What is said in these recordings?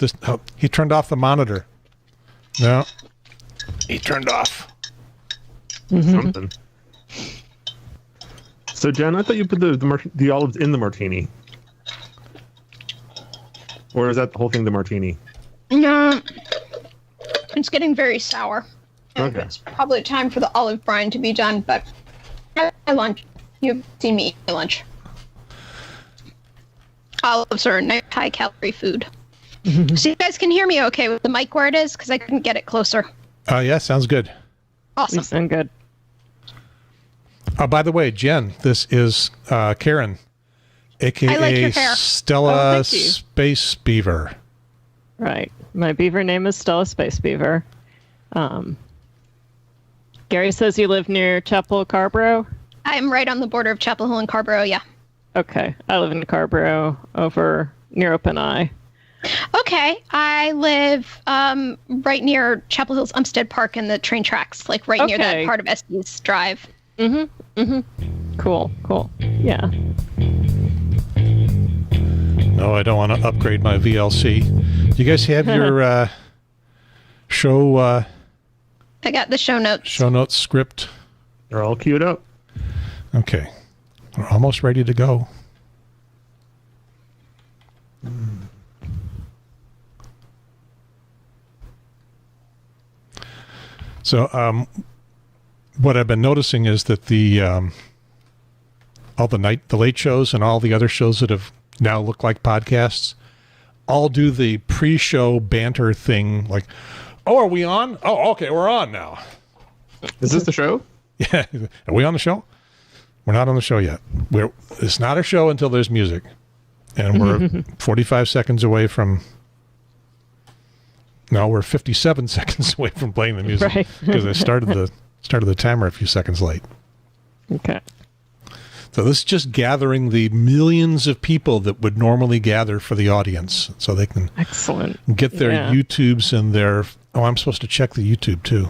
this. Oh, he turned off the monitor. No, he turned off. Something. So, Jen, I thought you put the olives in the martini. Or is that the whole thing the martini? No. It's getting very sour. Okay. It's probably time for the olive brine to be done, but at my lunch. You've seen me eat my lunch. Olives are a nice high-calorie food. So you guys can hear me okay with the mic where it is? Because I couldn't get it closer. Yeah, sounds good. Awesome. You sound good. By the way, Jen, this is Karin, a.k.a. I like your hair. Stella Oh, thank you. Spacebeaver. Right. My beaver name is Stella Spacebeaver. Gary says you live near Chapel Carborough. I'm right on the border of Chapel Hill and Carborough, yeah. Okay. I live in Carborough over near Open Eye. Okay, I live right near Chapel Hill's Umstead Park and the train tracks, like right near that part of Estes Drive. Cool. Yeah. No, I don't want to upgrade my VLC. Do you guys have your show I got the show notes. Script? They're all queued up. Okay. We're almost ready to go. So, what I've been noticing is that all the late shows and all the other shows that have now look like podcasts all do the pre-show banter thing, like, "Oh, are we on? Oh, okay, we're on now." Is this the show? Yeah, are we on the show? We're not on the show yet. It's not a show until there's music, and we're 45 seconds away from. No, we're 57 seconds away from playing the music Right. because I started the timer a few seconds late. Okay. So this is just gathering the millions of people that would normally gather for the audience, so they can Excellent. get their YouTubes and their. Oh, I'm supposed to check the YouTube too.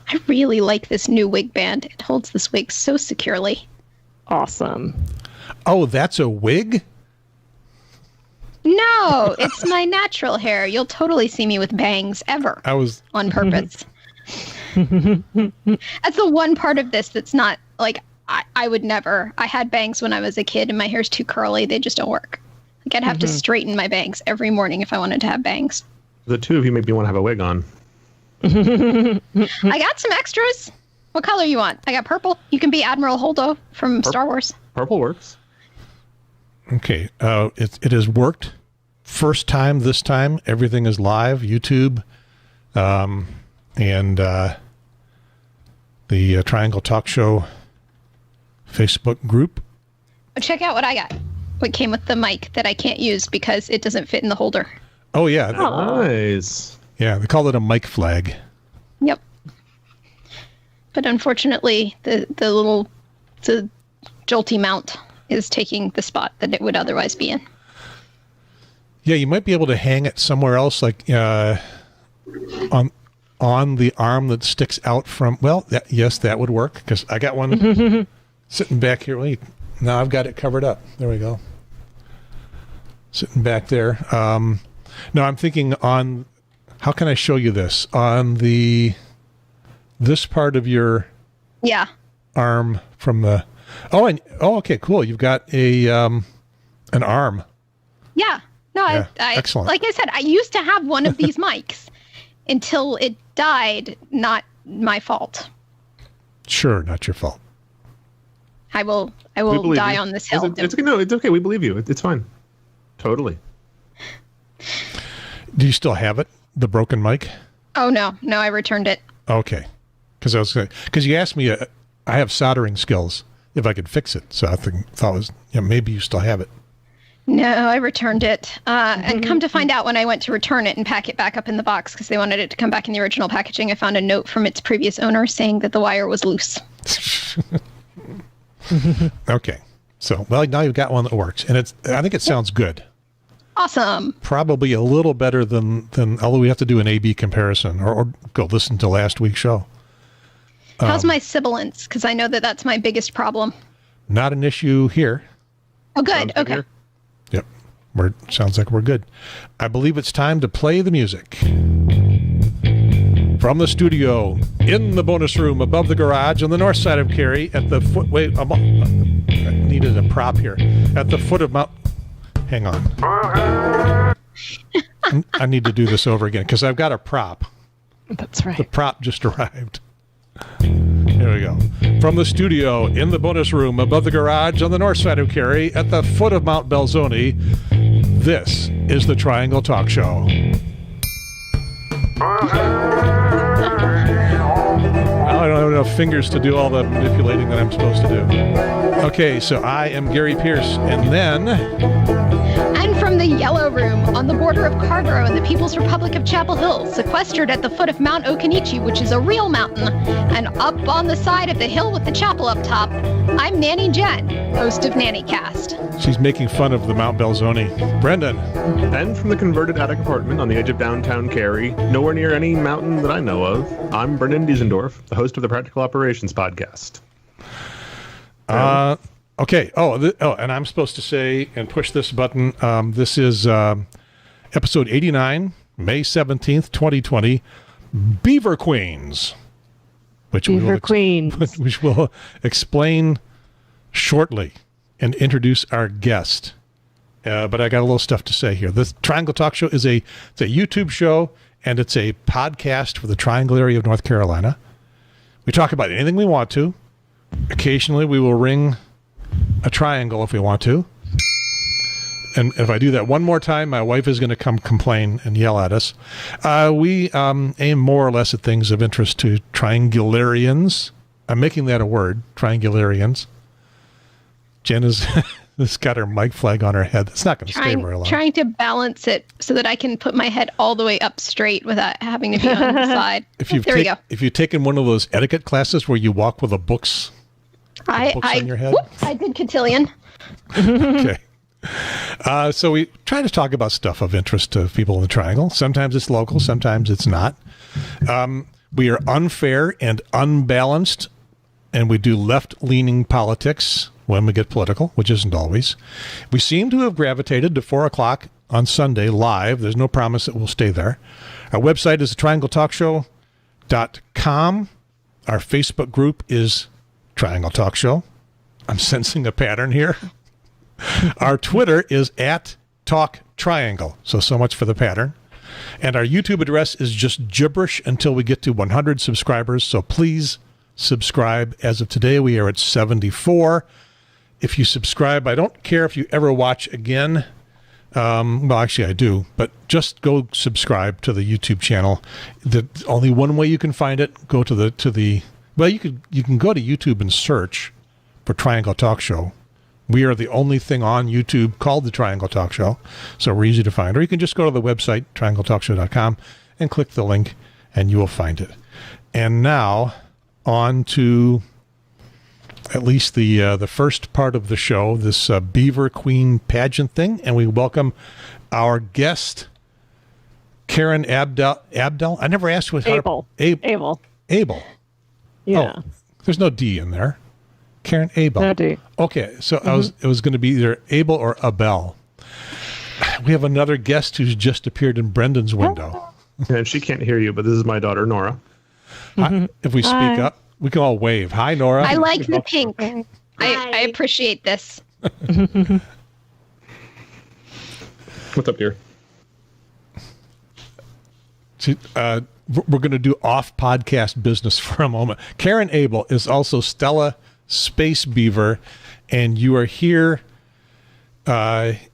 I really like this new wig band. It holds this wig so securely. Awesome. Oh, that's a wig? No, it's my natural hair. You'll totally see me with bangs ever. On purpose. That's the one part of this that's not like I would never. I had bangs when I was a kid and my hair's too curly. They just don't work. Like I'd have to straighten my bangs every morning if I wanted to have bangs. The two of you make me want to have a wig on. I got some extras. What color you want? I got purple. You can be Admiral Holdo from Star Wars. Purple works. Okay. It has worked. First time this time. Everything is live. YouTube. And the Triangle Talk Show Facebook group. Check out what I got. What came with the mic that I can't use because it doesn't fit in the holder. Oh, yeah. Nice. Yeah, they call it a mic flag. Yep. But unfortunately, the jolty mount is taking the spot that it would otherwise be in. Yeah, you might be able to hang it somewhere else, like on the arm that sticks out from. Well, yes, that would work because I got one sitting back here. Wait, now I've got it covered up. There we go. Sitting back there. No, I'm thinking on. How can I show you this on this part of your arm from the. Okay, cool. You've got an arm. Yeah. No, Yeah, I excellent. like I said, I used to have one of these mics until it died. Not my fault. Sure, not your fault. I will believe die you. on this hill. It's okay. No, it's okay. We believe you. It's fine. Totally. Do you still have it? The broken mic? Oh no, I returned it. Okay, because you asked me, I have soldering skills if I could fix it. So I thought it was maybe you still have it. No, I returned it. And come to find out, when I went to return it and pack it back up in the box because they wanted it to come back in the original packaging, I found a note from its previous owner saying that the wire was loose. Okay, so now you've got one that works, and I think it sounds good. Awesome. Probably a little better than although we have to do an A/B comparison or go listen to last week's show. How's my sibilance? Because I know that's my biggest problem. Not an issue here. Oh, good. Okay. Here. Yep. Sounds like we're good. I believe it's time to play the music. From the studio, in the bonus room above the garage on the north side of Cary at the foot... Wait, I needed a prop here. At the foot of Mount... Hang on. I need to do this over again because I've got a prop. That's right. The prop just arrived. There we go. From the studio, in the bonus room above the garage on the north side of Cary at the foot of Mount Belzoni, this is the Triangle Talk Show. I don't have enough fingers to do all the manipulating that I'm supposed to do. Okay, so I am Gary Pearce, and then... And from the Yellow Room, on the border of Carrboro and the People's Republic of Chapel Hill, sequestered at the foot of Mount Okanichi, which is a real mountain, and up on the side of the hill with the chapel up top, I'm Nanny Jen, host of Nanny Cast. She's making fun of the Mount Belzoni. Brendan. And from the converted attic apartment on the edge of downtown Cary, nowhere near any mountain that I know of, I'm Brendan Diesendorf, the host of the Practical Operations Podcast. Okay. And I'm supposed to say and push this button. This is episode 89, May 17th, 2020, Beaver Queens, which we will explain shortly and introduce our guest. But I got a little stuff to say here. The Triangle Talk Show is it's a YouTube show, and it's a podcast for the Triangle area of North Carolina. We talk about anything we want to. Occasionally, we will ring a triangle if we want to. And if I do that one more time, my wife is going to come complain and yell at us. We aim more or less at things of interest to triangularians. I'm making that a word, triangularians. Jen has got her mic flag on her head. It's not going to stay very long. Trying to balance it so that I can put my head all the way up straight without having to be on the side. There we go. If you've taken one of those etiquette classes where you walk with books on your head. Whoops, I did cotillion. Okay. So we try to talk about stuff of interest to people in the Triangle. Sometimes it's local, sometimes it's not. We are unfair and unbalanced, and we do left-leaning politics when we get political, which isn't always. We seem to have gravitated to 4 o'clock on Sunday live. There's no promise that we'll stay there. Our website is triangletalkshow.com. Our Facebook group is Triangle Talk Show. I'm sensing a pattern here. Our Twitter is @TalkTriangle. So much for the pattern. And our YouTube address is just gibberish until we get to 100 subscribers. So please subscribe. As of today, we are at 74. If you subscribe, I don't care if you ever watch again. Well, actually, I do. But just go subscribe to the YouTube channel. Only one way you can find it. Go to the. Well, you can go to YouTube and search for Triangle Talk Show. We are the only thing on YouTube called the Triangle Talk Show, so we're easy to find. Or you can just go to the website, triangletalkshow.com, and click the link, and you will find it. And now, on to at least the first part of the show, this Beaver Queen Pageant thing, and we welcome our guest, Karin Abell. I never asked what... Abell. Abell. Yeah. Oh, there's no D in there. Karin Abell. No D. Okay, so it was going to be either Abell or Abell. We have another guest who's just appeared in Brendan's window. And she can't hear you, but this is my daughter, Nora. If we speak up, we can all wave. Hi, Nora. I like the pink. I appreciate this. What's up, dear? We're going to do off-podcast business for a moment. Karin Abell is also Stella Spacebeaver, and you are here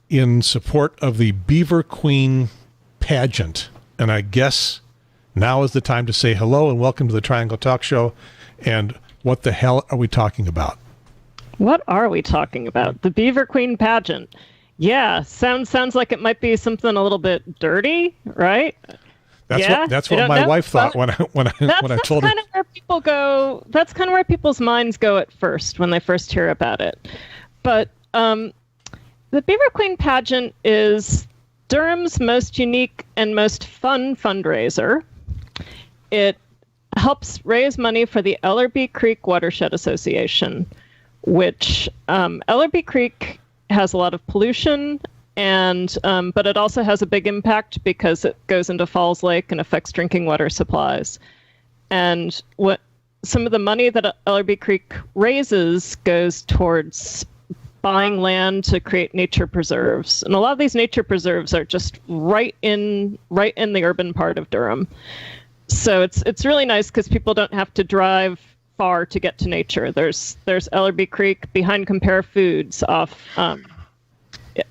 in support of the Beaver Queen Pageant. And I guess now is the time to say hello and welcome to the Triangle Talk Show. And what the hell are we talking about? What are we talking about? The Beaver Queen Pageant. Yeah, sounds like it might be something a little bit dirty, right? That's what my wife thought when I told her. Kind of where people go. That's kind of where people's minds go at first when they first hear about it. But the Beaver Queen Pageant is Durham's most unique and most fun fundraiser. It helps raise money for the Ellerby Creek Watershed Association, which Ellerby Creek has a lot of pollution And but it also has a big impact because it goes into Falls Lake and affects drinking water supplies. And what some of the money that Ellerby Creek raises goes towards buying land to create nature preserves. And a lot of these nature preserves are just right in the urban part of Durham. So it's really nice because people don't have to drive far to get to nature. There's Ellerby Creek behind Compare Foods off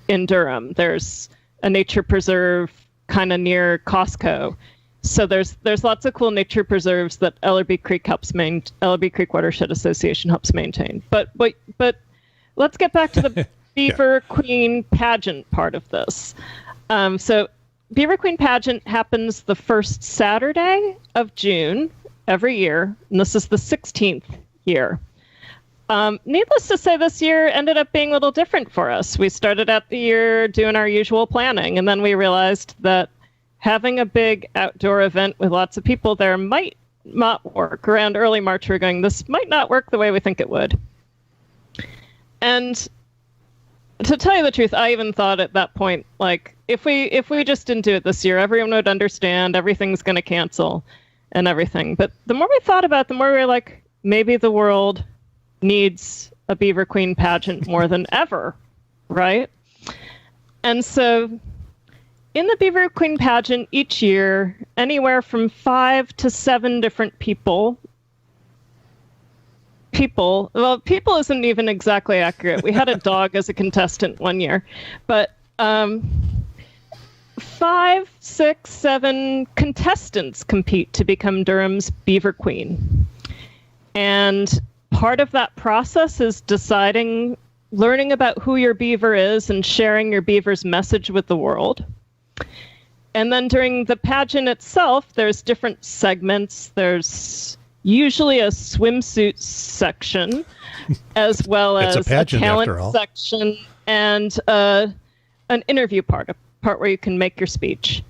in Durham. There's a nature preserve kind of near Costco. So there's lots of cool nature preserves that Ellerby Creek Watershed Association helps maintain. But let's get back to the Beaver Queen Pageant part of this. So Beaver Queen Pageant happens the first Saturday of June every year, and this is the 16th year. Needless to say, this year ended up being a little different for us. We started out the year doing our usual planning, and then we realized that having a big outdoor event with lots of people there might not work. Around early March, we were going, this might not work the way we think it would. And to tell you the truth, I even thought at that point, like, if we just didn't do it this year, everyone would understand, everything's going to cancel and everything. But the more we thought about it, the more we were like, maybe the world needs a Beaver Queen pageant more than ever, right? And so in the Beaver Queen pageant each year, anywhere from 5 to 7 different people isn't even exactly accurate. We had a dog as a contestant one year, but 5, 6, 7 contestants compete to become Durham's Beaver Queen. And part of that process is learning about who your beaver is and sharing your beaver's message with the world. And then during the pageant itself, there's different segments. There's usually a swimsuit section, as well as a talent section and an interview part where you can make your speech.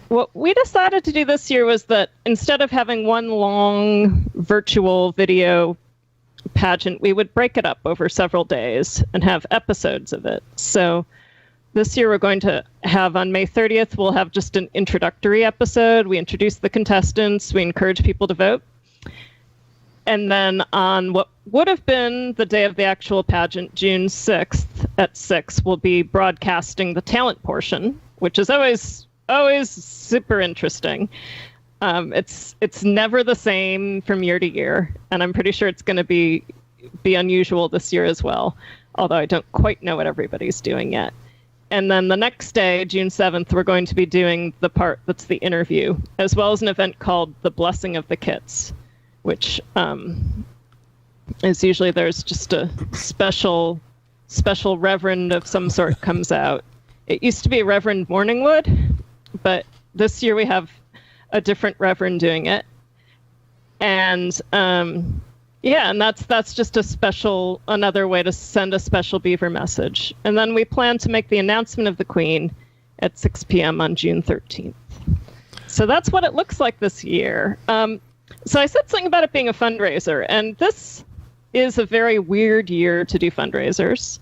What we decided to do this year was that instead of having one long virtual video pageant, we would break it up over several days and have episodes of it. So this year we're going to have, on May 30th, we'll have just an introductory episode. We introduce the contestants. We encourage people to vote. And then on what would have been the day of the actual pageant, June 6th at 6, we'll be broadcasting the talent portion, which is always super interesting. It's never the same from year to year, and I'm pretty sure it's going to be unusual this year as well, although I don't quite know what everybody's doing yet. And then the next day, June 7th, we're going to be doing the part that's the interview, as well as an event called The Blessing of the Kits, which is usually there's just a special reverend of some sort comes out. It used to be Reverend Morningwood, but this year we have a different reverend doing it. And and that's just another way to send a special beaver message. And then we plan to make the announcement of the Queen at 6 p.m. on June 13th. So that's what it looks like this year. So I said something about it being a fundraiser, and this is a very weird year to do fundraisers.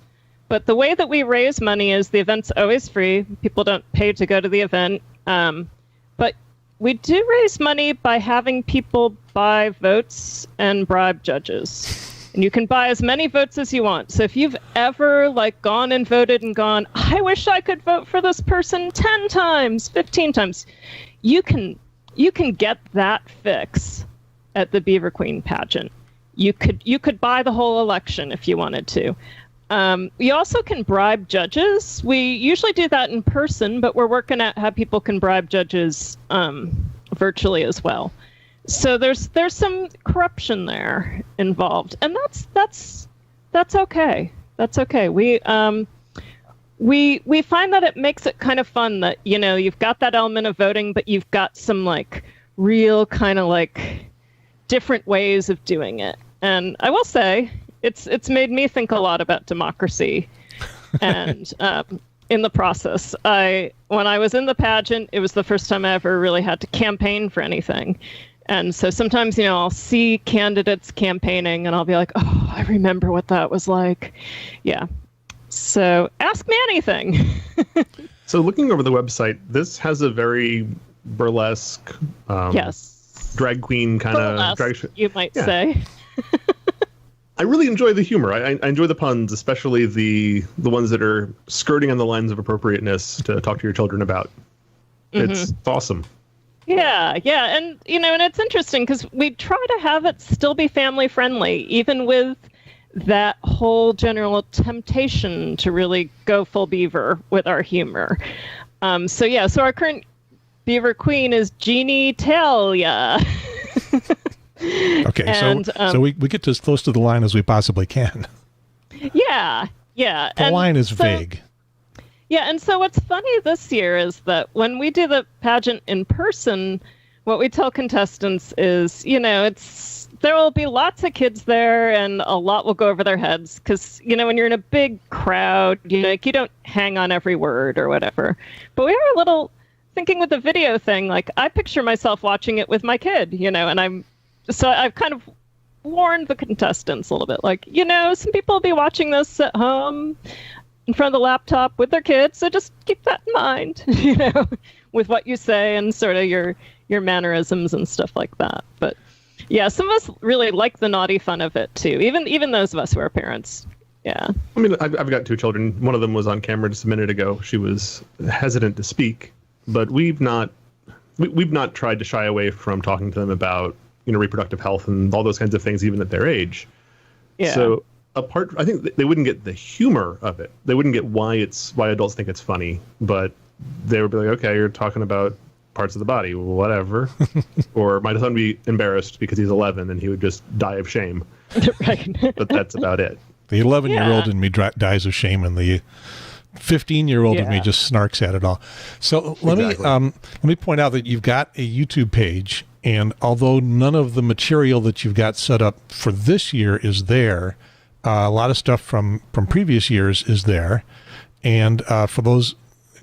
But the way that we raise money is the event's always free. People don't pay to go to the event. But we do raise money by having people buy votes and bribe judges. And you can buy as many votes as you want. So if you've ever gone and voted and gone, I wish I could vote for this person 10 times, 15 times, you can get that fix at the Beaver Queen pageant. You could buy the whole election if you wanted to. You also can bribe judges. We usually do that in person, but we're working at how people can bribe judges virtually as well. So there's some corruption there involved, and that's okay. That's okay. We find that it makes it kind of fun that you've got that element of voting, but you've got some real kind of different ways of doing it. And I will say, it's made me think a lot about democracy, and in the process, when I was in the pageant, it was the first time I ever really had to campaign for anything, and so sometimes I'll see candidates campaigning, and I'll be like, oh, I remember what that was like, yeah. So ask me anything. So looking over the website, this has a very burlesque, Yes. drag queen kind of drag. You might say. I really enjoy the humor. I enjoy the puns, especially the ones that are skirting on the lines of appropriateness to talk to your children about. It's awesome. Yeah, and and it's interesting because we try to have it still be family friendly, even with that whole general temptation to really go full beaver with our humor. So our current Beaver Queen is Jeannie Talia. Okay, and, so we get as close to the line as we possibly can. Yeah. The line is vague. Yeah, and so what's funny this year is that when we do the pageant in person, what we tell contestants is, there will be lots of kids there and a lot will go over their heads because, when you're in a big crowd, you don't hang on every word or whatever. But we are a little thinking with the video thing, like I picture myself watching it with my kid, and I've kind of warned the contestants a little bit, like, some people will be watching this at home in front of the laptop with their kids, so just keep that in mind, with what you say and sort of your mannerisms and stuff like that. But yeah, some of us really like the naughty fun of it too, even those of us who are parents. Yeah. I mean, I've got two children. One of them was on camera just a minute ago. She was hesitant to speak, but we've not tried to shy away from talking to them about reproductive health and all those kinds of things, even at their age. Yeah. So I think they wouldn't get the humor of it. They wouldn't get why adults think it's funny, but they would be like, okay, you're talking about parts of the body, whatever. Or my son would be embarrassed because he's 11 and he would just die of shame. Right. But that's about it. The 11-year-old in me dies of shame, and the 15-year-old in me just snarks at it all. So let me point out that you've got a YouTube page, and although none of the material that you've got set up for this year is there, a lot of stuff from previous years is there. And for those,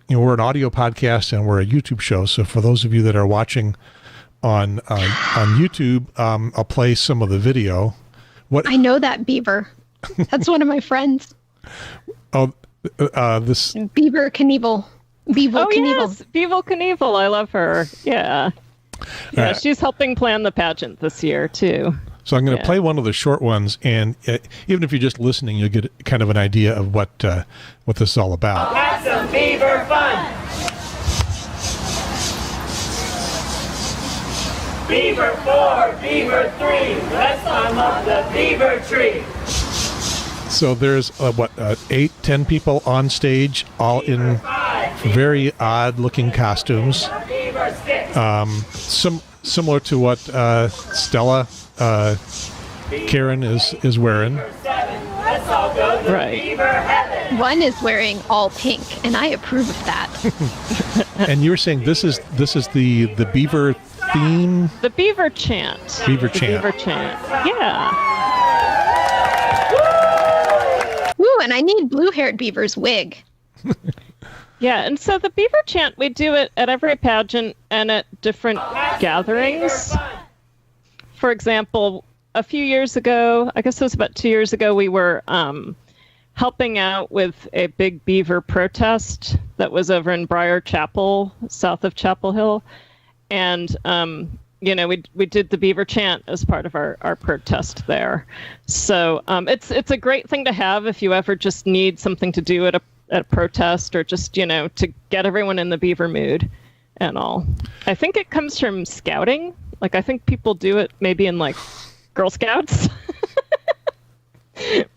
we're an audio podcast and we're a YouTube show. So for those of you that are watching on YouTube, I'll play some of the video. I know that beaver. That's one of my friends. This Beaver Knievel. Beaver Knievel. Yes, Beaver Knievel. I love her. Yeah. Yeah, she's helping plan the pageant this year too. So I'm going to play one of the short ones, and even if you're just listening, you'll get kind of an idea of what this is all about. Have some beaver fun. Beaver 4, Beaver 3, let's climb up the beaver tree. So there's 8-10 people on stage, all in very odd-looking costumes. Similar to what Stella Karin is wearing. Right. One is wearing all pink, and I approve of that. And you were saying this is the beaver theme? The beaver chant. Beaver chant. Yeah. Woo, and I need blue-haired beaver's wig. Yeah, and so the beaver chant, we do it at every pageant and at different gatherings. For example, a few years ago, I guess it was about 2 years ago, we were helping out with a big beaver protest that was over in Briar Chapel, south of Chapel Hill. And, we did the beaver chant as part of our protest there. So it's a great thing to have if you ever just need something to do at a protest, or just, to get everyone in the beaver mood and all. I think it comes from scouting. Like, I think people do it maybe in, like, Girl Scouts.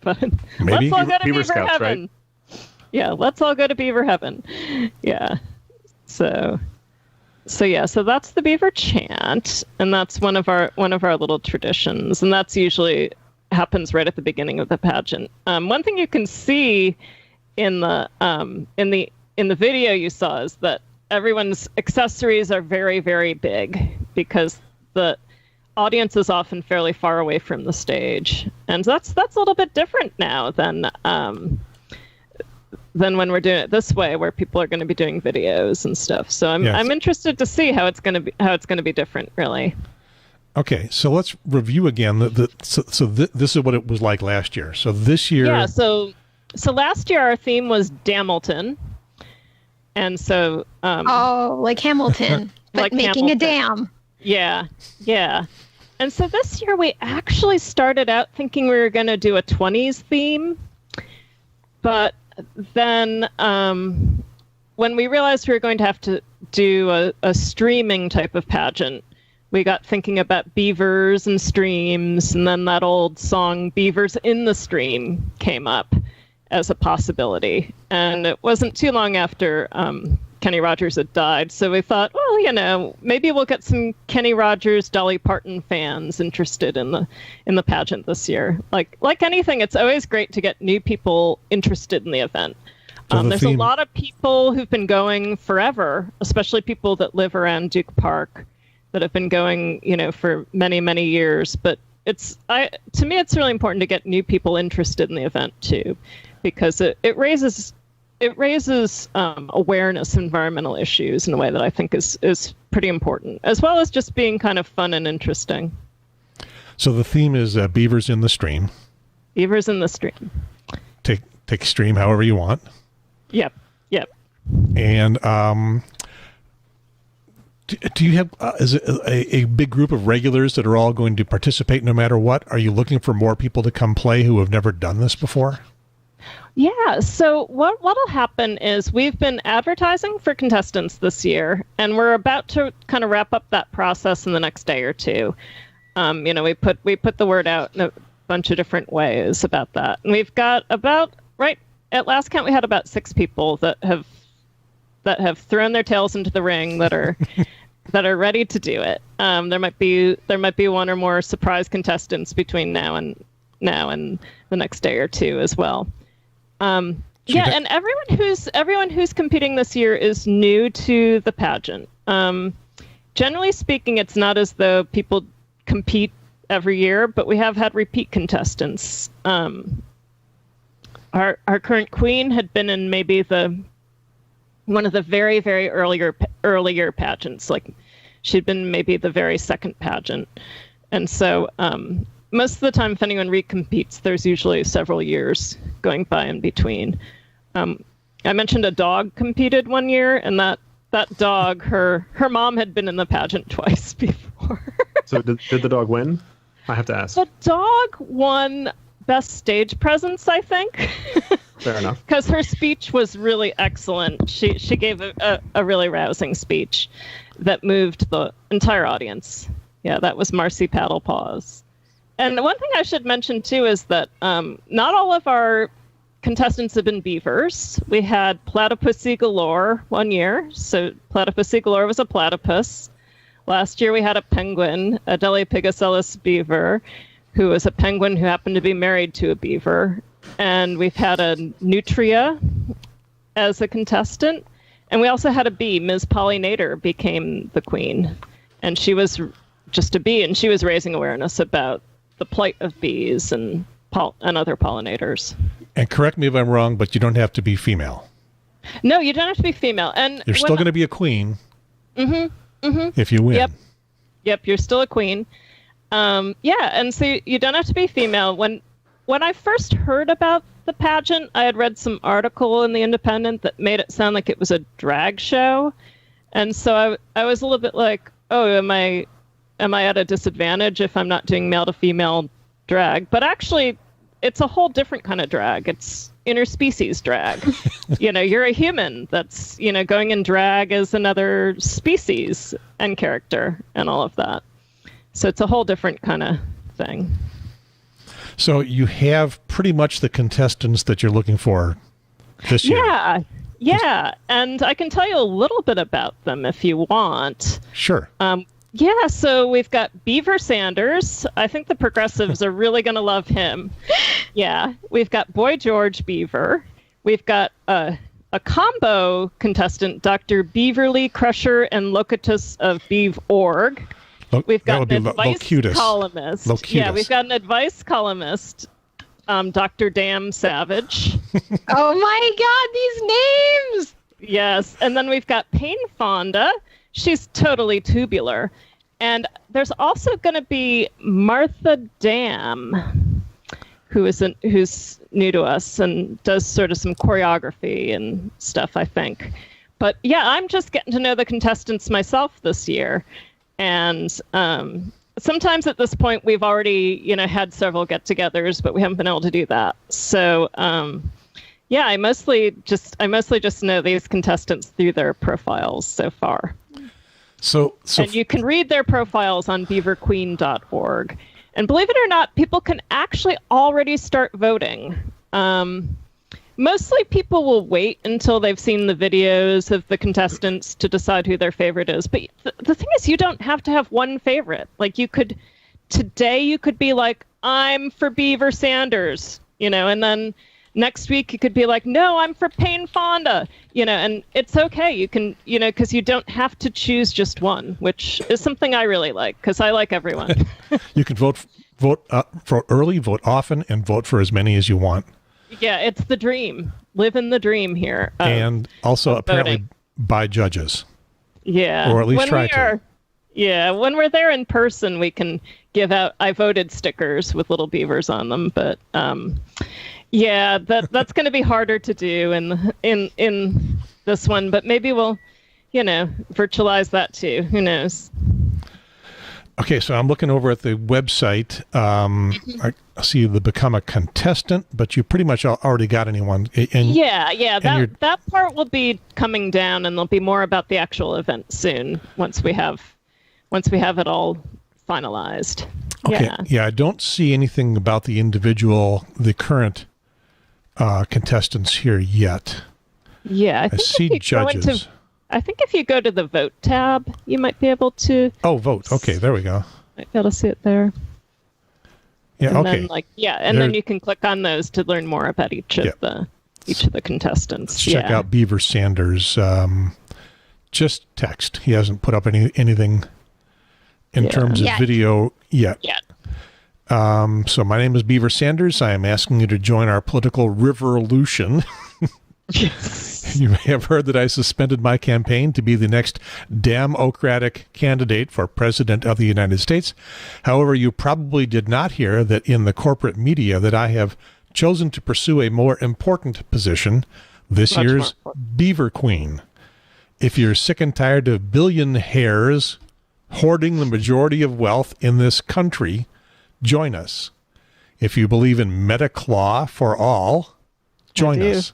But maybe. Let's all go to Beaver Scouts, Heaven. Right? Yeah, let's all go to Beaver Heaven. Yeah. So that's the beaver chant, and that's one of our little traditions, and that's usually happens right at the beginning of the pageant. One thing you can see in the video you saw is that everyone's accessories are very, very big because the audience is often fairly far away from the stage, and that's a little bit different now than when we're doing it this way, where people are going to be doing videos and stuff. So I'm interested to see how it's going to be different, really. Okay, so let's review again. This is what it was like last year. So this year, So last year our theme was Damilton. And so... like Hamilton, but like making Hamilton. a dam. Yeah. And so this year we actually started out thinking we were going to do a 20s theme. But then when we realized we were going to have to do a streaming type of pageant, we got thinking about beavers and streams, and then that old song Beavers in the Stream came up as a possibility. And it wasn't too long after Kenny Rogers had died, so we thought, well, maybe we'll get some Kenny Rogers, Dolly Parton fans interested in the pageant this year. Like anything, it's always great to get new people interested in the event. There's a lot of people who've been going forever, especially people that live around Duke Park, that have been going, for many, many years. But to me, it's really important to get new people interested in the event too, because it raises awareness of environmental issues in a way that I think is pretty important, as well as just being kind of fun and interesting. So the theme is Beavers in the Stream. Beavers in the Stream. Take stream however you want. Yep. And do you have is it a big group of regulars that are all going to participate no matter what? Are you looking for more people to come play who have never done this before? Yeah, so what'll happen is we've been advertising for contestants this year, and we're about to kind of wrap up that process in the next day or two. We put the word out in a bunch of different ways about that, and we've got at last count we had about 6 people that have thrown their tails into the ring that are ready to do it. There might be one or more surprise contestants between now and the next day or two as well. And everyone who's competing this year is new to the pageant. Generally speaking, it's not as though people compete every year, but we have had repeat contestants. Our current queen had been in maybe one of the very, very earlier pageants. Like she'd been maybe the very second pageant. And so most of the time, if anyone recompetes, there's usually several years going by in between. I mentioned a dog competed one year, and that dog, her mom had been in the pageant twice before. So did the dog win? I have to ask. The dog won Best Stage Presence, I think. Fair enough. Because her speech was really excellent. She gave a really rousing speech that moved the entire audience. Yeah, that was Marcy Paddlepaws. And one thing I should mention, too, is that not all of our contestants have been beavers. We had Platypussy Galore one year. So Platypussy Galore was a platypus. Last year we had a penguin, Adele Pigacellus beaver, who was a penguin who happened to be married to a beaver. And we've had a nutria as a contestant. And we also had a bee. Ms. Pollinator became the queen. And she was just a bee, and she was raising awareness about the plight of bees and other pollinators. And correct me if I'm wrong, but you don't have to be female. No, you don't have to be female. And you're still going to be a queen. If you win. Yep, you're still a queen. And so you don't have to be female. When I first heard about the pageant, I had read some article in The Independent that made it sound like it was a drag show. And so I was a little bit like, oh, am I at a disadvantage if I'm not doing male to female drag? But actually, it's a whole different kind of drag. It's interspecies drag. You're a human that's, going in drag as another species and character and all of that. So it's a whole different kind of thing. So you have pretty much the contestants that you're looking for this year. Yeah. And I can tell you a little bit about them if you want. Sure. So we've got Beaver Sanders. I think the progressives are really going to love him. Yeah. We've got Boy George Beaver. We've got a combo contestant, Dr. Beaverly Crusher and Locutus of Beav Org. We've got an advice columnist. Locutus. Yeah, we've got an advice columnist, Dr. Dam Savage. Oh my God, these names! Yes, and then we've got Pain Fonda. She's totally tubular. And there's also going to be Martha Dam. who's new to us and does sort of some choreography and stuff, I think. But yeah, I'm just getting to know the contestants myself this year. And sometimes at this point we've already, had several get-togethers, but we haven't been able to do that. So yeah, I mostly just know these contestants through their profiles so far. So and you can read their profiles on beaverqueen.org. And believe it or not, people can actually already start voting. Mostly people will wait until they've seen the videos of the contestants to decide who their favorite is. But the thing is, you don't have to have one favorite. Like today you could be like, I'm for Beaver Sanders, and then next week you could be like, no, I'm for Payne Fonda, and it's okay. You can, because you don't have to choose just one, which is something I really like, because I like everyone. You can vote early, vote often, and vote for as many as you want. Yeah, it's the dream. Living the dream here. And also apparently voting. By judges. Yeah. Or at least try to. Yeah, when we're there in person, we can give out I voted stickers with little beavers on them. But yeah, that's going to be harder to do in this one. But maybe we'll, virtualize that too. Who knows? Okay, so I'm looking over at the website. I see the become a contestant, but you pretty much already got anyone. Yeah. That part will be coming down, and there'll be more about the actual event soon once we have it all finalized. Okay. Yeah, I don't see anything about the current contestants here yet. Yeah, I see judges. I think if you go to the vote tab, you might be able to. Oh, vote. Okay, there we go. Might be able to see it there. Yeah. And okay. Then, then you can click on those to learn more about each of the contestants. Let's check out Beaver Sanders. Just text. He hasn't put up anything in terms of video yet. So my name is Beaver Sanders. I am asking you to join our political revolution. You may have heard that I suspended my campaign to be the next Democratic candidate for President of the United States. However, you probably did not hear that in the corporate media that I have chosen to pursue a more important position, this year's Beaver Queen. If you're sick and tired of billionaires hoarding the majority of wealth in this country, join us. If you believe in Medi-Claw for all, join us.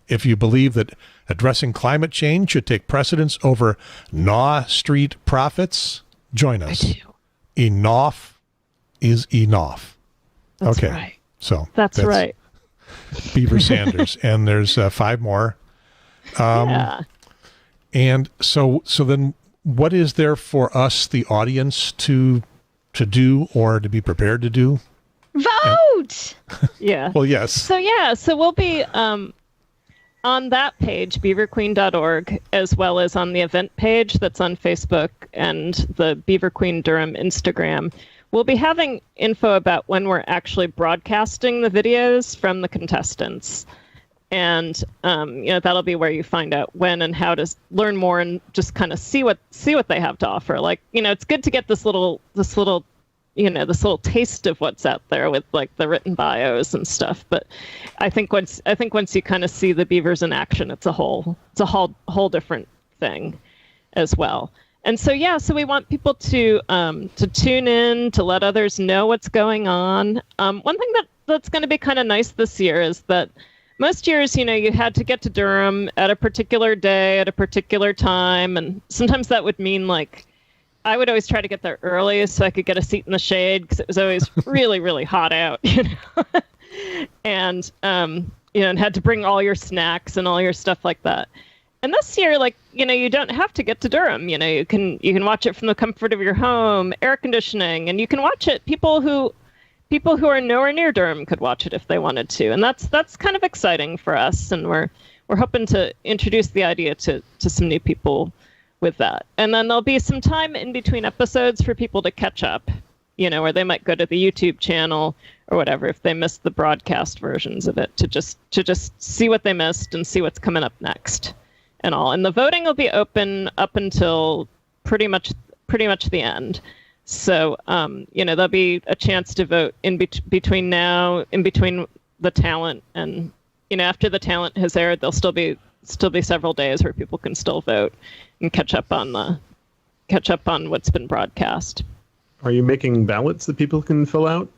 If you believe that addressing climate change should take precedence over Naw Street profits, join us. I do. Enough is enough. That's okay. Right. So that's right. Beaver Sanders. And there's 5 more. And so then what is there for us, the audience, to do or to be prepared to do? Vote! Yeah. Well, yes. So we'll be on that page, beaverqueen.org, as well as on the event page that's on Facebook and the Beaver Queen Durham Instagram. We'll be having info about when we're actually broadcasting the videos from the contestants. And that'll be where you find out when and how to learn more and just kind of see what they have to offer. Like, it's good to get this little taste of what's out there with like the written bios and stuff. But I think once you kind of see the beavers in action, it's a whole different thing as well. And so we want people to tune in, to let others know what's going on. One thing that's going to be kind of nice this year is that most years, you had to get to Durham at a particular day, at a particular time. And sometimes that would mean like, I would always try to get there early so I could get a seat in the shade because it was always really, really hot out, and, and had to bring all your snacks and all your stuff like that. And this year, you don't have to get to Durham. You can watch it from the comfort of your home, air conditioning, and you can watch it. People who are nowhere near Durham could watch it if they wanted to. And that's kind of exciting for us. And we're hoping to introduce the idea to some new people with that. And then there'll be some time in between episodes for people to catch up, where they might go to the YouTube channel or whatever if they missed the broadcast versions of it to just see what they missed and see what's coming up next and all. And the voting will be open up until pretty much the end. So, there'll be a chance to vote in between the talent and, after the talent has aired, there'll still be several days where people can still vote and catch up on what's been broadcast. Are you making ballots that people can fill out?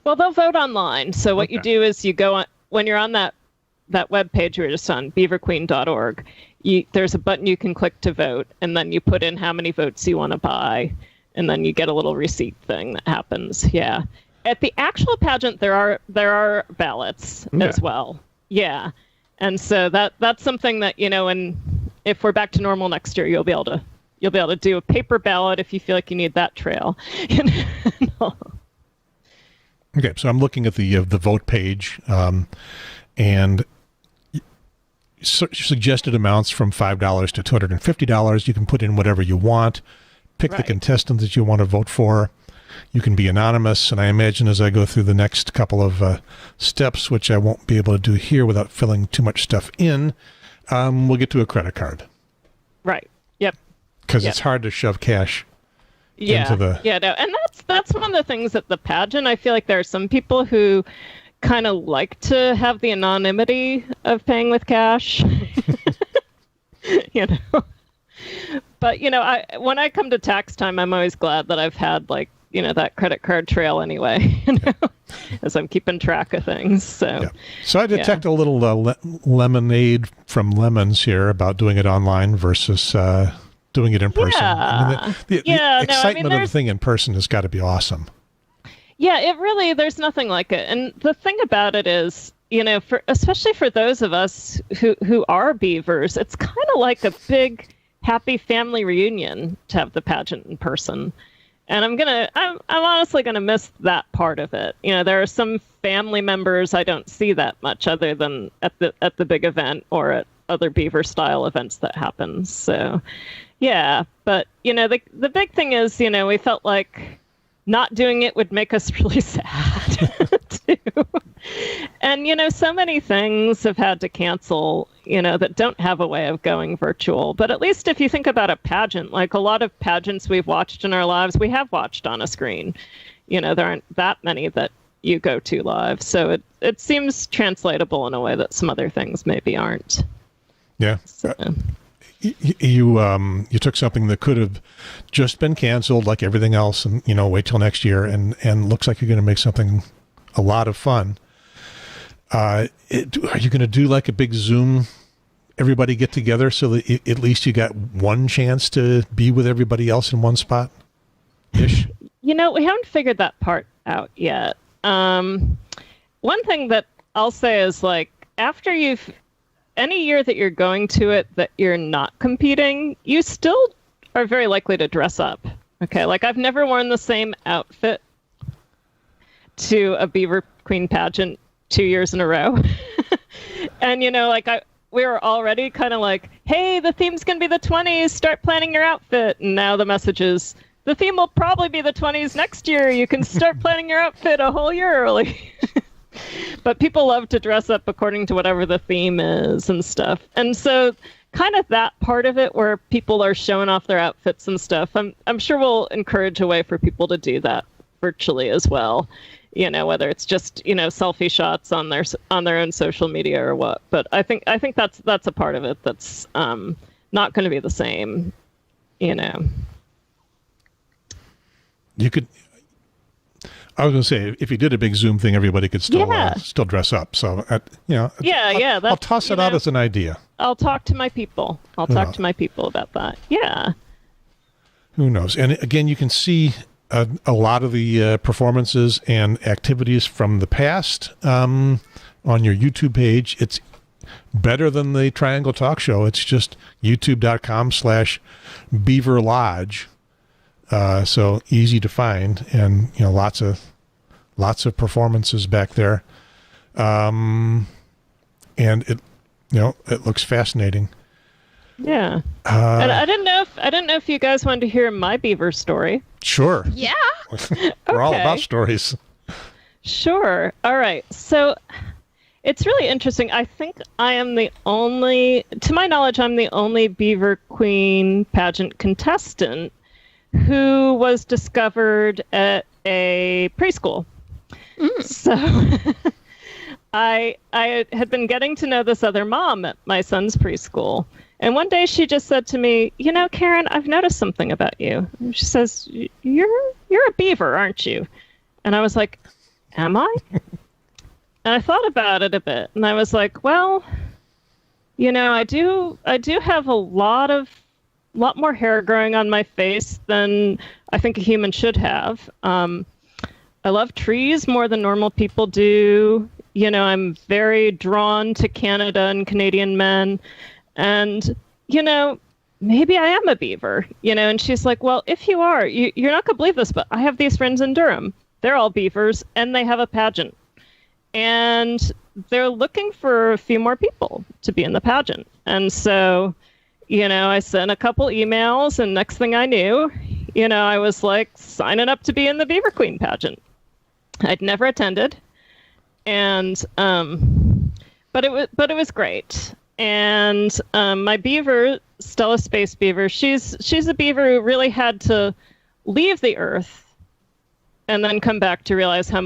Well, they'll vote online. So what you do is you go on, when you're on that web page you're just on, beaverqueen.org, there's a button you can click to vote, and then you put in how many votes you want to buy, and then you get a little receipt thing that happens. Yeah. At the actual pageant, there are ballots as well. Yeah. And so that's something that, and if we're back to normal next year, you'll be able to do a paper ballot if you feel like you need that trail. Okay, so I'm looking at the vote page, and suggested amounts from $5 to $250. You can put in whatever you want. Pick the contestant that you want to vote for. You can be anonymous, and I imagine as I go through the next couple of steps, which I won't be able to do here without filling too much stuff in, we'll get to a credit card. Right. Yep. Because it's hard to shove cash into the... Yeah, no, and that's one of the things at the pageant. I feel like there are some people who kind of like to have the anonymity of paying with cash. But, when I come to tax time, I'm always glad that I've had, that credit card trail anyway, as I'm keeping track of things. So I detect a little lemonade from lemons here about doing it online versus doing it in person. Yeah. The excitement of the thing in person has got to be awesome. Yeah, it really, there's nothing like it. And the thing about it is, especially for those of us who are beavers, it's kind of like a big happy family reunion to have the pageant in person. And I'm honestly gonna miss that part of it. There are some family members I don't see that much other than at the big event or at other beaver style events that happen. So yeah, but the big thing is, we felt like not doing it would make us really sad too. And so many things have had to cancel, that don't have a way of going virtual. But at least if you think about a pageant, like a lot of pageants we've watched in our lives, we have watched on a screen. There aren't that many that you go to live. So it seems translatable in a way that some other things maybe aren't. Yeah. So. You took something that could have just been canceled like everything else and, wait till next year and looks like you're going to make something a lot of fun. Are you going to do like a big Zoom, everybody get together so that at least you got one chance to be with everybody else in one spot? Ish? We haven't figured that part out yet. One thing that I'll say is after any year that you're going to it that you're not competing, you still are very likely to dress up. Okay, I've never worn the same outfit to a Beaver Queen pageant 2 years in a row. And, we were already kind of hey, the theme's going to be the 20s, start planning your outfit. And now the message is, the theme will probably be the 20s next year. You can start planning your outfit a whole year early. But people love to dress up according to whatever the theme is and stuff. And so kind of that part of it where people are showing off their outfits and stuff, I'm sure we'll encourage a way for people to do that virtually as well. Whether it's just, selfie shots on their own social media or what. But I think that's a part of it that's not going to be the same, You could... I was going to say, if you did a big Zoom thing, everybody could still dress up. So, I'll toss it out as an idea. I'll talk to my people. To my people about that. Yeah. Who knows? And again, you can see a lot of the performances and activities from the past on your YouTube page. It's better than the Triangle Talk Show. It's just youtube.com/Beaver Lodge. So easy to find, and lots of performances back there, and it looks fascinating. Yeah, and I didn't know if you guys wanted to hear my beaver story. Sure. Yeah. We're all about stories. Sure. All right. So it's really interesting. I think I am to my knowledge, I'm the only Beaver Queen pageant contestant who was discovered at a preschool. So I had been getting to know this other mom at my son's preschool. And one day she just said to me, you know, Karin, I've noticed something about you. And she says, you're a beaver, aren't you? And I was like, am I? And I thought about it a bit. And I was like, well, you know, I do have a lot more hair growing on my face than I think a human should have. I love trees more than normal people do. You know, I'm very drawn to Canada and Canadian men. And, you know, maybe I am a beaver, you know. And she's like, well, if you are, you're not going to believe this, but I have these friends in Durham. They're all beavers, and they have a pageant. And they're looking for a few more people to be in the pageant. And so, you know, I sent a couple emails, and next thing I knew, you know, I was like signing up to be in the Beaver Queen pageant. I'd never attended. And, but it was great. And my beaver, Stella Spacebeaver, she's a beaver who really had to leave the Earth and then come back to realize how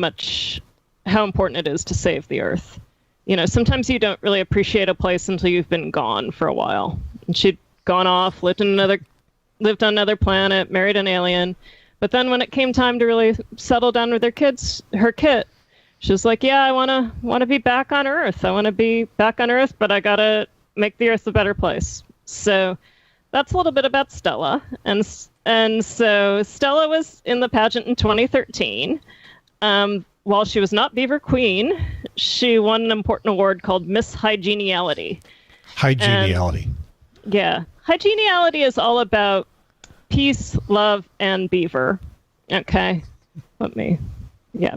important it is to save the Earth. You know, sometimes you don't really appreciate a place until you've been gone for a while. And she'd gone off, lived on another planet, married an alien. But then when it came time to really settle down with her kit, she was like, yeah, I want to be back on Earth. I want to be back on Earth, but I got to make the Earth a better place. So that's a little bit about Stella. And so Stella was in the pageant in 2013. While she was not Beaver Queen, she won an important award called Miss Hygieniality. Hygieniality. Yeah. Hygieniality is all about peace, love, and beaver. Okay.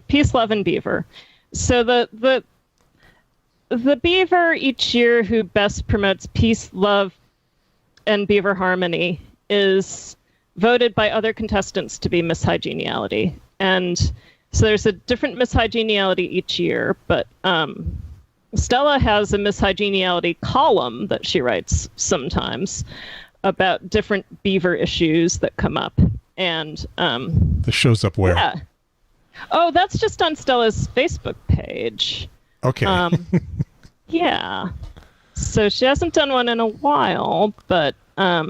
Peace, love, and beaver. So the beaver each year who best promotes peace, love, and beaver harmony is voted by other contestants to be Miss Hygieniality. And so there's a different Miss Hygieniality each year, but Stella has a Miss Hygieniality column that she writes sometimes about different beaver issues that come up. And this shows up where? Yeah. Oh, that's just on Stella's Facebook page. Okay. Yeah. So she hasn't done one in a while, but I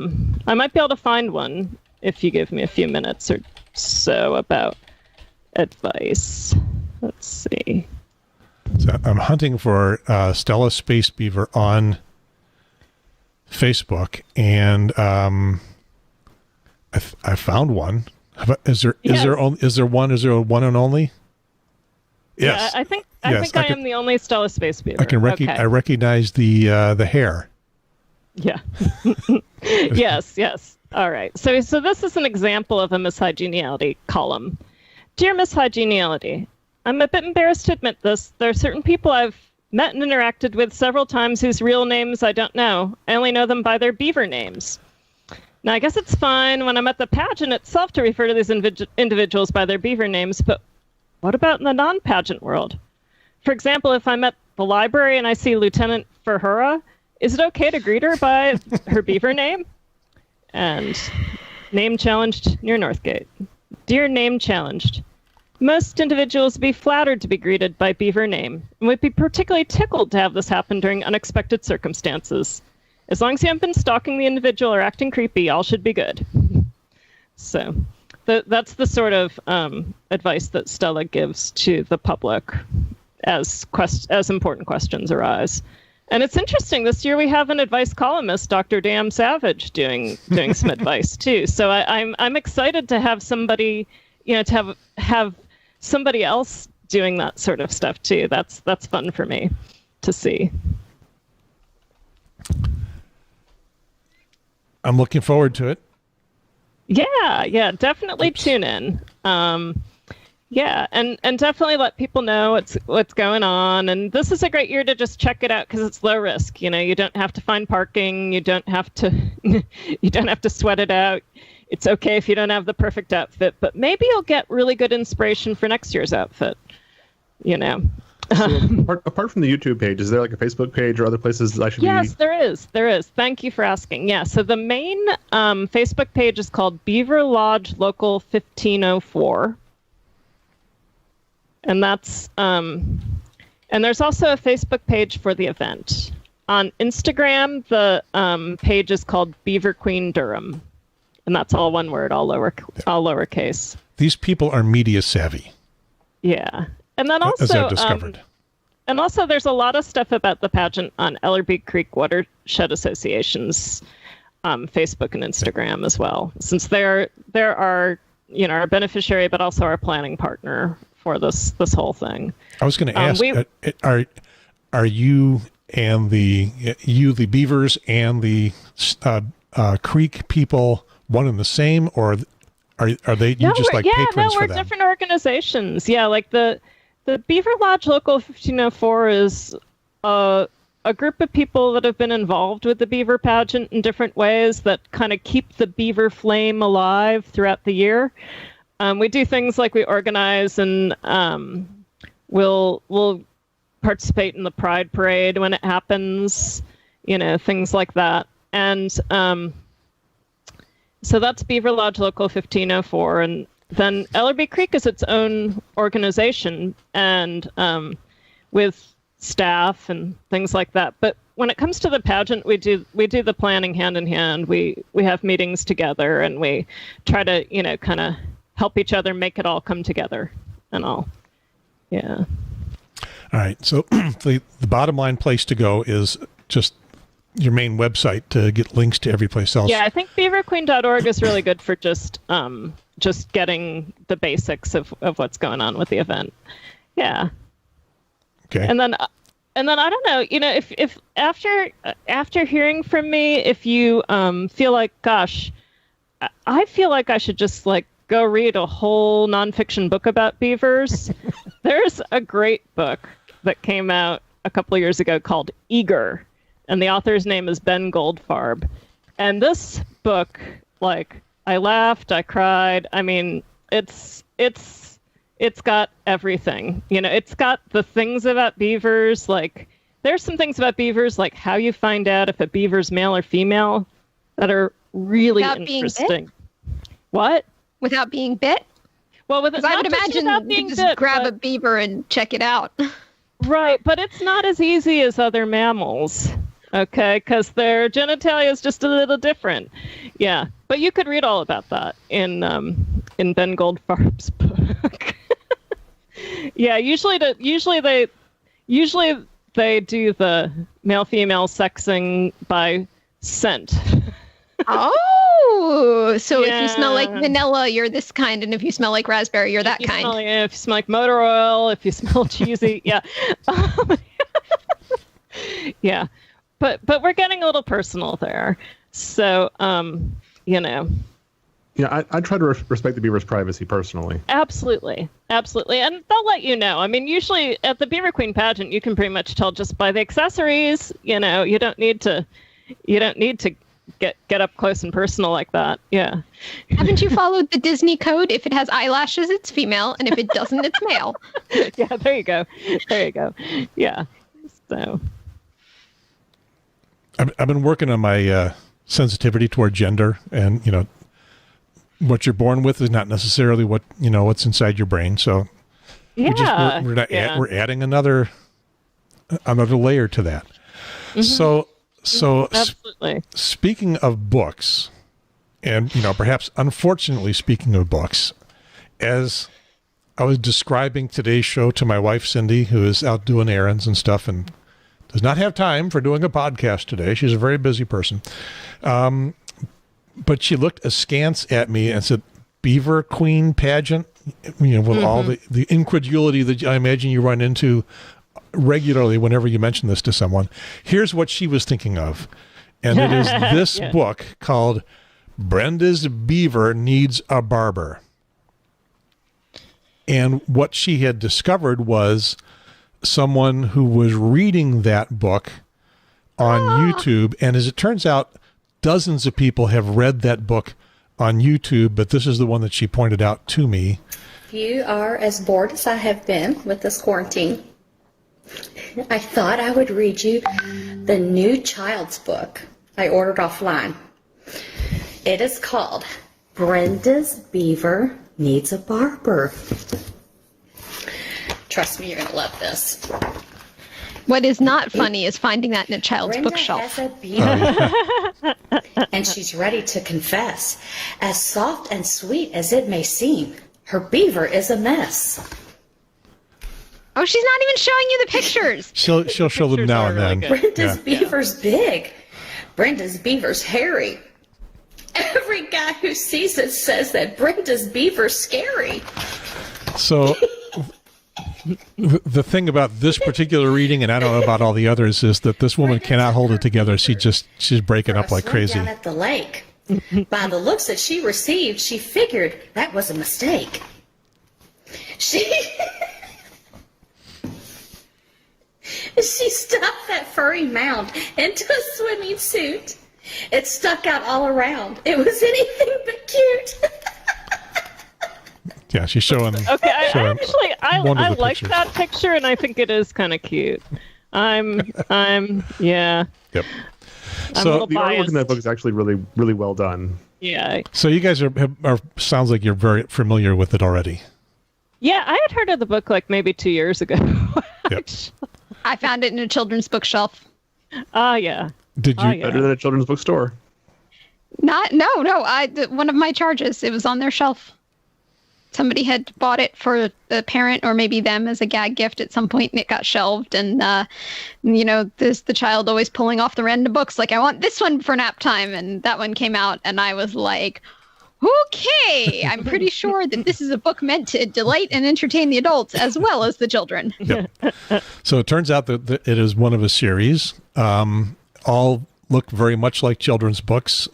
might be able to find one if you give me a few minutes or so about advice. Let's see. So I'm hunting for Stella Spacebeaver on Facebook, and I found one. Is there a one and only? Yes. Yeah, I think I am the only Stella Spacebeaver. I recognize the hair. Yeah. Yes. All right. So this is an example of a Miss Hygieniality column. Dear Miss Hygieniality, I'm a bit embarrassed to admit this. There are certain people I've met and interacted with several times whose real names I don't know. I only know them by their beaver names. Now, I guess it's fine when I'm at the pageant itself to refer to these individuals by their beaver names, but what about in the non-pageant world? For example, if I'm at the library and I see Lieutenant Ferhura, is it okay to greet her by her beaver name? And name challenged near Northgate. Dear name challenged, most individuals would be flattered to be greeted by beaver name and would be particularly tickled to have this happen during unexpected circumstances. As long as you haven't been stalking the individual or acting creepy, all should be good. So that's the sort of advice that Stella gives to the public as important questions arise. And it's interesting. This year we have an advice columnist, Dr. Dan Savage, doing some advice too. So I'm excited to have somebody, to have somebody else doing that sort of stuff too. That's fun for me to see. I'm looking forward to it. Yeah, definitely tune in. Yeah, and definitely let people know what's going on. And this is a great year to just check it out because it's low risk. You don't have to find parking. You don't have to sweat it out. It's okay if you don't have the perfect outfit, but maybe you'll get really good inspiration for next year's outfit. So apart from the YouTube page, is there like a Facebook page or other places I should be? Yes, there is. There is. Thank you for asking. Yeah, so the main Facebook page is called Beaver Lodge Local 1504. And that's and there's also a Facebook page for the event. On Instagram, the page is called Beaver Queen Durham. And that's all one word, all lowercase. These people are media savvy. Yeah. And then also, as I've discovered. And also, there's a lot of stuff about the pageant on Ellerbe Creek Watershed Association's Facebook and Instagram as well, since they're our our beneficiary, but also our planning partner for this whole thing. I was going to ask, are you and the Beavers and the Creek people one and the same, or are they patrons for them? We're different organizations. Yeah, like the Beaver Lodge Local 1504 is a group of people that have been involved with the Beaver pageant in different ways that kind of keep the Beaver flame alive throughout the year. We do things like we organize and we'll participate in the Pride Parade when it happens, things like that. And so that's Beaver Lodge Local 1504, and then Ellerbe Creek is its own organization and with staff and things like that. But when it comes to the pageant, we do the planning hand in hand. We have meetings together and we try to kind of help each other make it all come together and all. Yeah. All right. So the bottom line place to go is just your main website to get links to every place else. Yeah, I think beaverqueen.org is really good for just getting the basics of what's going on with the event. Yeah. Okay. And then I don't know, if after hearing from me, if you feel like, gosh, I feel like I should just go read a whole nonfiction book about beavers. There's a great book that came out a couple of years ago called Eager, and the author's name is Ben Goldfarb. And this book, I laughed, I cried. I mean, it's got everything. It's got the things about beavers. There's some things about beavers, like how you find out if a beaver's male or female, that are really interesting. What? Without being bit? Well, because I would imagine you just grab a beaver and check it out. Right, but it's not as easy as other mammals, okay? Because their genitalia is just a little different. Yeah, but you could read all about that in Ben Goldfarb's book. Yeah, usually they do the male-female sexing by scent. Oh, so if you smell like vanilla, you're this kind, and if you smell like raspberry, you're that kind. If you smell like motor oil, if you smell cheesy, yeah. Yeah, but we're getting a little personal there. So, Yeah, I try to respect the beaver's privacy personally. Absolutely. And they'll let you know. I mean, usually at the Beaver Queen pageant, you can pretty much tell just by the accessories. You don't need to get up close and personal like that. Yeah. Haven't you followed the Disney code? If it has eyelashes, it's female, and if it doesn't, it's male. Yeah, there you go. Yeah. So I've been working on my sensitivity toward gender, and what you're born with is not necessarily what's inside your brain. So yeah, we're adding another layer to that. Mm-hmm. So absolutely. Speaking of books, and perhaps unfortunately speaking of books, as I was describing today's show to my wife Cindy, who is out doing errands and stuff and does not have time for doing a podcast today. She's a very busy person. But she looked askance at me and said, Beaver Queen Pageant, with all the incredulity that I imagine you run into regularly whenever you mention this to someone. Here's what she was thinking of. And it is this book called Brenda's Beaver Needs a Barber. And what she had discovered was someone who was reading that book on YouTube. And as it turns out, dozens of people have read that book on YouTube, but this is the one that she pointed out to me. If you are as bored as I have been with this quarantine, I thought I would read you the new child's book I ordered offline. It is called Brenda's Beaver Needs a Barber. Trust me, you're going to love this. What is not funny is finding that in a child's Brenda bookshelf. has a beaver, and she's ready to confess. As soft and sweet as it may seem, her beaver is a mess. Oh, she's not even showing you the pictures. She'll show them now and then. Brenda's beaver's big. Brenda's beaver's hairy. Every guy who sees it says that Brenda's beaver's scary. So the thing about this particular reading, and I don't know about all the others, is that this woman cannot hold it together. She's breaking up like crazy. Down at the lake. By the looks that she received, she figured that was a mistake. She stuffed that furry mound into a swimming suit. It stuck out all around. It was anything but cute. Yeah, she's showing. Okay, I like pictures. that picture, and I think it is kind of cute. Yeah. Yep. I'm So a little The artwork in that biased. book is actually really, really well done. Yeah. So you guys are sounds like you're very familiar with it already. Yeah, I had heard of the book like maybe 2 years ago. Yep. I found it in a children's bookshelf. Yeah. Did you? Oh, yeah. Better than a children's bookstore. No. One of my charges. It was on their shelf. Somebody had bought it for the parent or maybe them as a gag gift at some point, and it got shelved. And the child always pulling off the random books, like, I want this one for nap time, and that one came out, and I was like, okay, I'm pretty sure that this is a book meant to delight and entertain the adults as well as the children. Yep. So it turns out that it is one of a series. All look very much like children's books.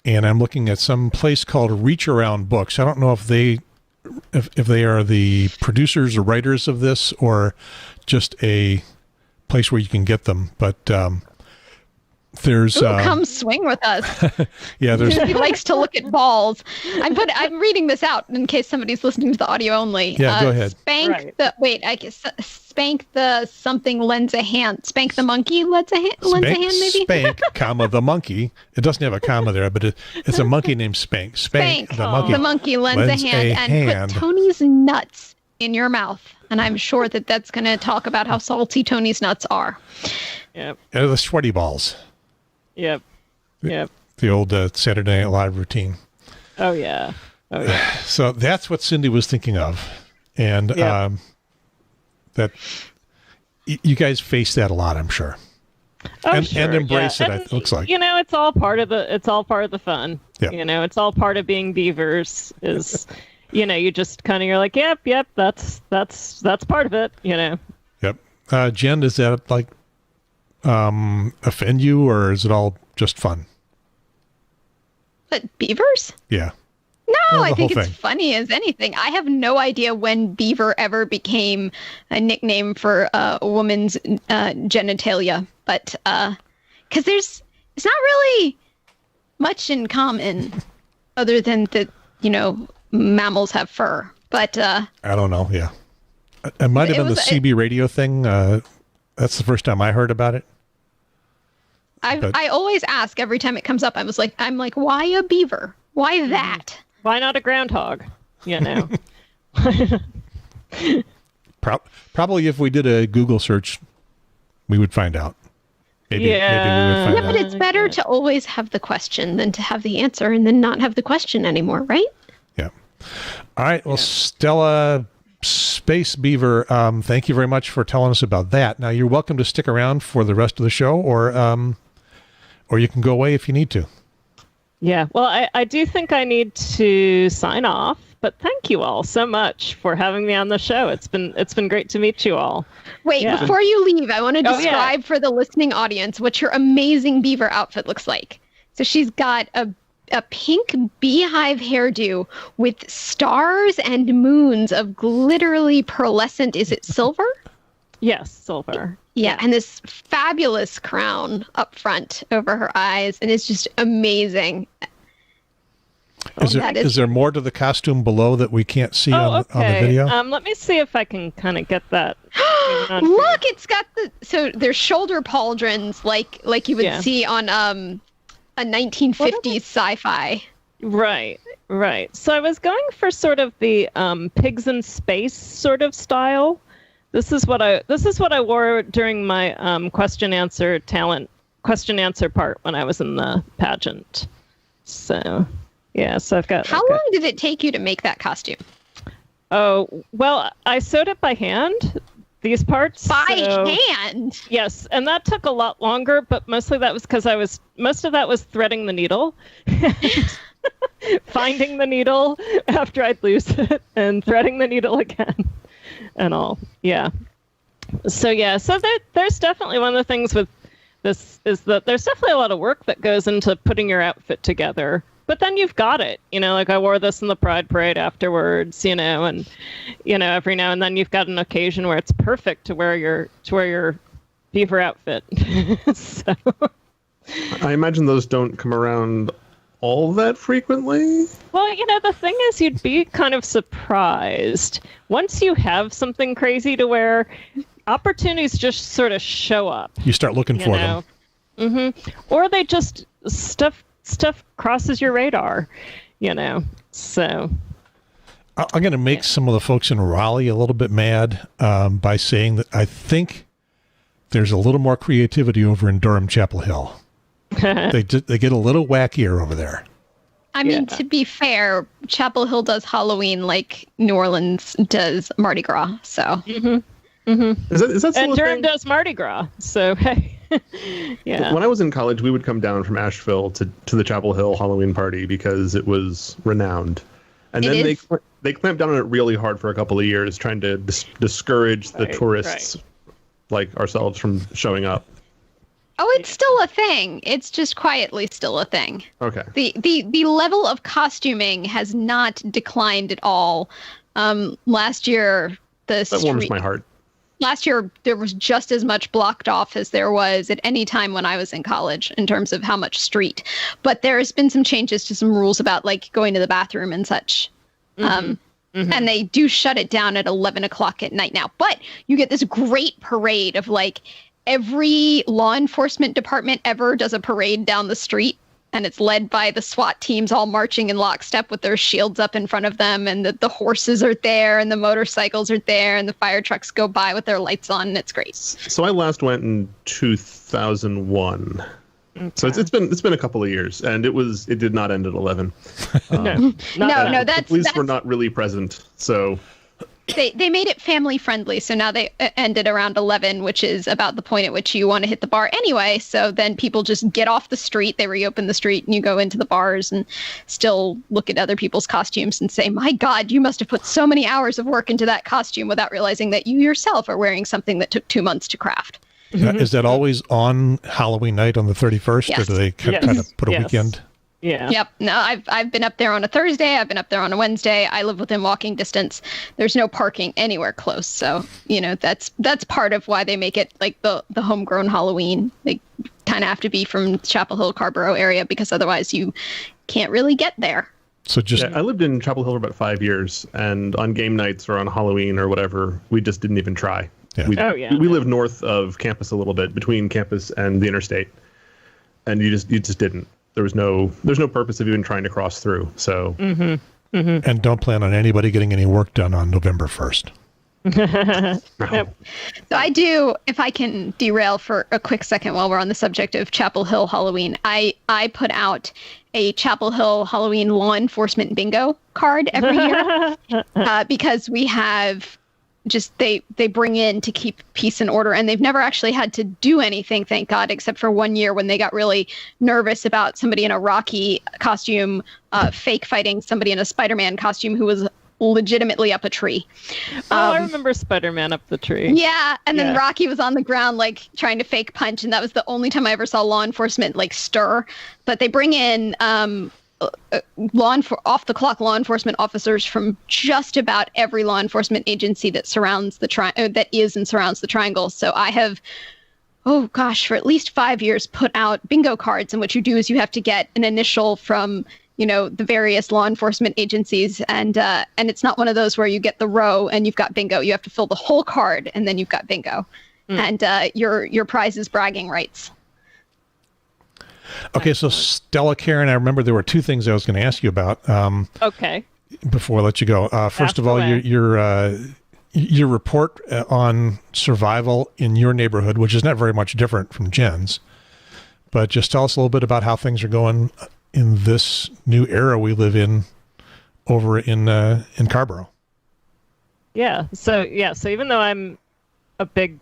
And I'm looking at some place called Reach Around Books. I don't know if they are the producers or writers of this, or just a place where you can get them. But there's Come swing with us. yeah, there's He likes to look at balls. I'm reading this out in case somebody's listening to the audio only. Yeah, go ahead. Spank the something lends a hand. Spank the monkey lends a hand. Maybe. Spank, comma the monkey. It doesn't have a comma there, but it's a monkey named Spank. Spank the monkey. The monkey lends a hand and put Tony's nuts in your mouth. And I'm sure that that's going to talk about how salty Tony's nuts are. Yep. They're the sweaty balls. Yep. The old Saturday Night Live routine. Oh yeah. So that's what Cindy was thinking of, and that you guys face that a lot, I'm sure, and embrace it. It looks like it's all part of the fun. Yeah. It's all part of being beavers. Is you just kind of you're like, yep, that's part of it. Yep. Jen, does that like offend you, or is it all just fun? But beavers? Yeah. No, I the think whole it's thing. funny as anything. I have no idea when beaver ever became a nickname for a woman's genitalia, but because it's not really much in common other than that mammals have fur. But I don't know. Yeah, it might have been the CB radio thing. That's the first time I heard about it. I always ask every time it comes up. I'm like, why a beaver? Why that? Why not a groundhog? Probably if we did a Google search, we would find out. Maybe we would find Yeah, but it's better to always have the question than to have the answer and then not have the question anymore, right? Yeah. All right. Well, Stella Spacebeaver, thank you very much for telling us about that. Now, you're welcome to stick around for the rest of the show, or you can go away if you need to. Yeah, well, I do think I need to sign off, but thank you all so much for having me on the show. It's been great to meet you all. Wait, before you leave, I want to describe for the listening audience what your amazing beaver outfit looks like. So she's got a pink beehive hairdo with stars and moons of glitterily pearlescent, is it silver? Yes, silver. Yeah, and this fabulous crown up front over her eyes, and it's just amazing. Is there more to the costume below that we can't see on the video? Let me see if I can kind of get that. Look, it's got so there's shoulder pauldrons like you would see on a 1950s sci-fi. Right. So I was going for sort of the pigs in space sort of style. This is what I wore during my question answer part when I was in the pageant. So yeah, so I've got. How long did it take you to make that costume? Oh, well, I sewed it by hand. These parts by hand. Yes, and that took a lot longer, but mostly that was because most of that was threading the needle. Finding the needle after I'd lose it and threading the needle again and all. Yeah. So there's definitely one of the things with this is that there's definitely a lot of work that goes into putting your outfit together. But then you've got it, like I wore this in the Pride Parade afterwards, and every now and then you've got an occasion where it's perfect to wear your beaver outfit. So I imagine those don't come around all that frequently. Well, the thing is, you'd be kind of surprised once you have something crazy to wear. Opportunities just sort of show up. You start looking for them. Mm-hmm. Or they just stuff crosses your radar, So I'm going to make some of the folks in Raleigh a little bit mad by saying that I think there's a little more creativity over in Durham Chapel Hill. They get a little wackier over there. I mean, to be fair, Chapel Hill does Halloween like New Orleans does Mardi Gras. So, Is that still and a Durham thing? does Mardi Gras. So, hey, yeah. When I was in college, we would come down from Asheville to the Chapel Hill Halloween party because it was renowned, and then they clamped down on it really hard for a couple of years, trying to discourage the tourists like ourselves from showing up. Oh, it's still a thing. It's just quietly still a thing. Okay. The level of costuming has not declined at all. Last year, that warms my heart. Last year, there was just as much blocked off as there was at any time when I was in college in terms of how much street. But there's been some changes to some rules about like going to the bathroom and such. And they do shut it down at 11 o'clock at night now. But you get this great parade of like every law enforcement department ever does a parade down the street. And it's led by the SWAT teams all marching in lockstep with their shields up in front of them. And the horses are there and the motorcycles are there and the fire trucks go by with their lights on. And it's great. So I last went in 2001. Okay. So it's been a couple of years, and it did not end at 11. No, the police were not really present. So they made it family friendly. So now they ended around 11, which is about the point at which you want to hit the bar anyway. So then people just get off the street. They reopen the street and you go into the bars and still look at other people's costumes and say, my God, you must have put so many hours of work into that costume without realizing that you yourself are wearing something that took 2 months to craft. Is that always on Halloween night on the 31st, Yes. or do they kind of put a weekend? Yeah. Yep. No, I've been up there on a Thursday. I've been up there on a Wednesday. I live within walking distance. There's no parking anywhere close. So, that's part of why they make it like the homegrown Halloween. They kind of have to be from Chapel Hill, Carborough area, because otherwise you can't really get there. So I lived in Chapel Hill for about 5 years, and on game nights or on Halloween or whatever, we just didn't even try. Yeah. We live north of campus a little bit, between campus and the interstate, and you just didn't. There was no purpose of even trying to cross through. So, And don't plan on anybody getting any work done on November 1st. no. So I do, if I can derail for a quick second while we're on the subject of Chapel Hill Halloween, I put out a Chapel Hill Halloween law enforcement bingo card every year because we have they bring in to keep peace and order, and they've never actually had to do anything, thank God, except for 1 year when they got really nervous about somebody in a Rocky costume fake fighting somebody in a Spider-Man costume who was legitimately up a tree. I remember Spider-Man up the tree. Yeah, and then Rocky was on the ground like trying to fake punch, and that was the only time I ever saw law enforcement like stir. But they bring in off-the-clock law enforcement officers from just about every law enforcement agency that surrounds that is and surrounds the triangle. So I have, for at least 5 years, put out bingo cards, and what you do is you have to get an initial from the various law enforcement agencies, and it's not one of those where you get the row and you've got bingo. You have to fill the whole card and then you've got bingo, and your prize is bragging rights. Okay, so Stella, Karin, I remember there were two things I was going to ask you about. Okay. Before I let you go, first of all, your report on survival in your neighborhood, which is not very much different from Jen's, but just tell us a little bit about how things are going in this new era we live in over in Carrboro. Yeah. So even though I'm a big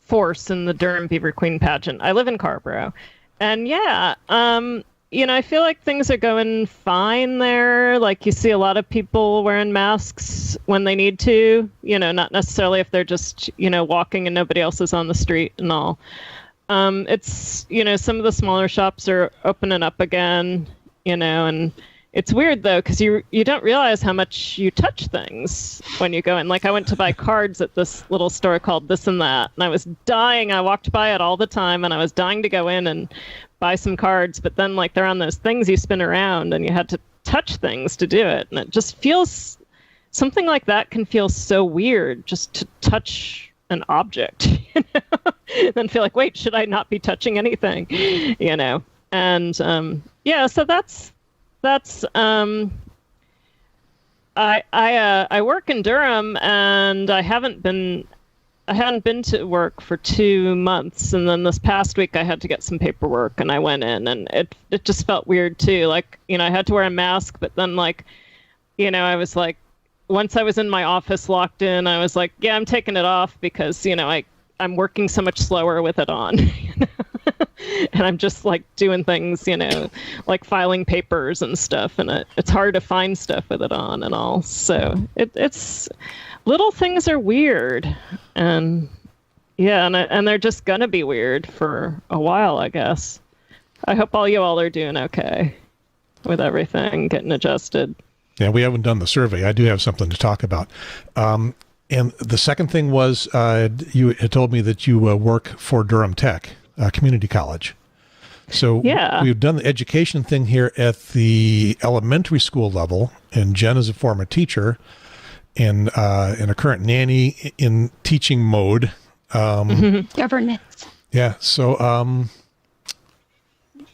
force in the Durham Beaver Queen Pageant, I live in Carrboro, and I feel like things are going fine there. Like, you see a lot of people wearing masks when they need to, not necessarily if they're just, walking and nobody else is on the street and all. It's, some of the smaller shops are opening up again, and it's weird though, because you don't realize how much you touch things when you go in. Like, I went to buy cards at this little store called This and That, and I was dying. I walked by it all the time, and I was dying to go in and buy some cards, but then they're on those things you spin around, and you had to touch things to do it, and it just feels, something like that can feel so weird, just to touch an object, then feel like, wait, should I not be touching anything, and so that's I work in Durham, and I hadn't been to work for 2 months, and then this past week I had to get some paperwork, and I went in, and it just felt weird too. I had to wear a mask, but then I was like, once I was in my office locked in, I was like, yeah, I'm taking it off because I'm working so much slower with it on. And I'm just doing things, like filing papers and stuff, and it's hard to find stuff with it on and all. So it's little things are weird, and and they're just gonna be weird for a while, I guess. I hope all you all are doing okay with everything getting adjusted. Yeah, we haven't done the survey. I do have something to talk about. And the second thing was, you had told me that you work for Durham Tech Community College. So we've done the education thing here at the elementary school level, and Jen is a former teacher and a current nanny in teaching mode. Governance. Yeah. So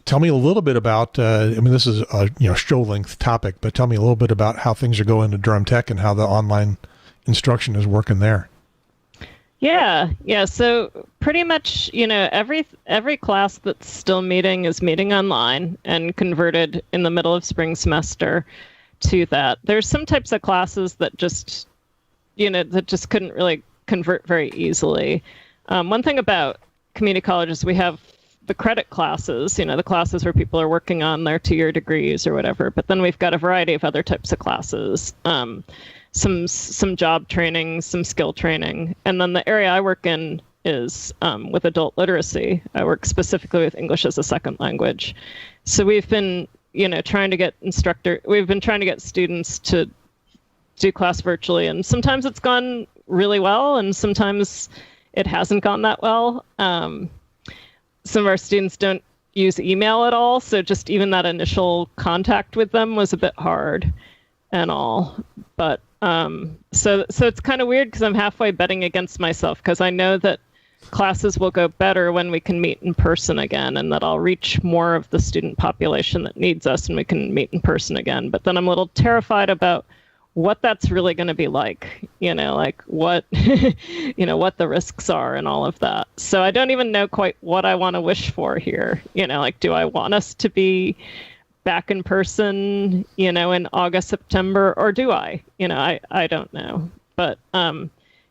tell me a little bit about, this is a show length topic, but tell me a little bit about how things are going at Durham Tech and how the online instruction is working there. Yeah. So pretty much, every class that's still meeting is meeting online and converted in the middle of spring semester to that. There's some types of classes that just, that just couldn't really convert very easily. One thing about community colleges, we have the credit classes, the classes where people are working on their 2-year degrees or whatever. But then we've got a variety of other types of classes. Some job training, some skill training. And then the area I work in is with adult literacy. I work specifically with English as a second language. So we've been, trying to get students to do class virtually. And sometimes it's gone really well, and sometimes it hasn't gone that well. Some of our students don't use email at all. So just even that initial contact with them was a bit hard and all. But so it's kind of weird because I'm halfway betting against myself, because I know that classes will go better when we can meet in person again, and that I'll reach more of the student population that needs us and we can meet in person again. But then I'm a little terrified about what that's really going to be like, what, what the risks are and all of that. So I don't even know quite what I want to wish for here. Do I want us to be back in person, in August, September, or do I? I don't know. But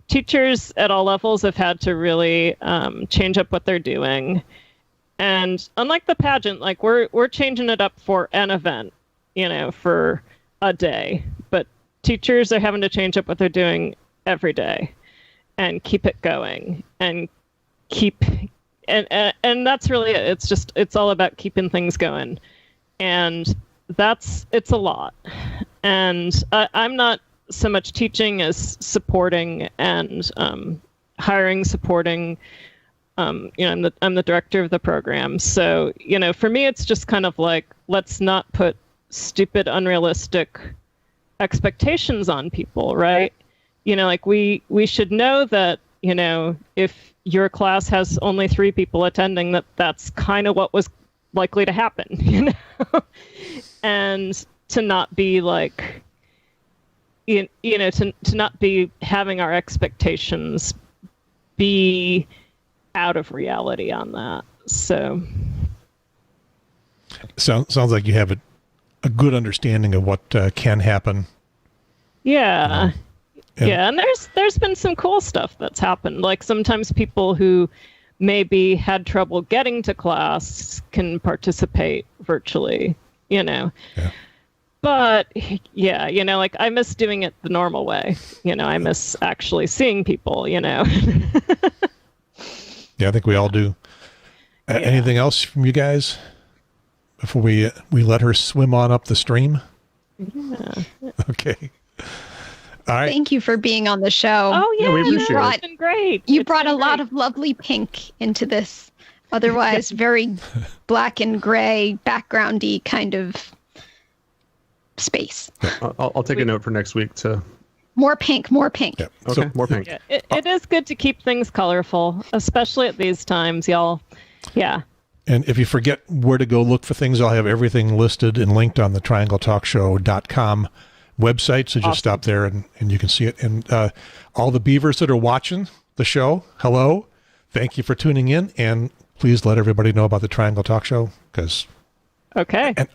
teachers at all levels have had to really change up what they're doing. And unlike the pageant, we're changing it up for an event, for a day. But teachers are having to change up what they're doing every day and keep it going and and that's really it. It's all about keeping things going. And it's a lot. And I'm not so much teaching as supporting and hiring, supporting I'm the director of the program. So, for me, it's just kind of like, let's not put stupid, unrealistic expectations on people, right? Like we should know that, if your class has only 3 people attending, that's kind of what was likely to happen, and to not be like, to not be having our expectations be out of reality on that. So sounds like you have a good understanding of what can happen. Yeah. And there's been some cool stuff that's happened. Like sometimes people who maybe had trouble getting to class can participate virtually, Yeah. But like I miss doing it the normal way. I miss actually seeing people, Yeah, I think we all do. Anything else from you guys before we let her swim on up the stream? Yeah. Okay. All right. Thank you for being on the show. Oh yeah, we appreciate it's been great. You brought a lot of lovely pink into this otherwise very black and gray, backgroundy kind of space. I'll take a note for next week to... More pink. Yeah. Okay, more pink. Yeah, it is good to keep things colorful, especially at these times, y'all. Yeah. And if you forget where to go look for things, I'll have everything listed and linked on the triangletalkshow.com website. So just stop there and you can see it. And all the beavers that are watching the show, hello. Thank you for tuning in. And please let everybody know about the Triangle Talk Show because... Okay. And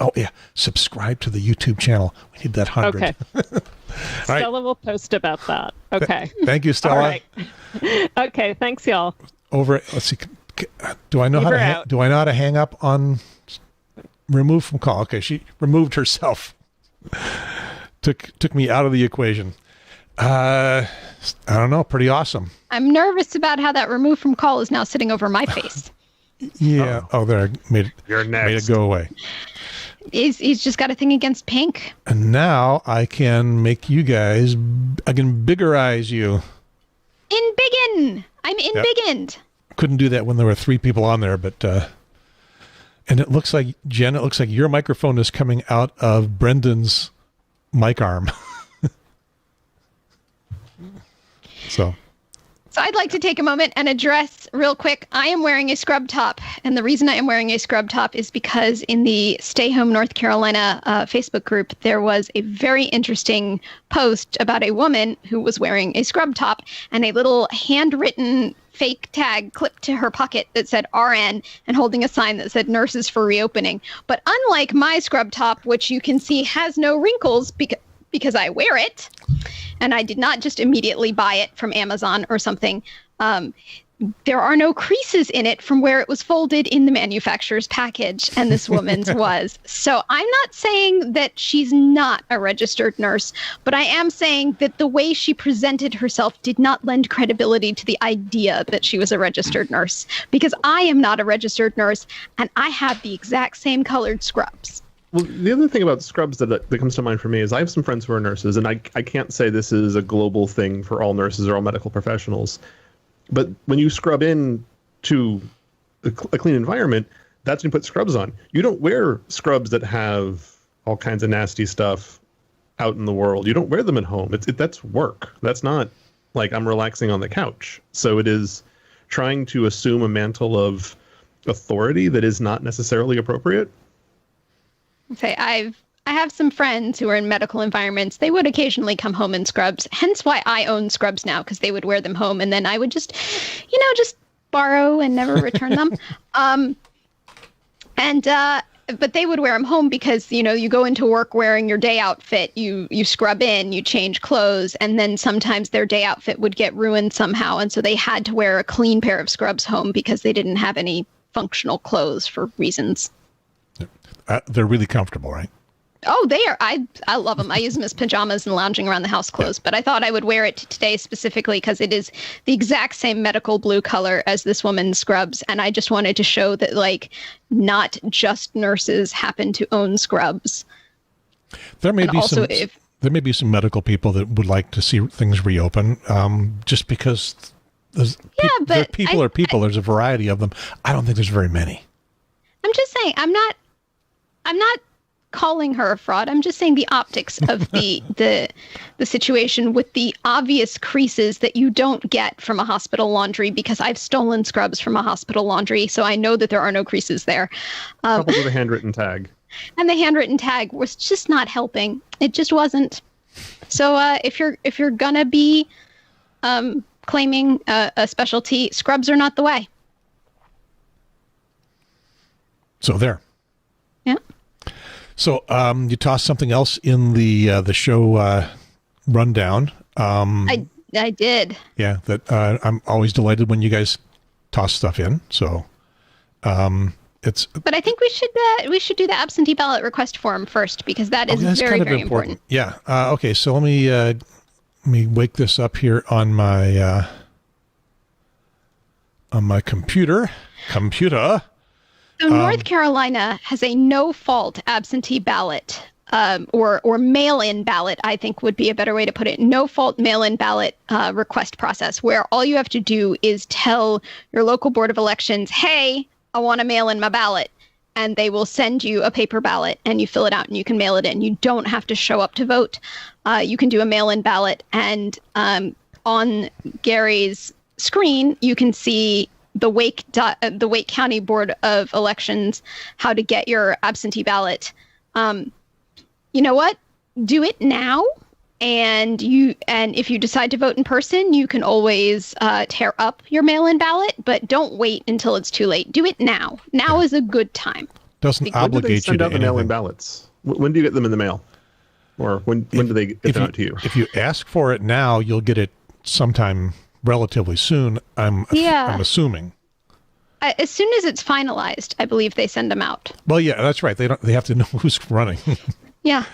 subscribe to the YouTube channel. We need that 100. Okay. Stella will post about that. Okay. Thank you, Stella. All right. Okay. Thanks, y'all. Let's see. Do I know how to hang up on remove from call? Okay, she removed herself. Took me out of the equation. I don't know. Pretty awesome. I'm nervous about how that remove from call is now sitting over my face. Yeah. Oh, there. You're next. Made it go away. He's just got a thing against pink. And now I can make you guys. I can biggerize you. I'm embiggened. Couldn't do that when there were 3 people on there, but. And it looks like Jen. It looks like your microphone is coming out of Brendan's mic arm. So I'd like to take a moment and address real quick. I am wearing a scrub top. And the reason I am wearing a scrub top is because in the Stay Home North Carolina Facebook group, there was a very interesting post about a woman who was wearing a scrub top and a little handwritten fake tag clipped to her pocket that said RN and holding a sign that said nurses for reopening. But unlike my scrub top, which you can see has no wrinkles because I wear it, and I did not just immediately buy it from Amazon or something. There are no creases in it from where it was folded in the manufacturer's package, and this woman's was. So I'm not saying that she's not a registered nurse, but I am saying that the way she presented herself did not lend credibility to the idea that she was a registered nurse, because I am not a registered nurse, and I have the exact same colored scrubs. Well, the other thing about scrubs that comes to mind for me is I have some friends who are nurses, and I can't say this is a global thing for all nurses or all medical professionals. But when you scrub in to a clean environment, that's when you put scrubs on. You don't wear scrubs that have all kinds of nasty stuff out in the world. You don't wear them at home. That's work. That's not like I'm relaxing on the couch. So it is trying to assume a mantle of authority that is not necessarily appropriate. Okay, I have some friends who are in medical environments. They would occasionally come home in scrubs, hence why I own scrubs now, because they would wear them home, and then I would just borrow and never return them. But they would wear them home because, you go into work wearing your day outfit, you scrub in, you change clothes, and then sometimes their day outfit would get ruined somehow, and so they had to wear a clean pair of scrubs home because they didn't have any functional clothes for reasons. They're really comfortable, right? Oh, they are. I love them. I use them as pajamas and lounging around the house clothes. But I thought I would wear it today specifically because it is the exact same medical blue color as this woman's scrubs. And I just wanted to show that, not just nurses happen to own scrubs. There may be some medical people that would like to see things reopen, just because but people are people. There's a variety of them. I don't think there's very many. I'm just saying, I'm not calling her a fraud. I'm just saying the optics of the situation with the obvious creases that you don't get from a hospital laundry, because I've stolen scrubs from a hospital laundry, so I know that there are no creases there. Coupled with a handwritten tag. And the handwritten tag was just not helping. It just wasn't. So if you're gonna be claiming a specialty, scrubs are not the way. So there. Yeah. So you tossed something else in the show rundown. I did. Yeah, that I'm always delighted when you guys toss stuff in. So it's. But I think we should do the absentee ballot request form first, because that is very, kind of very important. Yeah. Okay. So let me wake this up here on my computer. So North Carolina has a no-fault absentee ballot, or mail-in ballot, I think would be a better way to put it. No-fault mail-in ballot request process, where all you have to do is tell your local board of elections, hey, I want to mail in my ballot. And they will send you a paper ballot, and you fill it out and you can mail it in. You don't have to show up to vote. You can do a mail-in ballot, and on Gary's screen, you can see the Wake County Board of Elections, how to get your absentee ballot. You know what? Do it now. And if you decide to vote in person, you can always tear up your mail-in ballot, but don't wait until it's too late. Do it now. Now is a good time. Doesn't obligate you to send out the mail-in ballots? When do you get them in the mail? Or when do they get them out to you? If you ask for it now, you'll get it sometime relatively soon. I'm assuming. As soon as it's finalized, I believe they send them out. Well, yeah, that's right. They have to know who's running. Yeah.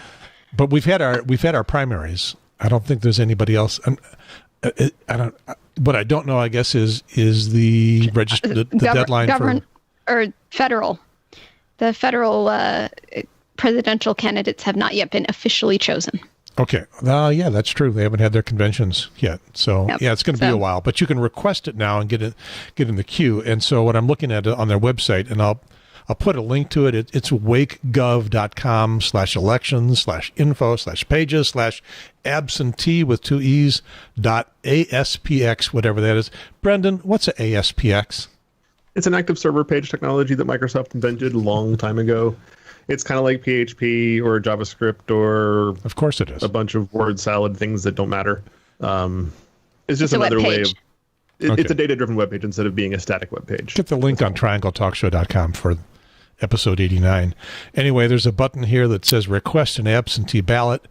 But we've had our primaries. I don't think there's anybody else. What I don't know, I guess, is the deadline for federal. The federal presidential candidates have not yet been officially chosen. Okay. Yeah, that's true. They haven't had their conventions yet. So, yeah, it's going to be a while. But you can request it now and get in the queue. And so what I'm looking at on their website, and I'll put a link to it. It's wakegov.com/elections/info/pages/absentee with 2 E's .aspx, whatever that is. Brendan, what's a ASPX? It's an active server page technology that Microsoft invented a long time ago. It's kind of like PHP or JavaScript or... Of course it is. A bunch of word salad things that don't matter. It's just another way of... It's a data-driven web page instead of being a static web page. Get the link on triangletalkshow.com for episode 89. Anyway, there's a button here that says request an absentee ballot.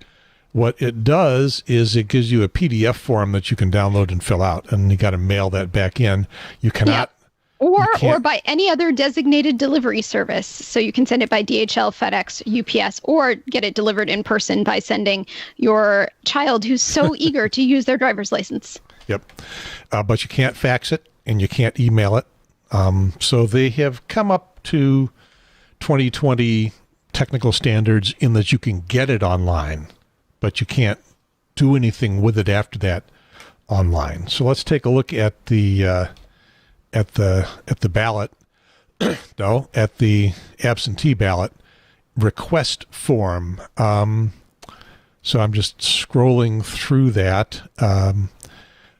What it does is it gives you a PDF form that you can download and fill out, and you got to mail that back in. You cannot... Or by any other designated delivery service. So you can send it by DHL, FedEx, UPS, or get it delivered in person by sending your child who's so eager to use their driver's license. Yep. But you can't fax it and you can't email it. So they have come up to 2020 technical standards in that you can get it online, but you can't do anything with it after that online. So let's take a look at the ballot, at the absentee ballot request form. So I'm just scrolling through that.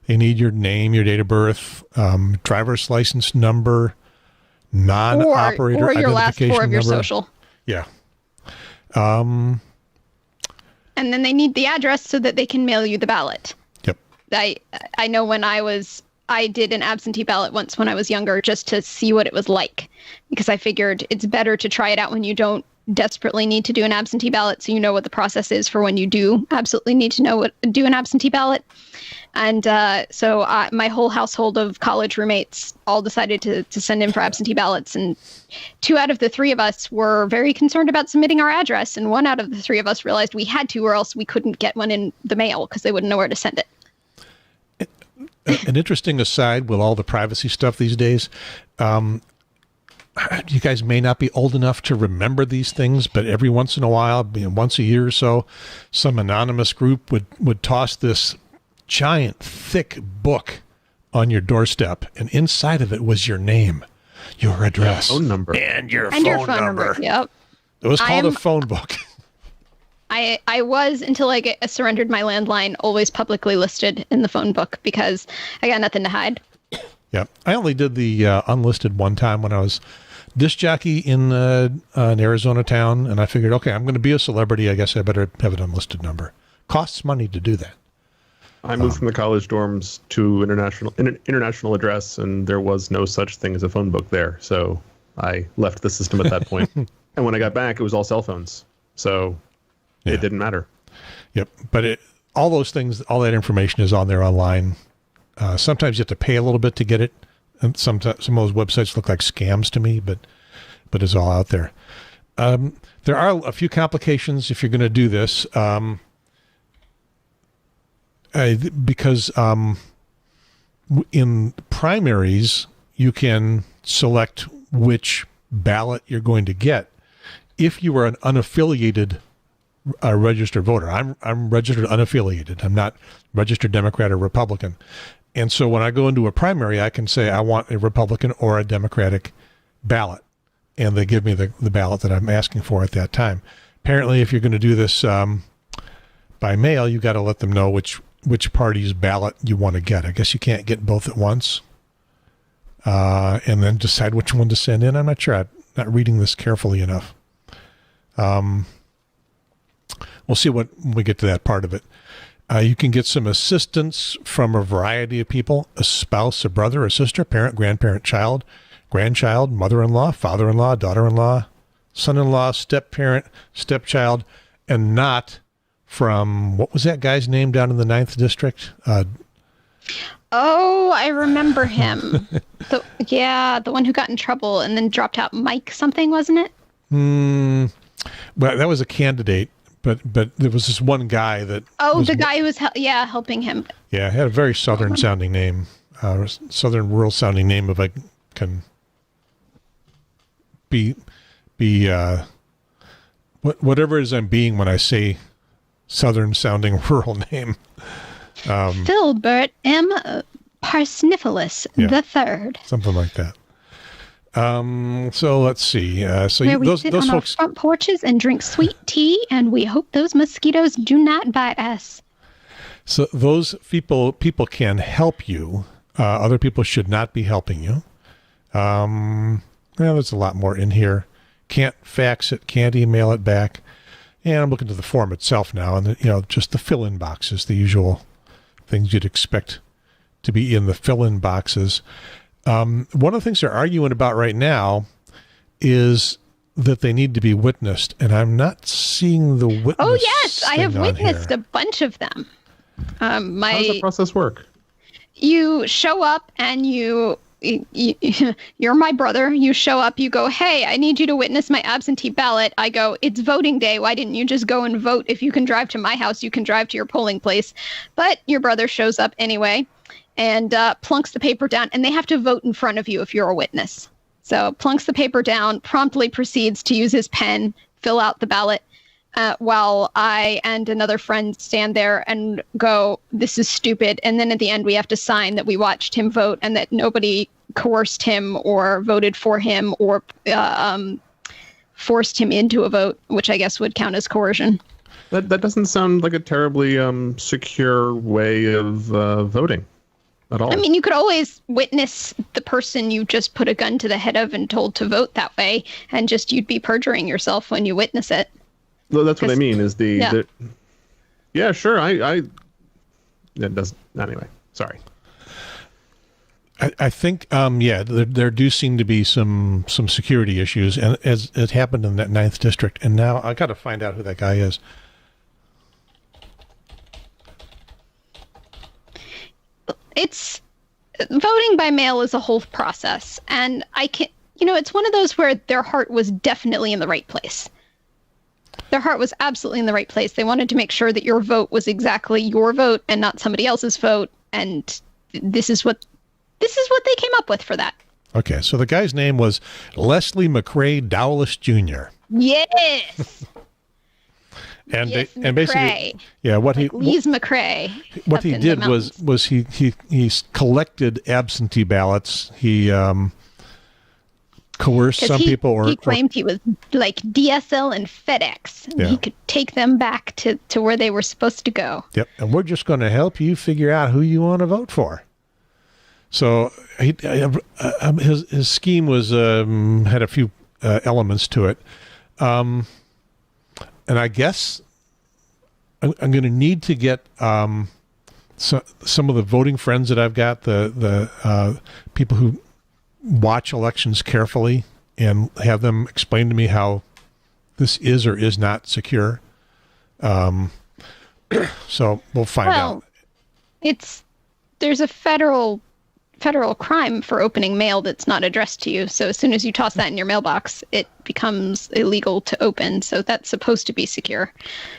They need your name, your date of birth, driver's license number, non-operator or your last identification four of your number. social. Yeah. And then they need the address so that they can mail you the ballot. Yep. I know when I did an absentee ballot once when I was younger, just to see what it was like, because I figured it's better to try it out when you don't desperately need to do an absentee ballot, so you know what the process is for when you do absolutely need to do an absentee ballot. And so my whole household of college roommates all decided to send in for absentee ballots, and 2 out of the 3 of us were very concerned about submitting our address, and 1 out of the 3 of us realized we had to, or else we couldn't get one in the mail because they wouldn't know where to send it. An interesting aside with all the privacy stuff these days, you guys may not be old enough to remember these things, but every once in a while, once a year or so, some anonymous group would toss this giant, thick book on your doorstep, and inside of it was your name, your address, phone number, and your And your phone number. Yep. It was called a phone book. I was, until I surrendered my landline, always publicly listed in the phone book because I got nothing to hide. Yeah, I only did the unlisted one time when I was disc jockey in an Arizona town, and I figured, okay, I'm going to be a celebrity. I guess I better have an unlisted number. Costs money to do that. I moved from the college dorms to an international address, and there was no such thing as a phone book there. So I left the system at that point. And when I got back, it was all cell phones. So it didn't matter. Yep. But all those things, all that information is on there online. Sometimes you have to pay a little bit to get it. And sometimes some of those websites look like scams to me, but it's all out there. There are a few complications if you're going to do this. Because in primaries, you can select which ballot you're going to get if you are an unaffiliated registered voter. I'm registered unaffiliated. I'm not registered Democrat or Republican. And so when I go into a primary, I can say I want a Republican or a Democratic ballot. And they give me the ballot that I'm asking for at that time. Apparently, if you're going to do this by mail, you got to let them know which party's ballot you want to get. I guess you can't get both at once. And then decide which one to send in. I'm not sure. I'm not reading this carefully enough. We'll see when we get to that part of it. You can get some assistance from a variety of people: a spouse, a brother, a sister, parent, grandparent, child, grandchild, mother-in-law, father-in-law, daughter-in-law, son-in-law, step-parent, stepchild, and not from, what was that guy's name down in the 9th District? Oh, I remember him. The one who got in trouble and then dropped out. Mike something, wasn't it? Well, that was a candidate, but there was this one guy that... Oh, the guy who was helping him. Yeah, had a very southern-sounding name, southern rural-sounding name, if I can be whatever it is I'm being when I say southern-sounding rural name. Filbert M. Parsniphilus the Third. Something like that. So let's see. Where we sit on folks, our front porches and drink sweet tea, and we hope those mosquitoes do not bite us. So those people can help you. Other people should not be helping you. There's a lot more in here. Can't fax it, can't email it back. And I'm looking to the form itself now, and just the fill-in boxes, the usual things you'd expect to be in the fill-in boxes. One of the things they're arguing about right now is that they need to be witnessed, and I'm not seeing the witness. Oh yes, I have witnessed here. a bunch of them. How does the process work? You show up and you're my brother. You show up, you go, hey, I need you to witness my absentee ballot. I go, it's voting day. Why didn't you just go and vote? If you can drive to my house, you can drive to your polling place. But your brother shows up anyway and plunks the paper down, and they have to vote in front of you if you're a witness. So plunks the paper down, promptly proceeds to use his pen, fill out the ballot, while I and another friend stand there and go, this is stupid. And then at the end, we have to sign that we watched him vote and that nobody coerced him or voted for him or forced him into a vote, which I guess would count as coercion. That doesn't sound like a terribly secure way of voting at all. I mean, you could always witness the person you just put a gun to the head of and told to vote that way, and just you'd be perjuring yourself when you witness it. Well, that's what I mean. Is yeah, sure. That does anyway. Sorry. I think, there do seem to be some security issues, and as it happened in that 9th District, and now I got to find out who that guy is. It's voting by mail is a whole process, and it's one of those where their heart was definitely in the right place. Their heart was absolutely in the right place. They wanted to make sure that your vote was exactly your vote and not somebody else's vote, and this is what they came up with for that. Okay, so the guy's name was Leslie McCrae Dowless Jr. Yes. And Yes, and basically, yeah, Lee's McRae. What he did was he collected absentee ballots. He coerced some people, or he claimed he was like DSL and FedEx, and he could take them back to where they were supposed to go. Yep, and we're just going to help you figure out who you want to vote for. So his scheme was had a few elements to it, and I guess I'm going to need to get some of the voting friends that I've got, the people who watch elections carefully, and have them explain to me how this is or is not secure. So we'll find out. There's a federal crime for opening mail that's not addressed to you. So as soon as you toss that in your mailbox, it becomes illegal to open. So that's supposed to be secure.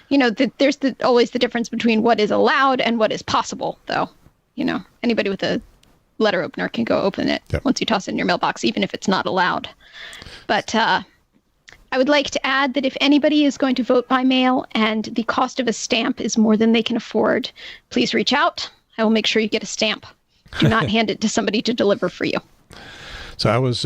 You know, there's always the difference between what is allowed and what is possible, though. You know, anybody with a letter opener can go open it once you toss it in your mailbox, even if it's not allowed. But I would like to add that if anybody is going to vote by mail and the cost of a stamp is more than they can afford, please reach out. I will make sure you get a stamp. Do not hand it to somebody to deliver for you. So I was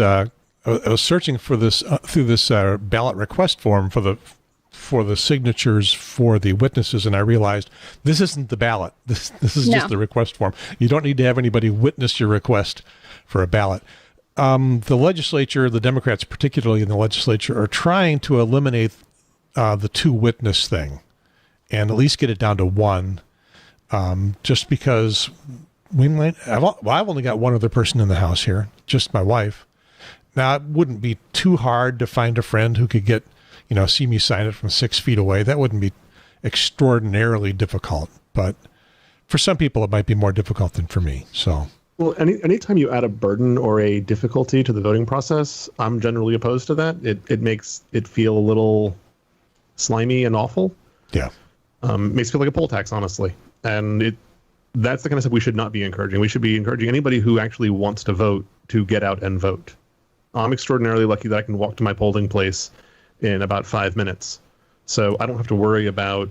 searching for this through this ballot request form for the signatures for the witnesses, and I realized this isn't the ballot. This is just the request form. You don't need to have anybody witness your request for a ballot. The legislature, the Democrats particularly in the legislature, are trying to eliminate the two witness thing and at least get it down to one, just because I've only got one other person in the house here, just my wife. Now, it wouldn't be too hard to find a friend who could see me sign it from 6 feet away. That wouldn't be extraordinarily difficult, but for some people it might be more difficult than for me. So, well, anytime you add a burden or a difficulty to the voting process, I'm generally opposed to that. It makes it feel a little slimy and awful. Yeah. Makes it feel like a poll tax, honestly. And that's the kind of stuff we should not be encouraging. We should be encouraging anybody who actually wants to vote to get out and vote. I'm extraordinarily lucky that I can walk to my polling place in about 5 minutes. So I don't have to worry about,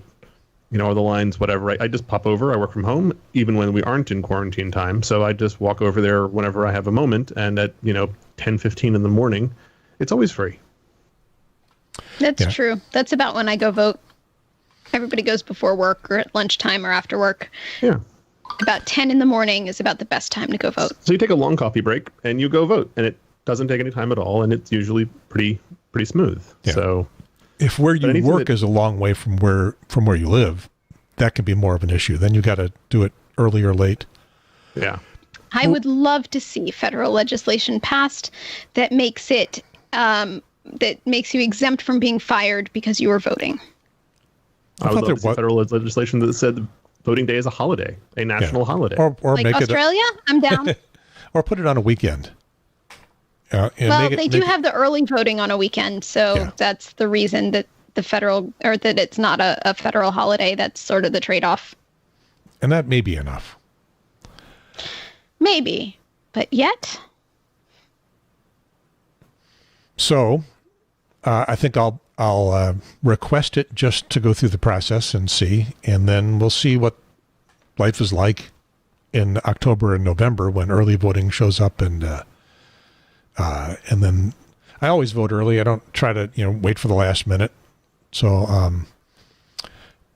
are the lines, whatever. I just pop over. I work from home, even when we aren't in quarantine time. So I just walk over there whenever I have a moment. And at, 10:15 in the morning, it's always free. That's true. That's about when I go vote. Everybody goes before work or at lunchtime or after work. Yeah. About 10 in the morning is about the best time to go vote. So you take a long coffee break and you go vote, and it doesn't take any time at all, and it's usually pretty smooth. Yeah. So if where you work is a long way from where you live, that can be more of an issue. Then you got to do it early or late. Yeah. I would love to see federal legislation passed that makes you exempt from being fired because you were voting. I would love to see federal legislation that said voting day is a holiday, a national holiday. Or like make Australia? I'm down. Or put it on a weekend. They do have the early voting on a weekend, so that's the reason that that it's not a federal holiday. That's sort of the trade-off. And that may be enough. Maybe, but yet. So, I think I'll request it just to go through the process and see, and then we'll see what life is like in October and November when early voting shows up, and then I always vote early. I don't try to wait for the last minute. So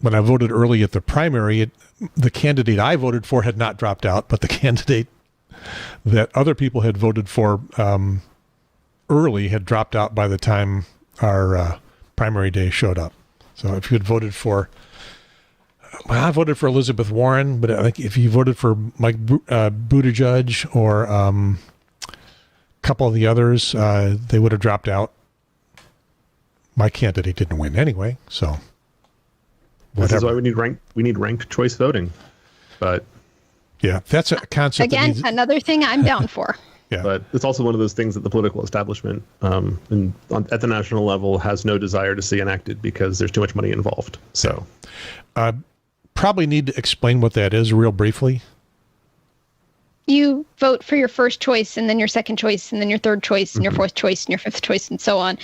when I voted early at the primary, the candidate I voted for had not dropped out, but the candidate that other people had voted for early had dropped out by the time our primary day showed up. So if you had voted for, I voted for Elizabeth Warren, but I think if you voted for Mike Buttigieg or a couple of the others, they would have dropped out. My candidate didn't win anyway, so whatever. This is why we need ranked choice voting. But yeah, that's a concept. Again, another thing I'm down for. Yeah. But it's also one of those things that the political establishment at the national level has no desire to see enacted because there's too much money involved. So probably need to explain what that is real briefly. You vote for your first choice and then your second choice and then your third choice and your fourth choice and your fifth choice and so on,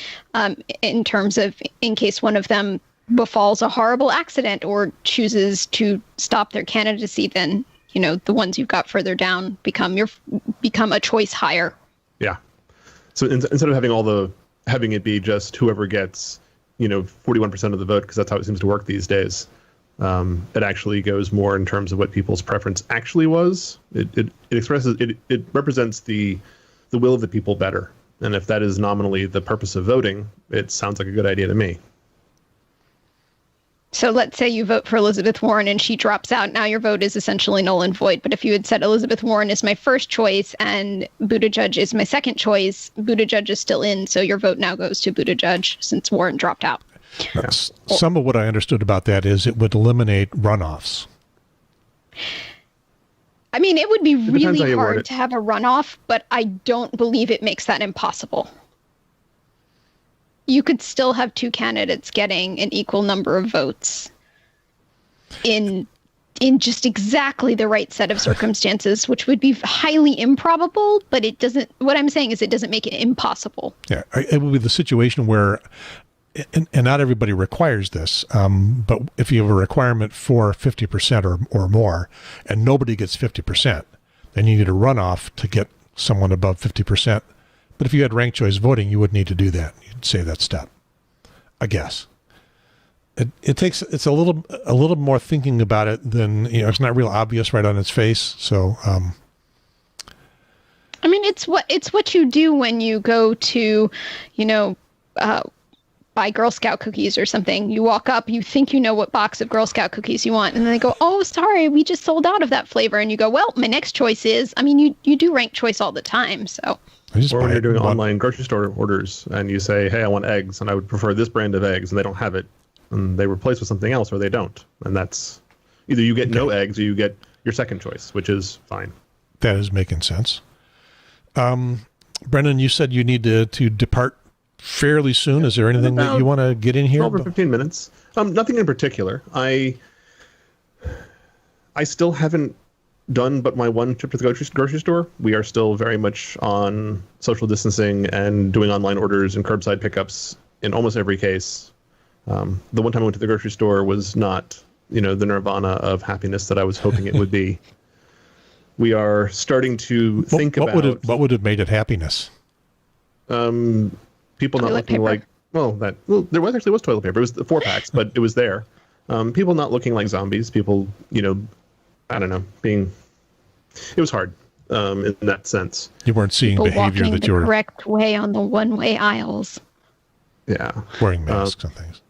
in terms of in case one of them befalls a horrible accident or chooses to stop their candidacy, then, the ones you've got further down become a choice higher. Yeah. So instead of having it be just whoever gets, 41% of the vote, because that's how it seems to work these days, it actually goes more in terms of what people's preference actually was. It expresses, it represents the will of the people better. And if that is nominally the purpose of voting, it sounds like a good idea to me. So let's say you vote for Elizabeth Warren and she drops out. Now your vote is essentially null and void. But if you had said Elizabeth Warren is my first choice and Buttigieg is my second choice, Buttigieg is still in. So your vote now goes to Buttigieg since Warren dropped out. Yeah. Some of what I understood about that is it would eliminate runoffs. I mean, it would be really hard to have a runoff, but I don't believe it makes that impossible. You could still have two candidates getting an equal number of votes in just exactly the right set of circumstances, which would be highly improbable, but what I'm saying is it doesn't make it impossible. Yeah, it would be the situation where, and not everybody requires this, but if you have a requirement for 50% or more, and nobody gets 50%, then you need a runoff to get someone above 50%. But if you had ranked choice voting, you wouldn't need to do that. You'd save that step, I guess. It's a little more thinking about it than, it's not real obvious right on its face. So, I mean, it's what you do when you go to, buy Girl Scout cookies or something. You walk up, you think you know what box of Girl Scout cookies you want, and then they go, "Oh, sorry, we just sold out of that flavor." And you go, "Well, my next choice is," I mean, you do rank choice all the time, so. Or when you're doing online grocery store orders and you say, "Hey, I want eggs and I would prefer this brand of eggs," and they don't have it, and they replace with something else or they don't. And that's either you get no eggs or you get your second choice, which is fine. That is making sense. Brendan, you said you need to depart fairly soon. Is there anything that you want to get in here? 12 or 15 minutes. Nothing in particular. I still haven't done but my one trip to the grocery store. We are still very much on social distancing and doing online orders and curbside pickups in almost every case. The one time I went to the grocery store was not, the nirvana of happiness that I was hoping it would be. We are starting to think about what would have made it happiness. People not looking like there was toilet paper. It was the 4-packs, but it was there. People not looking like zombies. People, I don't know, it was hard in that sense. You weren't seeing people behavior that you were the correct way on the one-way aisles. Yeah, wearing masks and things.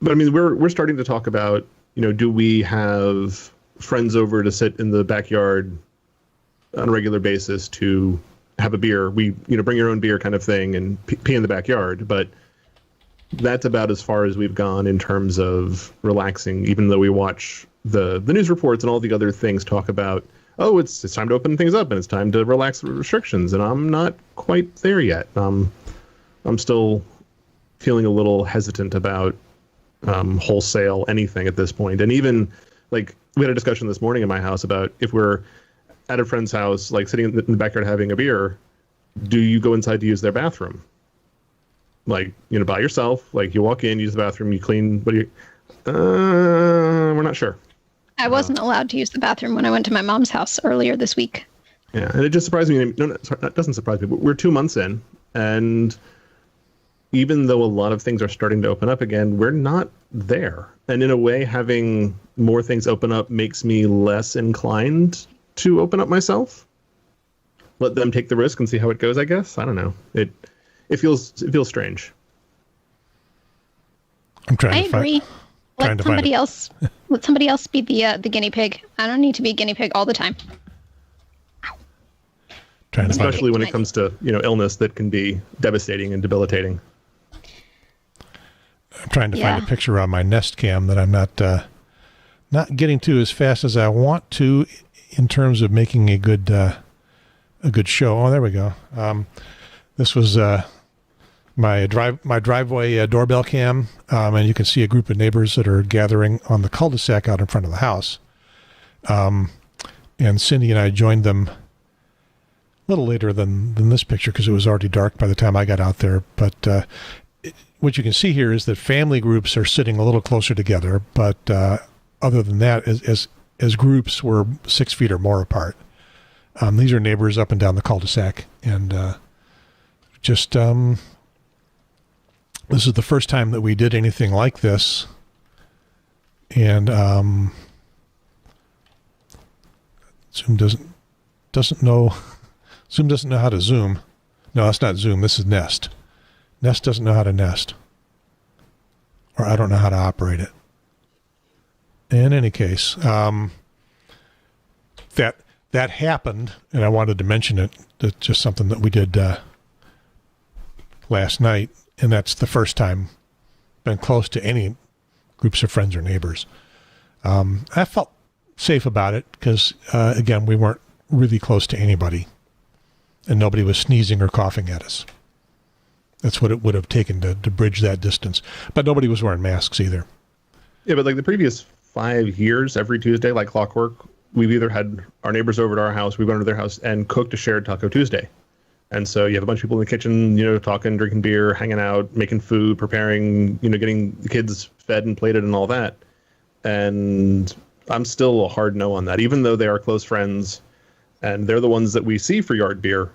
But I mean, we're starting to talk about, do we have friends over to sit in the backyard on a regular basis to have a beer? We, bring your own beer kind of thing and pee in the backyard. But that's about as far as we've gone in terms of relaxing, even though we watch the news reports and all the other things talk about, oh, it's time to open things up and it's time to relax the restrictions. And I'm not quite there yet. I'm still feeling a little hesitant about wholesale anything at this point. And even we had a discussion this morning in my house about if we're at a friend's house, sitting in the backyard having a beer, do you go inside to use their bathroom? By yourself, you walk in, use the bathroom, you clean, we're not sure. I wasn't allowed to use the bathroom when I went to my mom's house earlier this week. Yeah, and it just surprised me. No, sorry, that doesn't surprise me. We're 2 months in, and even though a lot of things are starting to open up again, we're not there. And in a way, having more things open up makes me less inclined to open up myself. Let them take the risk and see how it goes, I guess. I don't know. It feels strange. I'm trying I agree. Let somebody else be the guinea pig. I don't need to be a guinea pig all the time. Especially when it comes to, illness that can be devastating and debilitating. I'm trying to find a picture on my Nest Cam that I'm not getting to as fast as I want to in terms of making a good show. Oh, there we go. This was my driveway doorbell cam, and you can see a group of neighbors that are gathering on the cul-de-sac out in front of the house. And Cindy and I joined them a little later than this picture because it was already dark by the time I got out there. But what you can see here is that family groups are sitting a little closer together, but other than that, as groups, we're 6 feet or more apart. These are neighbors up and down the cul-de-sac, and this is the first time that we did anything like this, and Zoom doesn't know how to Zoom. No, that's not Zoom. This is Nest. Nest doesn't know how to Nest, or I don't know how to operate it. In any case, that happened, and I wanted to mention it. That's just something that we did last night, and that's the first time been close to any groups of friends or neighbors. I felt safe about it because, again, we weren't really close to anybody, and nobody was sneezing or coughing at us. That's what it would have taken to bridge that distance. But nobody was wearing masks either. Yeah, but like the previous 5 years, every Tuesday, like clockwork, we've either had our neighbors over at our house, we've gone to their house and cooked a shared Taco Tuesday. And so you have a bunch of people in the kitchen, talking, drinking beer, hanging out, making food, preparing, getting the kids fed and plated and all that. And I'm still a hard no on that, even though they are close friends and they're the ones that we see for yard beer.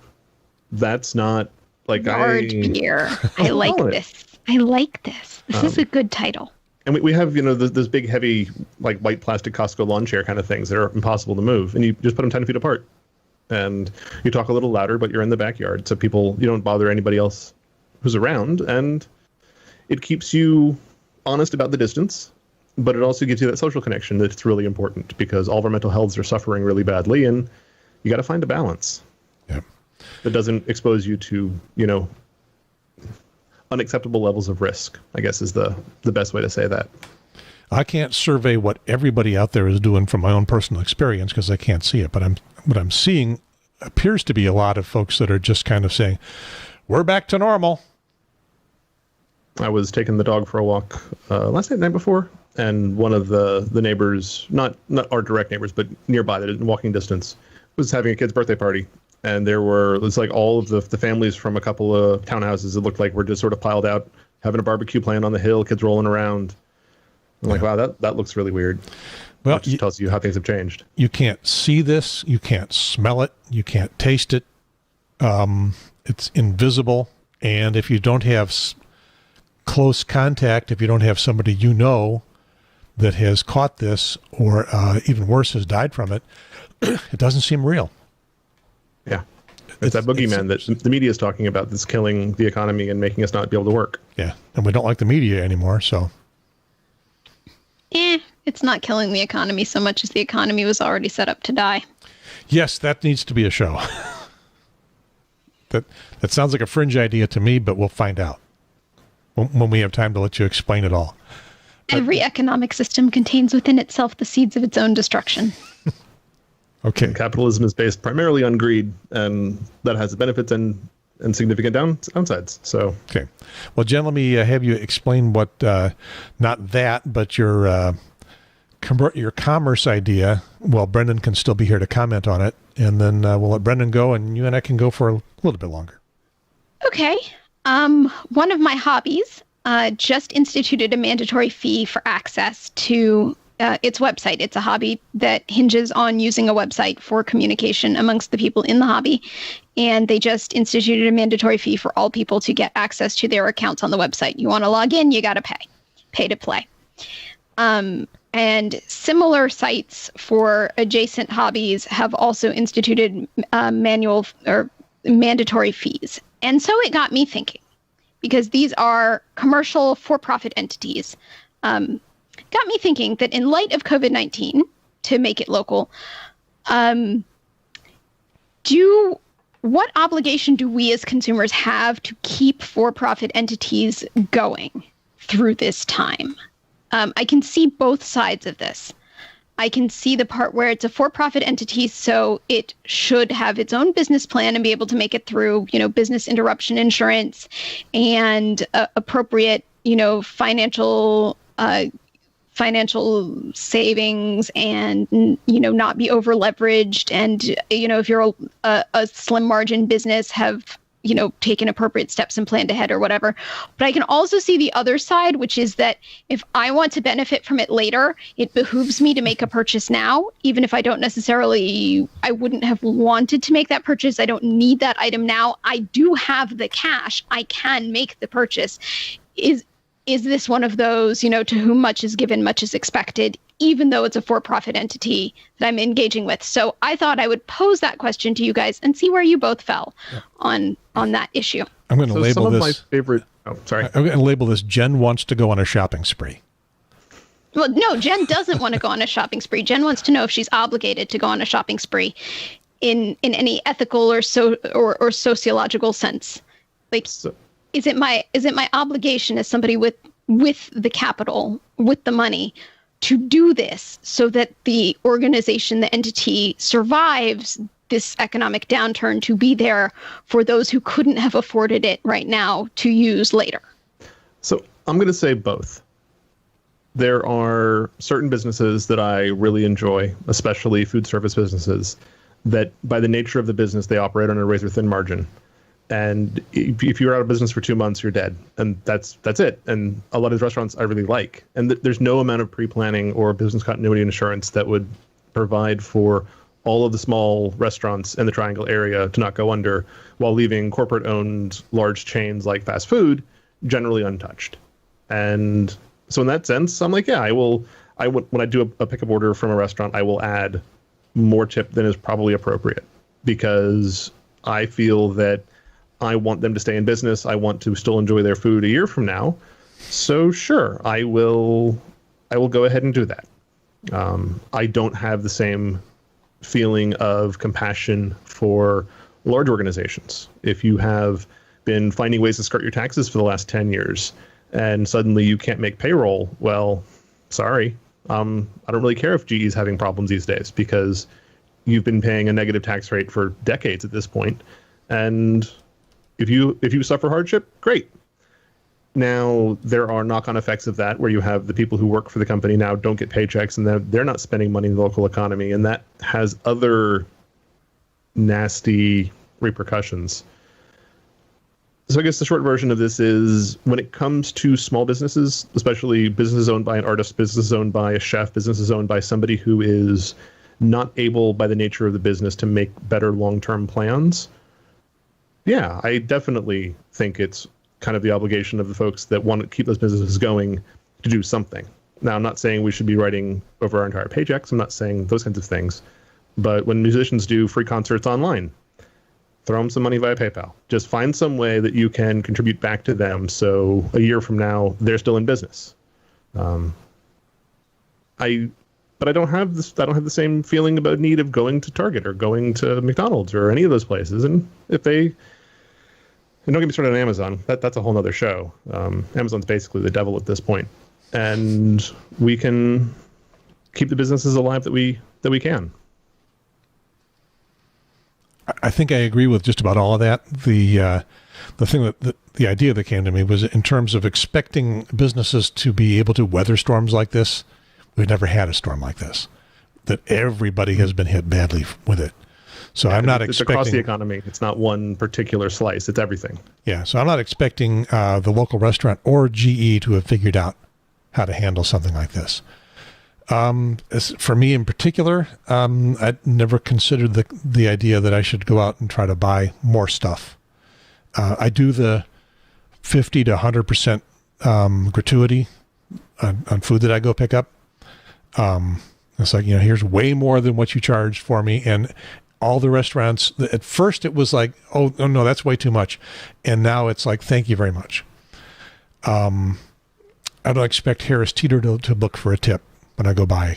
That's not like yard beer. I like this. I like this. This is a good title. And we have, those big, heavy, like white plastic Costco lawn chair kind of things that are impossible to move. And you just put them 10 feet apart. And you talk a little louder, but you're in the backyard. So you don't bother anybody else who's around. And it keeps you honest about the distance. But it also gives you that social connection that's really important because all of our mental healths are suffering really badly. And you got to find a balance. Yeah. That doesn't expose you to, unacceptable levels of risk, I guess is the best way to say that. I can't survey what everybody out there is doing from my own personal experience because I can't see it, but what I'm seeing appears to be a lot of folks that are just kind of saying, we're back to normal. I was taking the dog for a walk last night before, and one of the neighbors, not our direct neighbors, but nearby, that in walking distance, was having a kid's birthday party. And it was like all of the families from a couple of townhouses, it looked like were just sort of piled out, having a barbecue plan on the hill, kids rolling around. I'm like, wow, that looks really weird. Well, it just tells you how things have changed. You can't see this. You can't smell it. You can't taste it. It's invisible. And if you don't have close contact, if you don't have somebody that has caught this or even worse, has died from it, it doesn't seem real. Yeah. It's that boogeyman that the media is talking about that's killing the economy and making us not be able to work. Yeah. And we don't like the media anymore, so. It's not killing the economy so much as the economy was already set up to die. Yes, that needs to be a show. That sounds like a fringe idea to me, but we'll find out when we have time to let you explain it all. Every economic system contains within itself the seeds of its own destruction. Okay. And capitalism is based primarily on greed, and that has benefits and significant downsides. So okay, well, Jen, let me have you explain what not that, but your commerce idea. Well, Brendan can still be here to comment on it, and then we'll let Brendan go, and you and I can go for a little bit longer. Okay. One of my hobbies just instituted a mandatory fee for access to its website. It's a hobby that hinges on using a website for communication amongst the people in the hobby. And they just instituted a mandatory fee for all people to get access to their accounts on the website. You want to log in, you got to pay to play. And similar sites for adjacent hobbies have also instituted manual or mandatory fees. And so it got me thinking, because these are commercial for-profit entities, got me thinking that in light of COVID-19, to make it local, what obligation do we as consumers have to keep for-profit entities going through this time? I can see both sides of this. I can see the part where it's a for-profit entity, so it should have its own business plan and be able to make it through, business interruption insurance and appropriate, financial savings and, not be over leveraged. And, if you're a slim margin business, have, taken appropriate steps and planned ahead or whatever. But I can also see the other side, which is that if I want to benefit from it later, it behooves me to make a purchase now, even if I wouldn't have wanted to make that purchase. I don't need that item now. I do have the cash. I can make the purchase. Is this one of those, to whom much is given, much is expected, even though it's a for-profit entity that I'm engaging with? So I thought I would pose that question to you guys and see where you both fell on that issue. I'm going to label some this. of my favorite. Oh, sorry. I'm going to label this. Jen wants to go on a shopping spree. Well, no, Jen doesn't want to go on a shopping spree. Jen wants to know if she's obligated to go on a shopping spree in any ethical or sociological sense. Is it my obligation as somebody with the capital, with the money, to do this so that the organization, the entity, survives this economic downturn, to be there for those who couldn't have afforded it right now to use later? So I'm going to say both. There are certain businesses that I really enjoy, especially food service businesses, that by the nature of the business, they operate on a razor-thin margin. And if you're out of business for 2 months, you're dead. And that's it. And a lot of these restaurants I really like. And there's no amount of pre-planning or business continuity insurance that would provide for all of the small restaurants in the Triangle area to not go under, while leaving corporate-owned large chains like fast food generally untouched. And so in that sense, I'm like, yeah, when I do a pickup order from a restaurant, I will add more tip than is probably appropriate, because I feel that I want them to stay in business. I want to still enjoy their food a year from now. So sure, I will go ahead and do that. I don't have the same feeling of compassion for large organizations. If you have been finding ways to skirt your taxes for the last 10 years and suddenly you can't make payroll, well, sorry. I don't really care if GE is having problems these days, because you've been paying a negative tax rate for decades at this point. And if you suffer hardship, great. Now, there are knock-on effects of that, where you have the people who work for the company now don't get paychecks, and they're not spending money in the local economy, and that has other nasty repercussions. So I guess the short version of this is, when it comes to small businesses, especially businesses owned by an artist, businesses owned by a chef, businesses owned by somebody who is not able, by the nature of the business, to make better long-term plans, yeah, I definitely think it's kind of the obligation of the folks that want to keep those businesses going to do something. Now, I'm not saying we should be writing over our entire paychecks. I'm not saying those kinds of things. But when musicians do free concerts online, throw them some money via PayPal. Just find some way that you can contribute back to them, so a year from now they're still in business. But I don't have this. I don't have the same feeling about need of going to Target or going to McDonald's or any of those places. And if they, and don't get me started on Amazon. That's a whole nother show. Amazon's basically the devil at this point, and we can keep the businesses alive that we can. I think I agree with just about all of that. The thing the idea that came to me was, in terms of expecting businesses to be able to weather storms like this. We've never had a storm like this, that everybody has been hit badly with it. So I'm not expecting... It's across the economy. It's not one particular slice. It's everything. Yeah, so I'm not expecting the local restaurant or GE to have figured out how to handle something like this. For me in particular, I'd never considered the idea that I should go out and try to buy more stuff. I do the 50 to 100% gratuity on food that I go pick up. It's like, here's way more than what you charged for me. And all the restaurants, at first it was like, oh no, that's way too much. And now it's like, thank you very much. I don't expect Harris Teeter to look for a tip when I go buy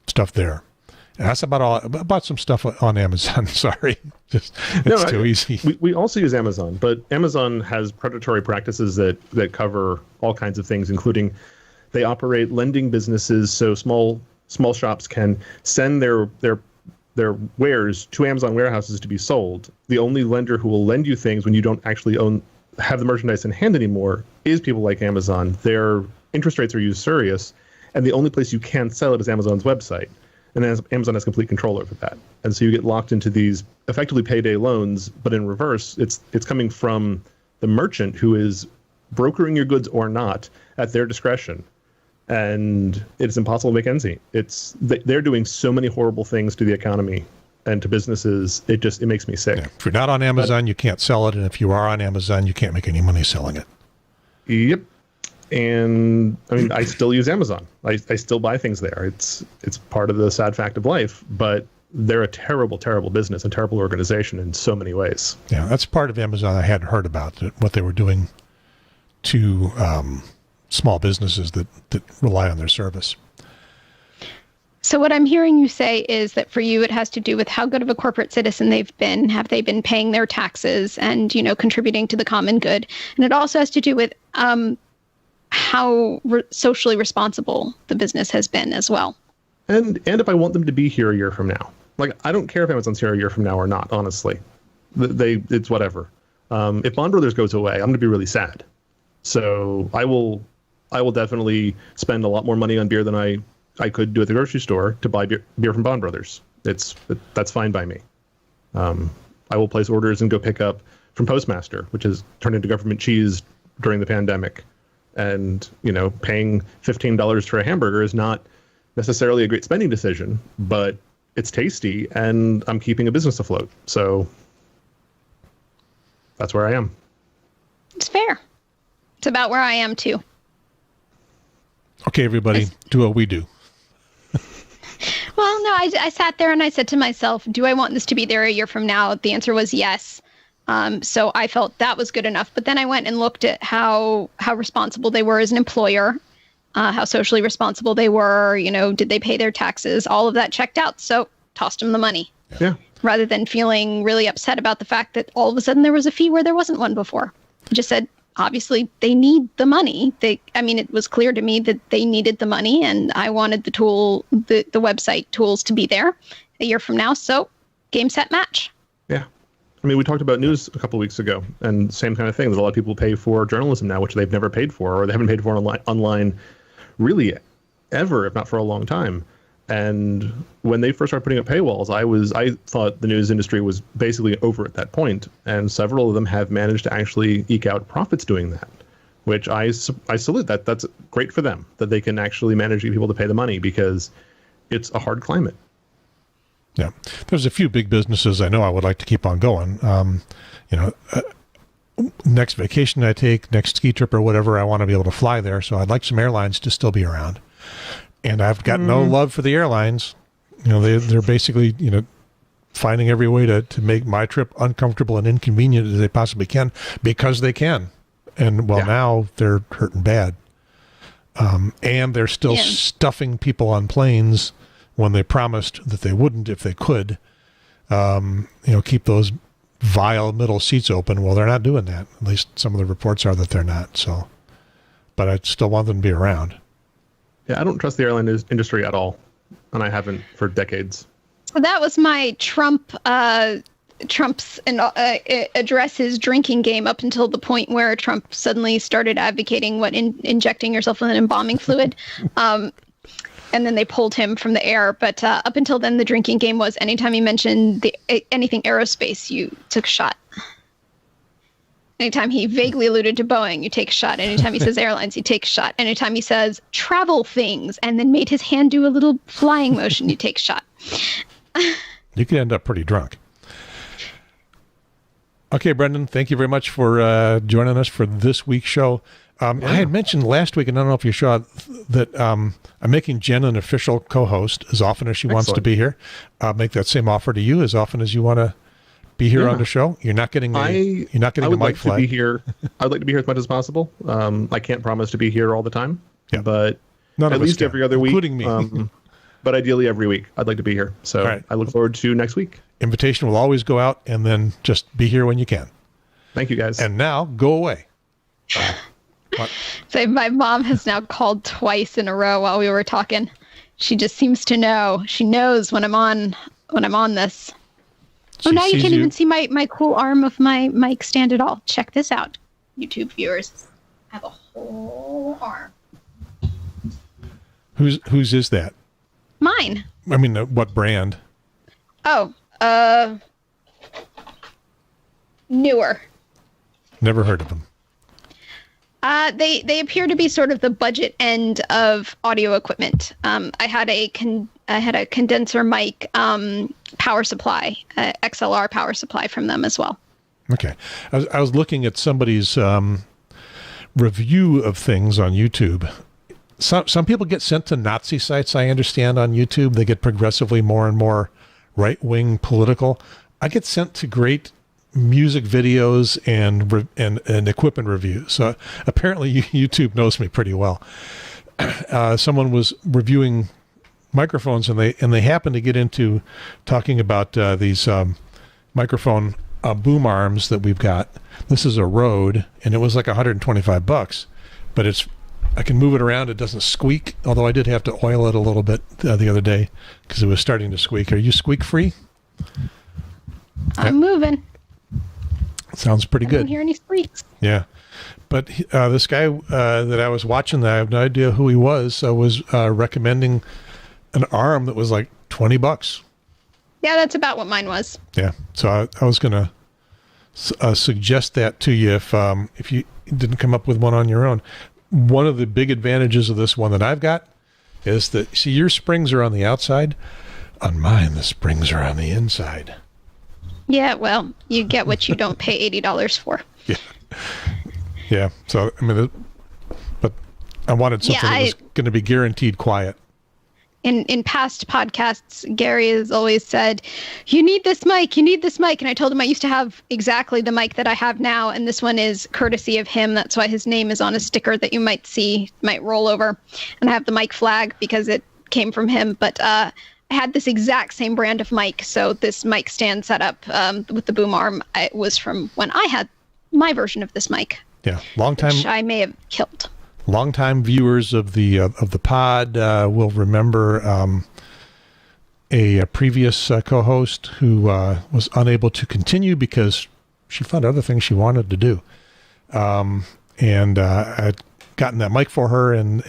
stuff there. And that's about all. I bought some stuff on Amazon. Sorry. It's too easy. We also use Amazon, but Amazon has predatory practices that cover all kinds of things, including they operate lending businesses, so small shops can send their wares to Amazon warehouses to be sold. The only lender who will lend you things when you don't actually have the merchandise in hand anymore is people like Amazon. Their interest rates are usurious, and the only place you can sell it is Amazon's website. and then Amazon has complete control over that. And so you get locked into these effectively payday loans, but in reverse, it's coming from the merchant who is brokering your goods or not at their discretion. And it's impossible to make ends meet. They're doing so many horrible things to the economy and to businesses. It makes me sick. Yeah. If you're not on Amazon, you can't sell it. And if you are on Amazon, you can't make any money selling it. Yep. And I mean, I still use Amazon. I still buy things there. It's part of the sad fact of life, but they're a terrible, terrible business and terrible organization in so many ways. Yeah, that's part of Amazon I hadn't heard about, what they were doing to small businesses that rely on their service. So what I'm hearing you say is that for you, it has to do with how good of a corporate citizen they've been. Have they been paying their taxes and, contributing to the common good? And it also has to do with how socially responsible the business has been as well. And if I want them to be here a year from now. Like, I don't care if Amazon's here a year from now or not, honestly. It's whatever. If Bond Brothers goes away, I'm going to be really sad. So I will definitely spend a lot more money on beer than I could do at the grocery store to buy beer from Bond Brothers. That's fine by me. I will place orders and go pick up from Postmaster, which has turned into government cheese during the pandemic. And, paying $15 for a hamburger is not necessarily a great spending decision, but it's tasty and I'm keeping a business afloat. So that's where I am. It's fair. It's about where I am too. Okay, everybody, do what we do. Well, no, I sat there and I said to myself, do I want this to be there a year from now? The answer was yes. So I felt that was good enough. But then I went and looked at how responsible they were as an employer, how socially responsible they were, did they pay their taxes? All of that checked out. So tossed them the money. Yeah. Rather than feeling really upset about the fact that all of a sudden there was a fee where there wasn't one before. I just said, obviously, they need the money. It was clear to me that they needed the money, and I wanted the website tools to be there a year from now. So, game, set, match. Yeah. I mean, we talked about news a couple of weeks ago, and same kind of thing. That a lot of people pay for journalism now, which they've never paid for, or they haven't paid for online really ever, if not for a long time. And when they first started putting up paywalls, I thought the news industry was basically over at that point, and several of them have managed to actually eke out profits doing that, which I salute. That's great for them, that they can actually manage to get people to pay the money, because it's a hard climate. Yeah, there's a few big businesses I know I would like to keep on going. Next vacation I take, next ski trip or whatever, I want to be able to fly there, so I'd like some airlines to still be around. And I've got no love for the airlines. They're basically, finding every way to make my trip uncomfortable and inconvenient as they possibly can, because they can. And now they're hurting bad. And they're still stuffing people on planes when they promised that they wouldn't if they could, keep those vile middle seats open. Well, they're not doing that. At least some of the reports are that they're not. So, but I still want them to be around. Yeah, I don't trust the airline industry at all, and I haven't for decades. So that was my Trump's address his drinking game up until the point where Trump suddenly started advocating injecting yourself with an embalming fluid. And then they pulled him from the air. But up until then, the drinking game was anytime he mentioned anything aerospace, you took a shot. Anytime he vaguely alluded to Boeing, you take a shot. Anytime he says airlines, you take a shot. Anytime he says travel things and then made his hand do a little flying motion, you take a shot. You could end up pretty drunk. Okay, Brendan, thank you very much for joining us for this week's show. I had mentioned last week, and I don't know if you saw that I'm making Jen an official co-host as often as she wants to be here. I'll make that same offer to you as often as you want to be here on the show. You're not getting the mic flag. Be here. I'd like to be here as much as possible. I can't promise to be here all the time, but at least every other week, including me. But ideally every week, I'd like to be here. So I look forward to next week. Invitation will always go out, and then just be here when you can. Thank you, guys. And now go away. So my mom has now called twice in a row while we were talking. She just seems to know. She knows when I'm on this. Now you can't even see my cool arm of my mic stand at all. Check this out, YouTube viewers. I have a whole arm. Whose is that? Mine. I mean, what brand? Oh, newer. Never heard of them. They appear to be sort of the budget end of audio equipment. I had a condenser mic power supply, XLR power supply from them as well. Okay, I was looking at somebody's review of things on YouTube. Some people get sent to Nazi sites, I understand, on YouTube. They get progressively more and more right-wing political. I get sent to great music videos and equipment reviews. So apparently YouTube knows me pretty well. Someone was reviewing microphones, and they happened to get into talking about these microphone boom arms that we've got. This is a Rode, and it was like $125, but I can move it around. It doesn't squeak, although I did have to oil it a little bit the other day because it was starting to squeak. Are you squeak free? I'm moving. Sounds pretty good. I don't hear any squeaks. Yeah. But this guy that I was watching, that I have no idea who he was recommending an arm that was like $20. Yeah, that's about what mine was. Yeah. So I was going to suggest that to you if you didn't come up with one on your own. One of the big advantages of this one that I've got is that, see, your springs are on the outside. On mine, the springs are on the inside. Yeah, well, you get what you don't pay $80 for. Yeah. Yeah. So, I mean, but I wanted something that was going to be guaranteed quiet. In past podcasts, Gary has always said, you need this mic. And I told him I used to have exactly the mic that I have now. And this one is courtesy of him. That's why his name is on a sticker that you might roll over. And I have the mic flag because it came from him. But I had this exact same brand of mic. So this mic stand set up with the boom arm, it was from when I had my version of this mic. Yeah, long time. Which I may have killed. Longtime viewers of the pod will remember a previous co-host who was unable to continue because she found other things she wanted to do. And I'd gotten that mic for her, and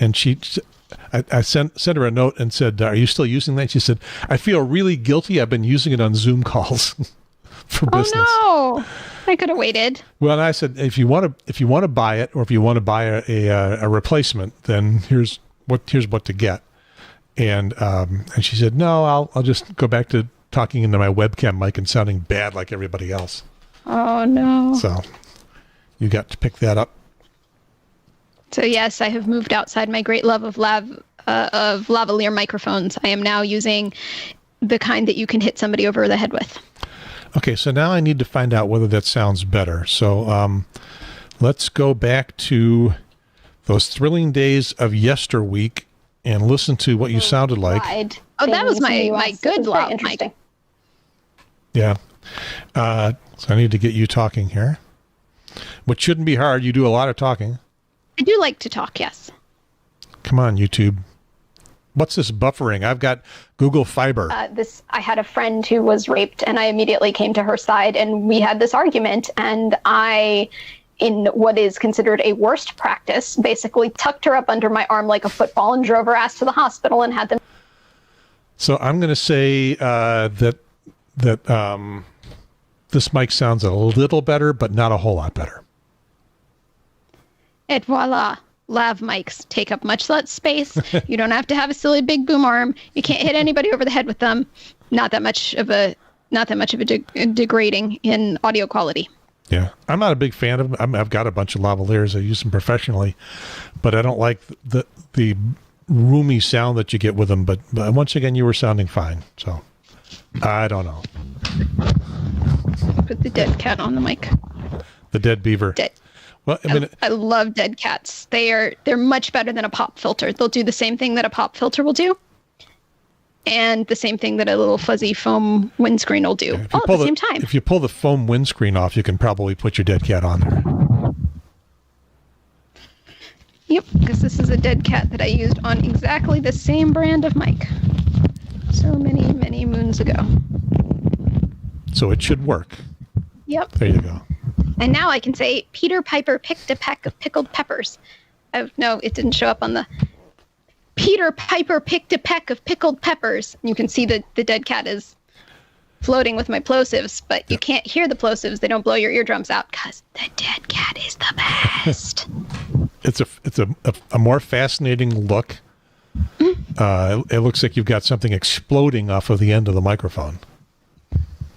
I sent her a note and said, "Are you still using that?" She said, "I feel really guilty. I've been using it on Zoom calls for business." Oh no! I could have waited. Well, and I said, if you want to buy it, or if you want to buy a replacement, then here's what to get. And she said, no, I'll just go back to talking into my webcam mic and sounding bad like everybody else. Oh no! So you got to pick that up. So yes, I have moved outside my great love of lavalier microphones. I am now using the kind that you can hit somebody over the head with. Okay, so now I need to find out whether that sounds better. So let's go back to those thrilling days of yesterweek and listen to what you sounded like. Oh, that was my good lav mic. Yeah. So I need to get you talking here, which shouldn't be hard. You do a lot of talking. I do like to talk, yes. Come on, YouTube. What's this buffering? I've got Google Fiber. I had a friend who was raped, and I immediately came to her side, and we had this argument, and I, in what is considered a worst practice, basically tucked her up under my arm like a football and drove her ass to the hospital and had them. So I'm going to say that this mic sounds a little better, but not a whole lot better. Et voila. Lav mics take up much less space. You don't have to have a silly big boom arm. You can't hit anybody over the head with them. Not that much of a degrading in audio quality. Yeah, I'm not a big fan of them. I've got a bunch of lavaliers. I use them professionally, but I don't like the roomy sound that you get with them. But once again, you were sounding fine. So I don't know. Put the dead cat on the mic. The dead beaver. Dead. Well, I love dead cats. They're much better than a pop filter. They'll do the same thing that a pop filter will do, and the same thing that a little fuzzy foam windscreen will do, all at the same time. If you pull the foam windscreen off, you can probably put your dead cat on there. Yep, because this is a dead cat that I used on exactly the same brand of mic so many, many moons ago. So it should work. Yep. There you go. And now I can say, Peter Piper picked a peck of pickled peppers. Oh, no, it didn't show up on the... Peter Piper picked a peck of pickled peppers. You can see the dead cat is floating with my plosives, but you can't hear the plosives. They don't blow your eardrums out because the dead cat is the best. It's a more fascinating look. It looks like you've got something exploding off of the end of the microphone.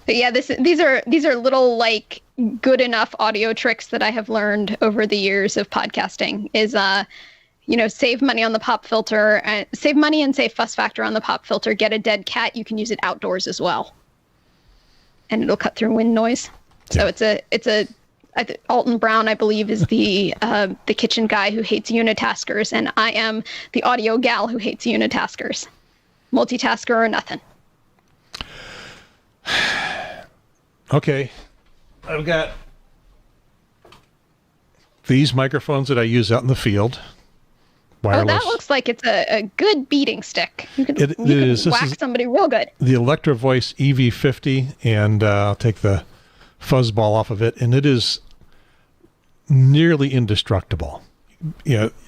But yeah, these are little like good enough audio tricks that I have learned over the years of podcasting. Is save money on the pop filter, save money and save fuss factor on the pop filter. Get a dead cat. You can use it outdoors as well, and it'll cut through wind noise. So Alton Brown, I believe, is the kitchen guy who hates unitaskers, and I am the audio gal who hates unitaskers. Multitasker or nothing. Okay, I've got these microphones that I use out in the field. Wireless. Oh, that looks like it's a good beating stick. You can whack somebody real good. The Electro Voice EV50, and I'll take the fuzzball off of it, and it is nearly indestructible.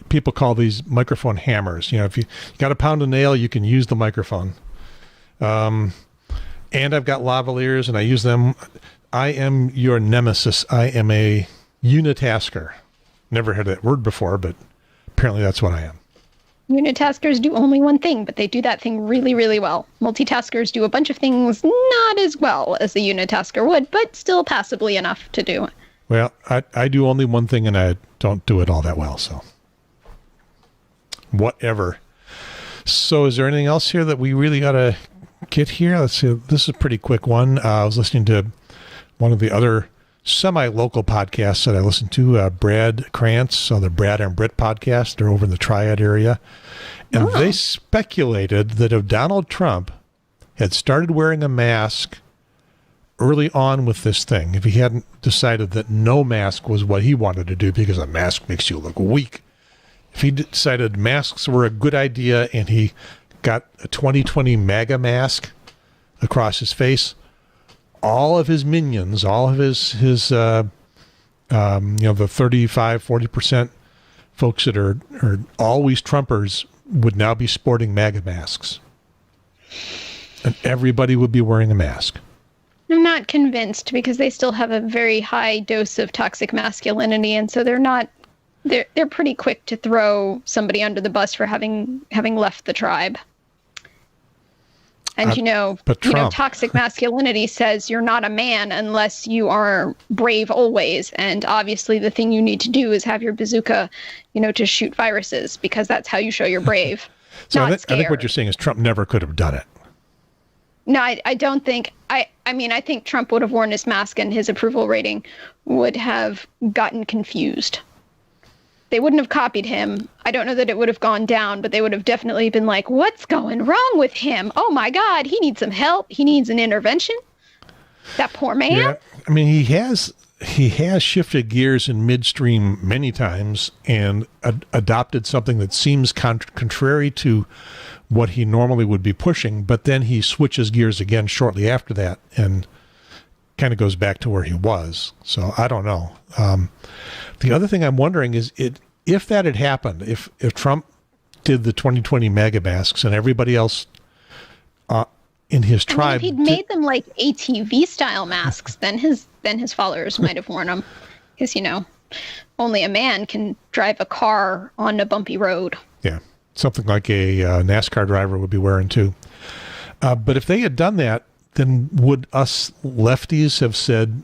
People call these microphone hammers. If you got to pound a nail, you can use the microphone. And I've got lavaliers, and I use them. I am your nemesis. I am a unitasker. Never heard that word before, but apparently that's what I am. Unitaskers do only one thing, but they do that thing really, really well. Multitaskers do a bunch of things not as well as a unitasker would, but still passably enough to do. Well, I do only one thing, and I don't do it all that well, so whatever. So is there anything else here that we really got to get here? Let's see. This is a pretty quick one. I was listening to one of the other semi-local podcasts that I listen to, Brad Krantz, so the Brad and Britt podcast. They're over in the Triad area. And they speculated that if Donald Trump had started wearing a mask early on with this thing, if he hadn't decided that no mask was what he wanted to do because a mask makes you look weak, if he decided masks were a good idea and he got a 2020 MAGA mask across his face, all of his minions, all of his the 35-40% folks that are always Trumpers would now be sporting MAGA masks, and everybody would be wearing a mask. I'm not convinced, because they still have a very high dose of toxic masculinity, and so they're pretty quick to throw somebody under the bus for having left the tribe. And toxic masculinity says you're not a man unless you are brave always. And obviously the thing you need to do is have your bazooka, to shoot viruses, because that's how you show you're brave. So I think what you're saying is Trump never could have done it. No, I don't think. I think Trump would have worn his mask and his approval rating would have gotten confused. They wouldn't have copied him. I don't know that it would have gone down, but they would have definitely been like, what's going wrong with him? Oh my God, he needs some help. He needs an intervention. That poor man. Yeah. I mean, he has shifted gears in midstream many times and adopted something that seems contrary to what he normally would be pushing, but then he switches gears again shortly after that and kind of goes back to where he was. So I don't know. The other thing I'm wondering is if that had happened, if Trump did the 2020 MAGA masks and everybody else in his tribe, if he'd made them like ATV style masks, then his followers might have worn them, because only a man can drive a car on a bumpy road. Yeah, something like a NASCAR driver would be wearing too. But if they had done that, then would us lefties have said,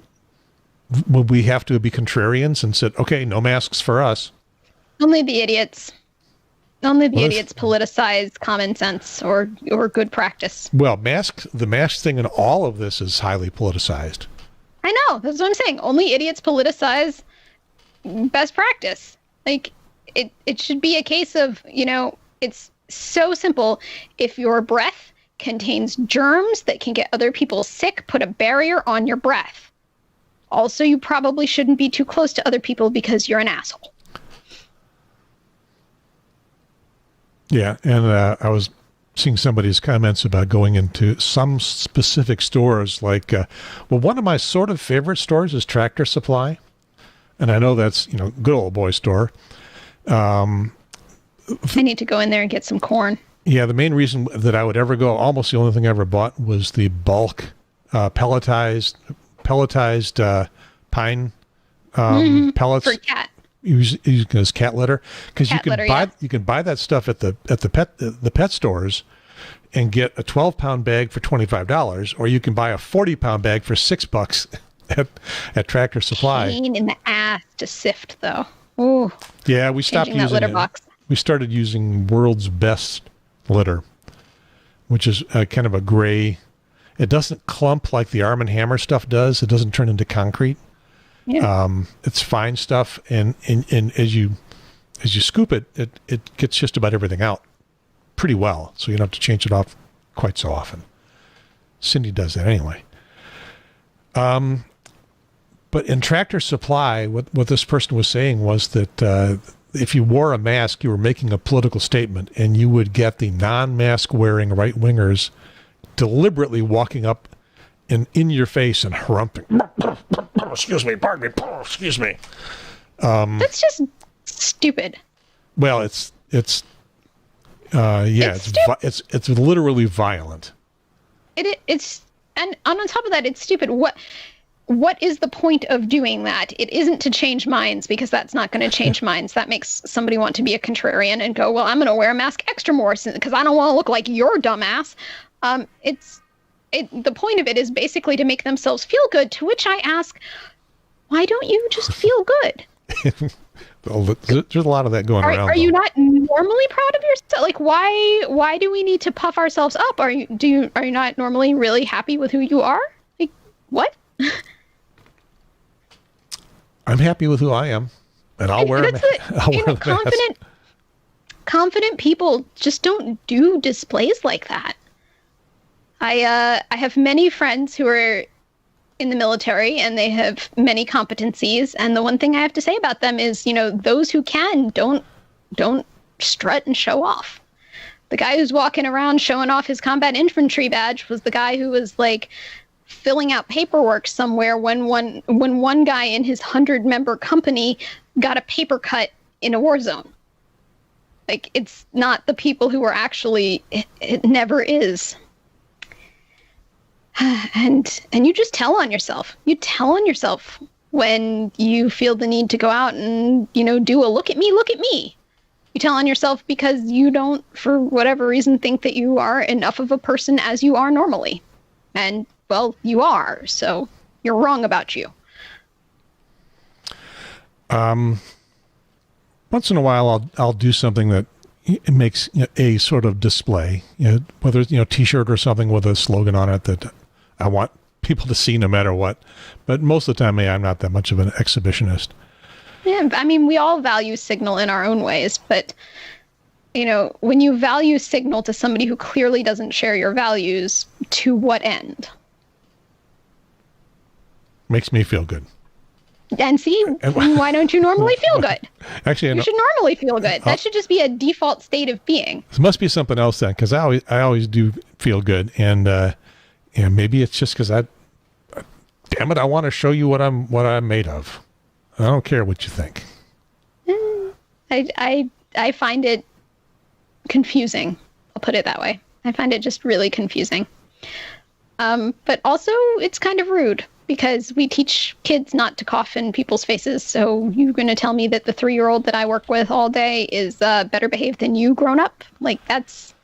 would we have to be contrarians and said, okay, no masks for us? Only the idiots. Only the idiots politicize common sense or good practice. Well, the mask thing and all of this is highly politicized. I know. That's what I'm saying. Only idiots politicize best practice. Like, it should be a case of, it's so simple. If your breath contains germs that can get other people sick, put a barrier on your breath. Also, you probably shouldn't be too close to other people because you're an asshole. Yeah, and I was seeing somebody's comments about going into some specific stores, like, one of my sort of favorite stores is Tractor Supply, and I know that's, good old boy store. I need to go in there and get some corn. Yeah, the main reason that I would ever go, almost the only thing I ever bought, was the bulk pelletized pine pellets. For cat. Using as cat litter, because you Cat can buy that stuff at the pet stores and get a 12-pound bag for $25, or you can buy a 40-pound bag for $6 at Tractor Supply. Pain in the ass to sift, though. Ooh. Yeah, we stopped Changing that using litter it. box. We started using World's Best litter, which is kind of a gray. It doesn't clump like the Arm & Hammer stuff does. It doesn't turn into concrete. Yeah. It's fine stuff, and as you scoop it, it gets just about everything out pretty well, so you don't have to change it off quite so often. Cindy does that anyway. But in Tractor Supply, what this person was saying was that if you wore a mask, you were making a political statement, and you would get the non-mask wearing right-wingers deliberately walking up in your face and harumping. Excuse me, pardon me, excuse me. That's just stupid. Well, it's literally violent. It's and on top of that, it's stupid. What is the point of doing that? It isn't to change minds, because that's not going to change minds. That makes somebody want to be a contrarian and go, well, I'm going to wear a mask extra more because I don't want to look like your dumbass. The point of it is basically to make themselves feel good, to which I ask, why don't you just feel good? Well, there's a lot of that going around. Are you not normally proud of yourself? Like, why do we need to puff ourselves up? Are you not normally really happy with who you are? Like, what? I'm happy with who I am, and I'll wear the mask. Confident people just don't do displays like that. I have many friends who are in the military, and they have many competencies. And the one thing I have to say about them is, those who can don't strut and show off. The guy who's walking around showing off his combat infantry badge was the guy who was like filling out paperwork somewhere when one guy in his 100-member company got a paper cut in a war zone. Like, it's not the people who are actually, it never is. And you just tell on yourself. You tell on yourself when you feel the need to go out and, do a look at me. You tell on yourself because you don't, for whatever reason, think that you are enough of a person as you are normally. And, well, you are, so you're wrong about you. Once in a while, I'll do something that it makes a sort of display, whether it's T-shirt or something with a slogan on it that I want people to see no matter what. But most of the time, I'm not that much of an exhibitionist. Yeah, I mean, we all value signal in our own ways, but when you value signal to somebody who clearly doesn't share your values, to what end? Makes me feel good. And see, why don't you normally feel good? Actually, you should normally feel good. That should just be a default state of being. It must be something else then, because I always do feel good, and maybe it's just because damn it, I want to show you what I'm made of. I don't care what you think. I find it confusing. I'll put it that way. I find it just really confusing. But also, it's kind of rude, because we teach kids not to cough in people's faces. So you're going to tell me that the 3-year-old that I work with all day is better behaved than you grown up? Like, it's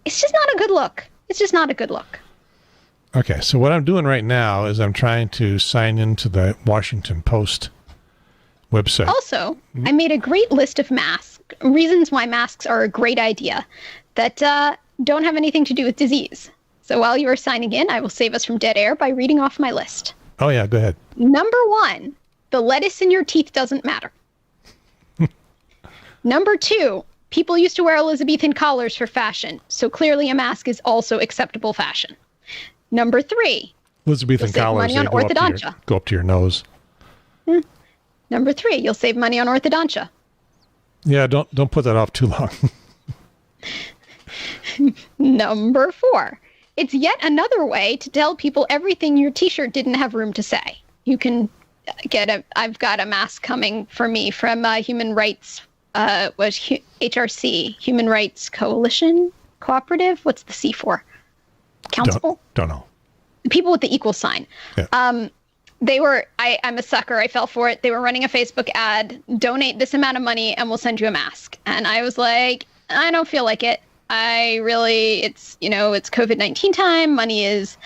just not a good look. It's just not a good look. Okay, so what I'm doing right now is I'm trying to sign into the Washington Post website. Also, I made a great list of reasons why masks are a great idea that don't have anything to do with disease. So while you are signing in, I will save us from dead air by reading off my list. Oh, yeah, go ahead. Number 1, the lettuce in your teeth doesn't matter. Number 2, people used to wear Elizabethan collars for fashion, so clearly a mask is also acceptable fashion. Number 3, Elizabethan collars, money on orthodontia. Go up to your nose. Number 3, you'll save money on orthodontia. Yeah, don't put that off too long. Number 4, it's yet another way to tell people everything your t-shirt didn't have room to say. You can I've got a mask coming for me from Human Rights was HRC, Human Rights Coalition Cooperative. What's the C for? Council? Don't know. The people with the equal sign. Yeah. They were, I'm a sucker. I fell for it. They were running a Facebook ad, donate this amount of money and we'll send you a mask. And I was like, I don't feel like it. It's COVID-19 time. Money is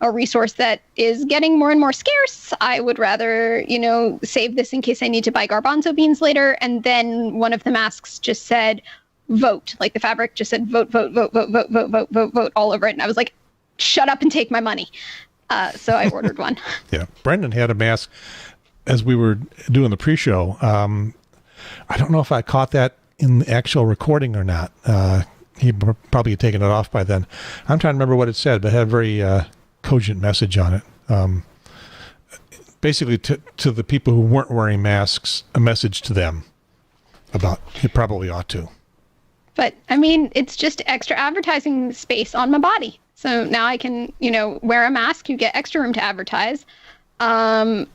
a resource that is getting more and more scarce. I would rather, save this in case I need to buy garbanzo beans later. And then one of the masks just said, vote. Like the fabric just said, vote, vote, vote, vote, vote, vote, vote, vote, vote all over it. And I was like, shut up and take my money. So I ordered one. Yeah. Brendan had a mask as we were doing the pre-show. I don't know if I caught that in the actual recording or not. He probably had taken it off by then. I'm trying to remember what it said, but it had a very cogent message on it. Basically, to the people who weren't wearing masks, a message to them about you probably ought to. But, it's just extra advertising space on my body. So now I can, wear a mask. You get extra room to advertise. And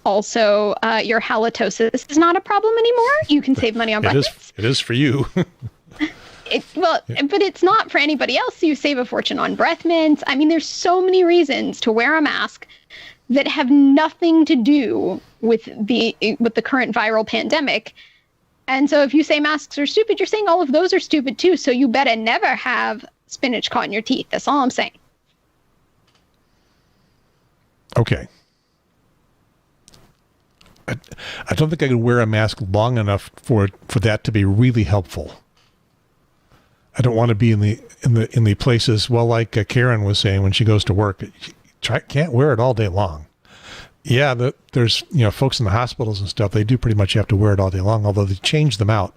also your halitosis is not a problem anymore. You can save money on blankets. It is for you. But it's not for anybody else. You save a fortune on breath mints. There's so many reasons to wear a mask that have nothing to do with the current viral pandemic. And so if you say masks are stupid, you're saying all of those are stupid too. So you better never have spinach caught in your teeth. That's all I'm saying. Okay. I don't think I could wear a mask long enough for that to be really helpful. I don't want to be in the places, well, like Karin was saying when she goes to work, can't wear it all day long. Yeah, there's folks in the hospitals and stuff, they do pretty much have to wear it all day long, although they change them out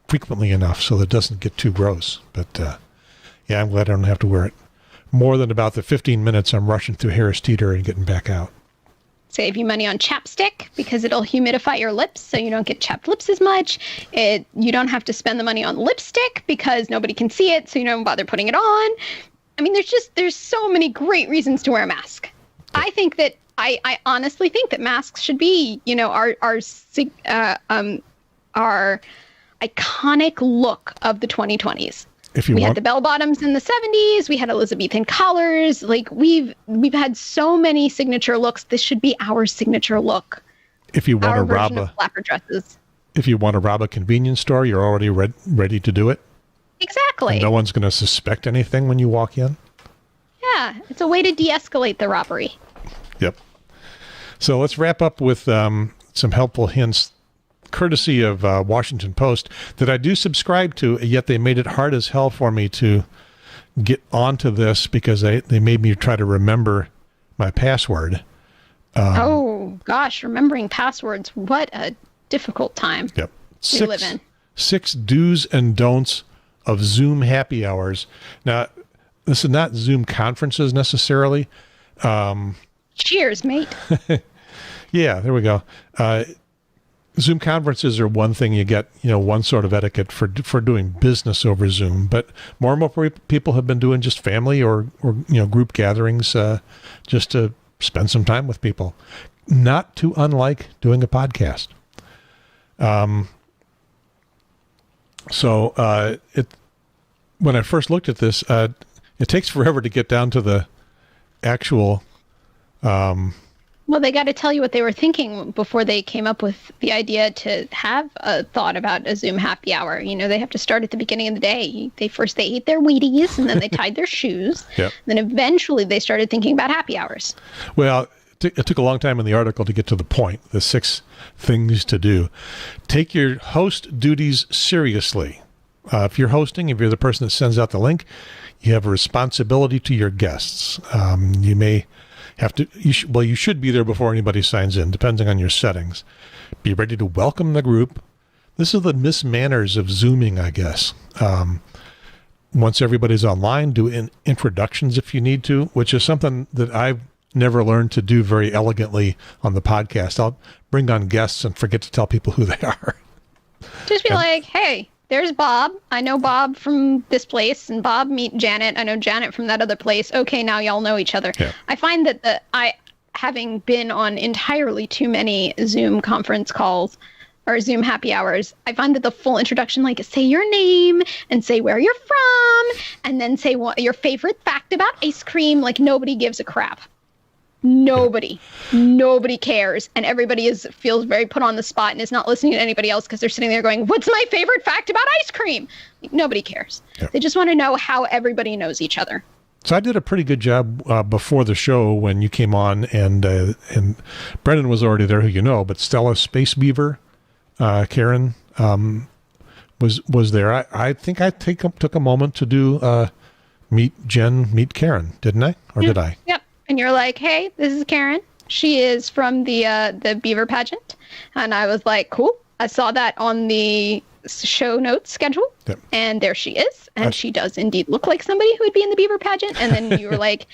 frequently enough so that it doesn't get too gross. But yeah, I'm glad I don't have to wear it more than about the 15 minutes I'm rushing through Harris Teeter and getting back out. Save you money on chapstick because it'll humidify your lips so you don't get chapped lips as much. You don't have to spend the money on lipstick because nobody can see it, so you don't bother putting it on. There's so many great reasons to wear a mask. I think that I honestly think that masks should be, our iconic look of the 2020s. We had the bell bottoms in the 70s. We had Elizabethan collars. Like we've had so many signature looks. This should be our signature look. If you want to rob flapper dresses. If you want to rob a convenience store, you're already ready to do it. Exactly. And no one's going to suspect anything when you walk in. Yeah, it's a way to de-escalate the robbery. Yep. So let's wrap up with some helpful hints, courtesy of Washington Post, that I do subscribe to, yet they made it hard as hell for me to get onto this because they made me try to remember my password. Oh, gosh, remembering passwords. What a difficult time we live in. 6 do's and don'ts of Zoom happy hours. Now, this is not Zoom conferences necessarily. Cheers, mate. Yeah, there we go. Zoom conferences are one thing. You get, one sort of etiquette for doing business over Zoom, but more and more people have been doing just family or group gatherings just to spend some time with people. Not too unlike doing a podcast. When I first looked at this, it takes forever to get down to the actual. Well, they got to tell you what they were thinking before they came up with the idea to have a thought about a Zoom happy hour. They have to start at the beginning of the day. They ate their Wheaties, and then they tied their shoes. Yep. Then eventually they started thinking about happy hours. Well, it took a long time in the article to get to the point, the 6 things to do. Take your host duties seriously. If you're hosting, if you're the person that sends out the link, you have a responsibility to your guests. You may have to, you should be there before anybody signs in, depending on your settings. Be ready to welcome the group. This is the mismanners of Zooming, I guess. Once everybody's online, do introductions if you need to, which is something that I've never learned to do very elegantly on the podcast. I'll bring on guests and forget to tell people who they are. Just be like, hey, there's Bob. I know Bob from this place, and Bob meet Janet. I know Janet from that other place. Okay, now y'all know each other. Yeah. I find that having been on entirely too many Zoom conference calls, our Zoom happy hours, I find that the full introduction, like say your name and say where you're from, and then say what your favorite fact about ice cream, like nobody gives a crap. Nobody cares, and everybody feels very put on the spot and is not listening to anybody else because they're sitting there going, what's my favorite fact about ice cream? Like, nobody cares. Yeah. They just want to know how everybody knows each other. So I did a pretty good job before the show when you came on, and Brendan was already there, who you know, but Stella Spacebeaver, Karin was there. I think I took a moment to do meet Karin, didn't I? Or did I? Yep. And you're like, hey, this is Karin. She is from the Beaver Pageant. And I was like, cool. I saw that on the show notes schedule. Yep. And there she is. And she does indeed look like somebody who would be in the Beaver Pageant. And then you were like,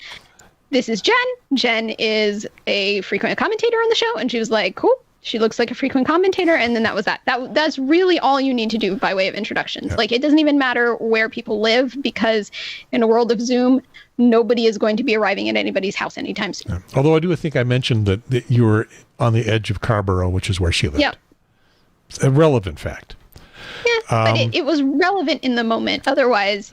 this is Jen. Jen is a frequent commentator on the show. And she was like, cool. She looks like a frequent commentator. And then that was that. That's really all you need to do by way of introductions. Yep. Like, it doesn't even matter where people live, because in a world of Zoom, nobody is going to be arriving at anybody's house anytime soon. Yeah. Although I do think I mentioned that you were on the edge of Carborough, which is where she lived. Yeah. It's a relevant fact. Yeah, but it was relevant in the moment. Otherwise,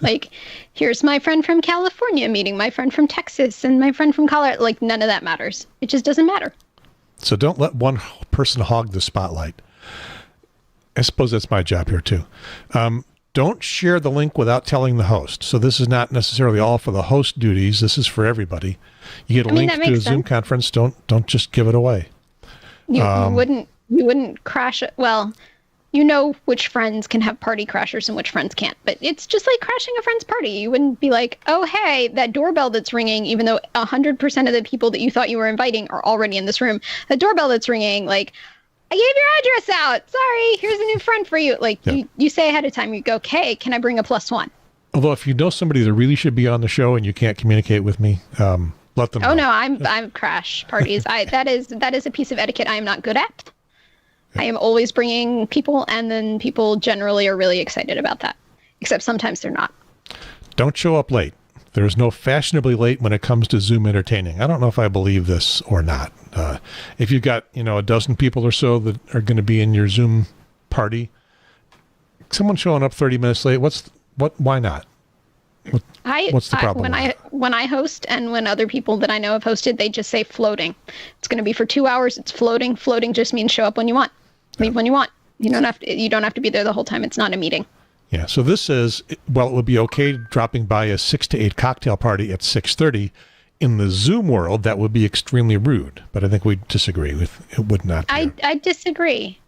like, here's my friend from California meeting my friend from Texas and my friend from Colorado. Like, none of that matters. It just doesn't matter. So don't let one person hog the spotlight. I suppose that's my job here, too. Don't share the link without telling the host. So this is not necessarily all for the host duties. This is for everybody. You get a link to a Zoom conference. Don't just give it away. You wouldn't crash it. Well, you know which friends can have party crashers and which friends can't. But it's just like crashing a friend's party. You wouldn't be like, oh, hey, that doorbell that's ringing, even though 100% of the people that you thought you were inviting are already in this room. The doorbell that's ringing, like, I gave your address out. Sorry, here's a new friend for you. Like, you say ahead of time, you go, okay, can I bring a +1? Although if you know somebody that really should be on the show and you can't communicate with me, let them know. Oh, no, I'm crash parties. That is a piece of etiquette I am not good at. I am always bringing people, and then people generally are really excited about that. Except sometimes they're not. Don't show up late. There's no fashionably late when it comes to Zoom entertaining. I don't know if I believe this or not. If you've got, a dozen people or so that are going to be in your Zoom party, someone showing up 30 minutes late, why not? What's the problem? When I host, and when other people that I know have hosted, they just say floating. It's going to be for 2 hours. It's floating. Floating just means show up when you want. Leave when you want. You don't have to be there the whole time. It's not a meeting. Yeah. So this says, it would be okay dropping by a 6 to 8 cocktail party at 6:30. In the Zoom world, that would be extremely rude. But I think we disagree with it. Would not. I disagree.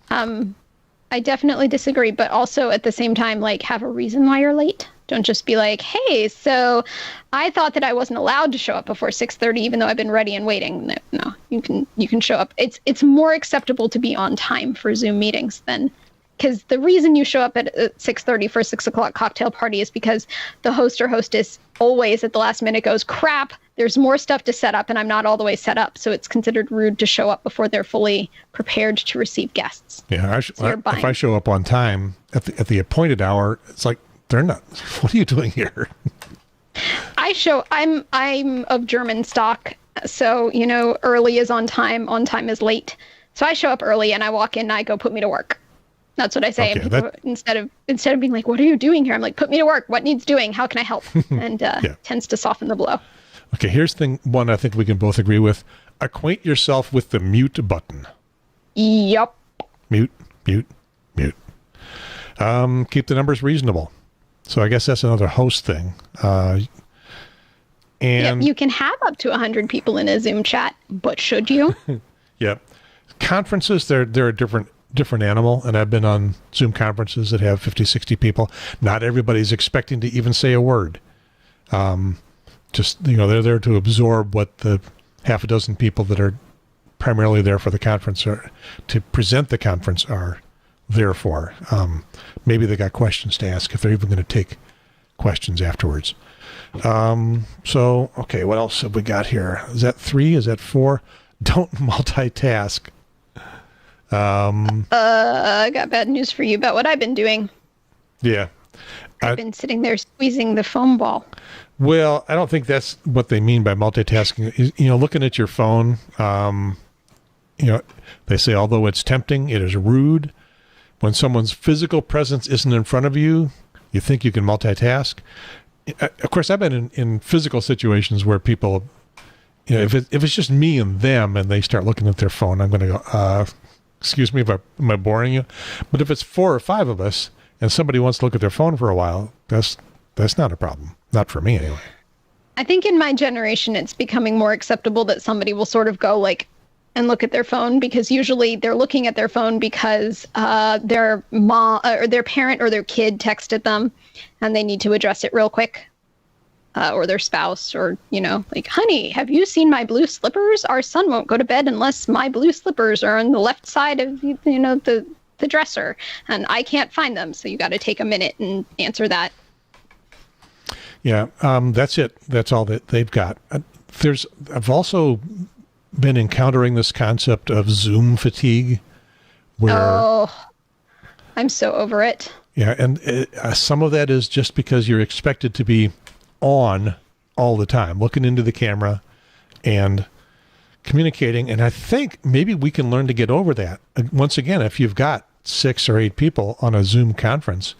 I definitely disagree. But also at the same time, like, have a reason why you're late. Don't just be like, hey, so I thought that I wasn't allowed to show up before 6:30, even though I've been ready and waiting. No, you can show up. It's more acceptable to be on time for Zoom meetings than, because the reason you show up at 6:30 for a 6 o'clock cocktail party is because the host or hostess always at the last minute goes, crap, there's more stuff to set up and I'm not all the way set up. So it's considered rude to show up before they're fully prepared to receive guests. Yeah, if I show up on time at the appointed hour, it's like, they're not. What are you doing here? I'm of German stock, so early is on time is late. So I show up early and I walk in and I go, put me to work. That's what I say. Okay, people, instead of being like, what are you doing here? I'm like, put me to work. What needs doing? How can I help? And tends to soften the blow. Okay, here's one I think we can both agree with. Acquaint yourself with the mute button. Yup. Mute. Keep the numbers reasonable. So I guess that's another host thing. And you can have up to 100 people in a Zoom chat, but should you? Yep. Conferences, they're a different animal, and I've been on Zoom conferences that have 50, 60 people. Not everybody's expecting to even say a word. They're there to absorb what the half a dozen people that are primarily there for the conference or to present the conference are there for. Maybe they got questions to ask if they're even going to take questions afterwards. Okay, what else have we got here? Is that 3? Is that 4? Don't multitask. I got bad news for you about what I've been doing. Yeah. I've been sitting there squeezing the foam ball. Well, I don't think that's what they mean by multitasking. Looking at your phone, they say, although it's tempting, it is rude. When someone's physical presence isn't in front of you, you think you can multitask. Of course, I've been in physical situations where people, if it's just me and them and they start looking at their phone, I'm going to go, excuse me, am I boring you? But if it's 4 or 5 of us and somebody wants to look at their phone for a while, that's not a problem. Not for me, anyway. I think in my generation, it's becoming more acceptable that somebody will sort of go like and look at their phone, because usually they're looking at their phone because their mom or their parent or their kid texted them and they need to address it real quick, or their spouse, or, like, honey, have you seen my blue slippers? Our son won't go to bed unless my blue slippers are on the left side of, the dresser, and I can't find them. So you got to take a minute and answer that. Yeah, that's it. That's all that they've got. I've also been encountering this concept of Zoom fatigue, where I'm so over it. Yeah, and some of that is just because you're expected to be on all the time, looking into the camera and communicating. And I think maybe we can learn to get over that. Once again, if you've got 6 or 8 people on a Zoom conference,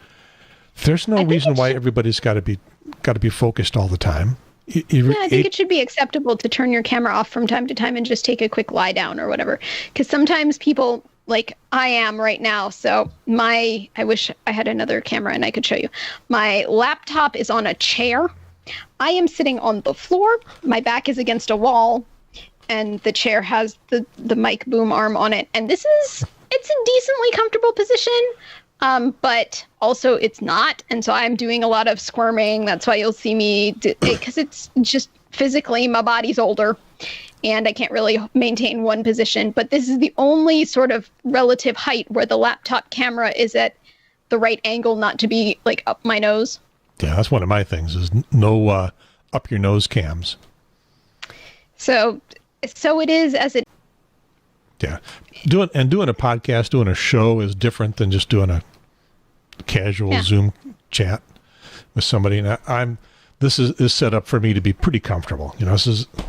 there's no reason why everybody's got to be focused all the time. I think it should be acceptable to turn your camera off from time to time and just take a quick lie down or whatever. Because sometimes people, like I am right now, so I wish I had another camera and I could show you. My laptop is on a chair. I am sitting on the floor. My back is against a wall, and the chair has the mic boom arm on it. And it's a decently comfortable position. But also it's not. And so I'm doing a lot of squirming. That's why you'll see me, because it's just physically my body's older and I can't really maintain one position. But this is the only sort of relative height where the laptop camera is at the right angle, not to be like up my nose. Yeah, that's one of my things, is no up your nose cams. So it is as it. Yeah. Doing a podcast, doing a show is different than just doing a casual Zoom chat with somebody. And this is set up for me to be pretty comfortable. This is a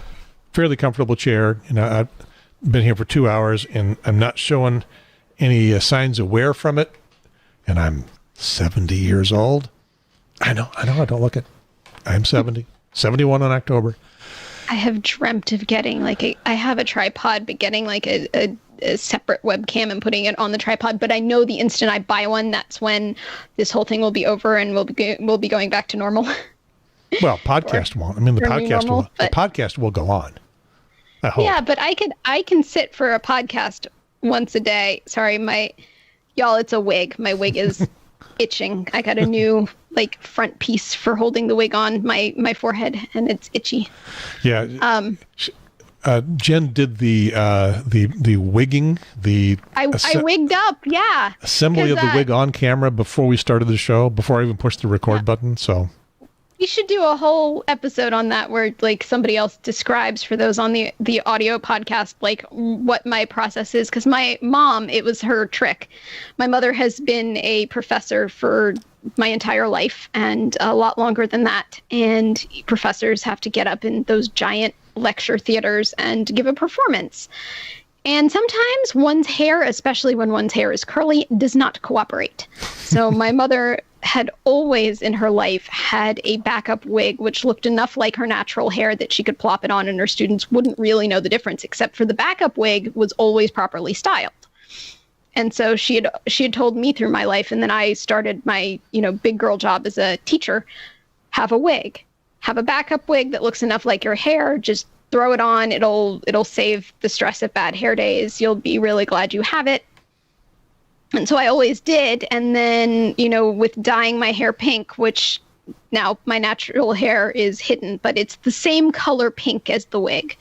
fairly comfortable chair. I've been here for 2 hours and I'm not showing any signs of wear from it. And I'm 70 years old. I know. I don't look it. I'm 70, 71 in October. I have dreamt of getting I have a tripod, but getting like a separate webcam and putting it on the tripod. But I know the instant I buy one, that's when this whole thing will be over and we'll be going back to normal. Well, podcast won't. I mean, the podcast will go on. I hope. Yeah, but I can sit for a podcast once a day. Sorry, y'all, it's a wig. My wig is itching. I got a new front piece for holding the wig on my forehead, and it's itchy. Yeah. Jen did the wigging, I wigged up, yeah. Assembly of the wig on camera before we started the show, before I even pushed the record button. So we should do a whole episode on that where somebody else describes for those on the audio podcast what my process is, because my mom, it was her trick. My mother has been a professor for my entire life and a lot longer than that, and professors have to get up in those giant lecture theaters and give a performance. And sometimes one's hair, especially when one's hair is curly, does not cooperate. So my mother had always in her life had a backup wig which looked enough like her natural hair that she could plop it on and her students wouldn't really know the difference, except for the backup wig was always properly styled. And so she had told me through my life, and then I started my big girl job as a teacher, have a wig. Have a backup wig that looks enough like your hair. Just throw it on. It'll save the stress of bad hair days. You'll be really glad you have it. And so I always did. And then, with dyeing my hair pink, which now my natural hair is hidden, but it's the same color pink as the wig.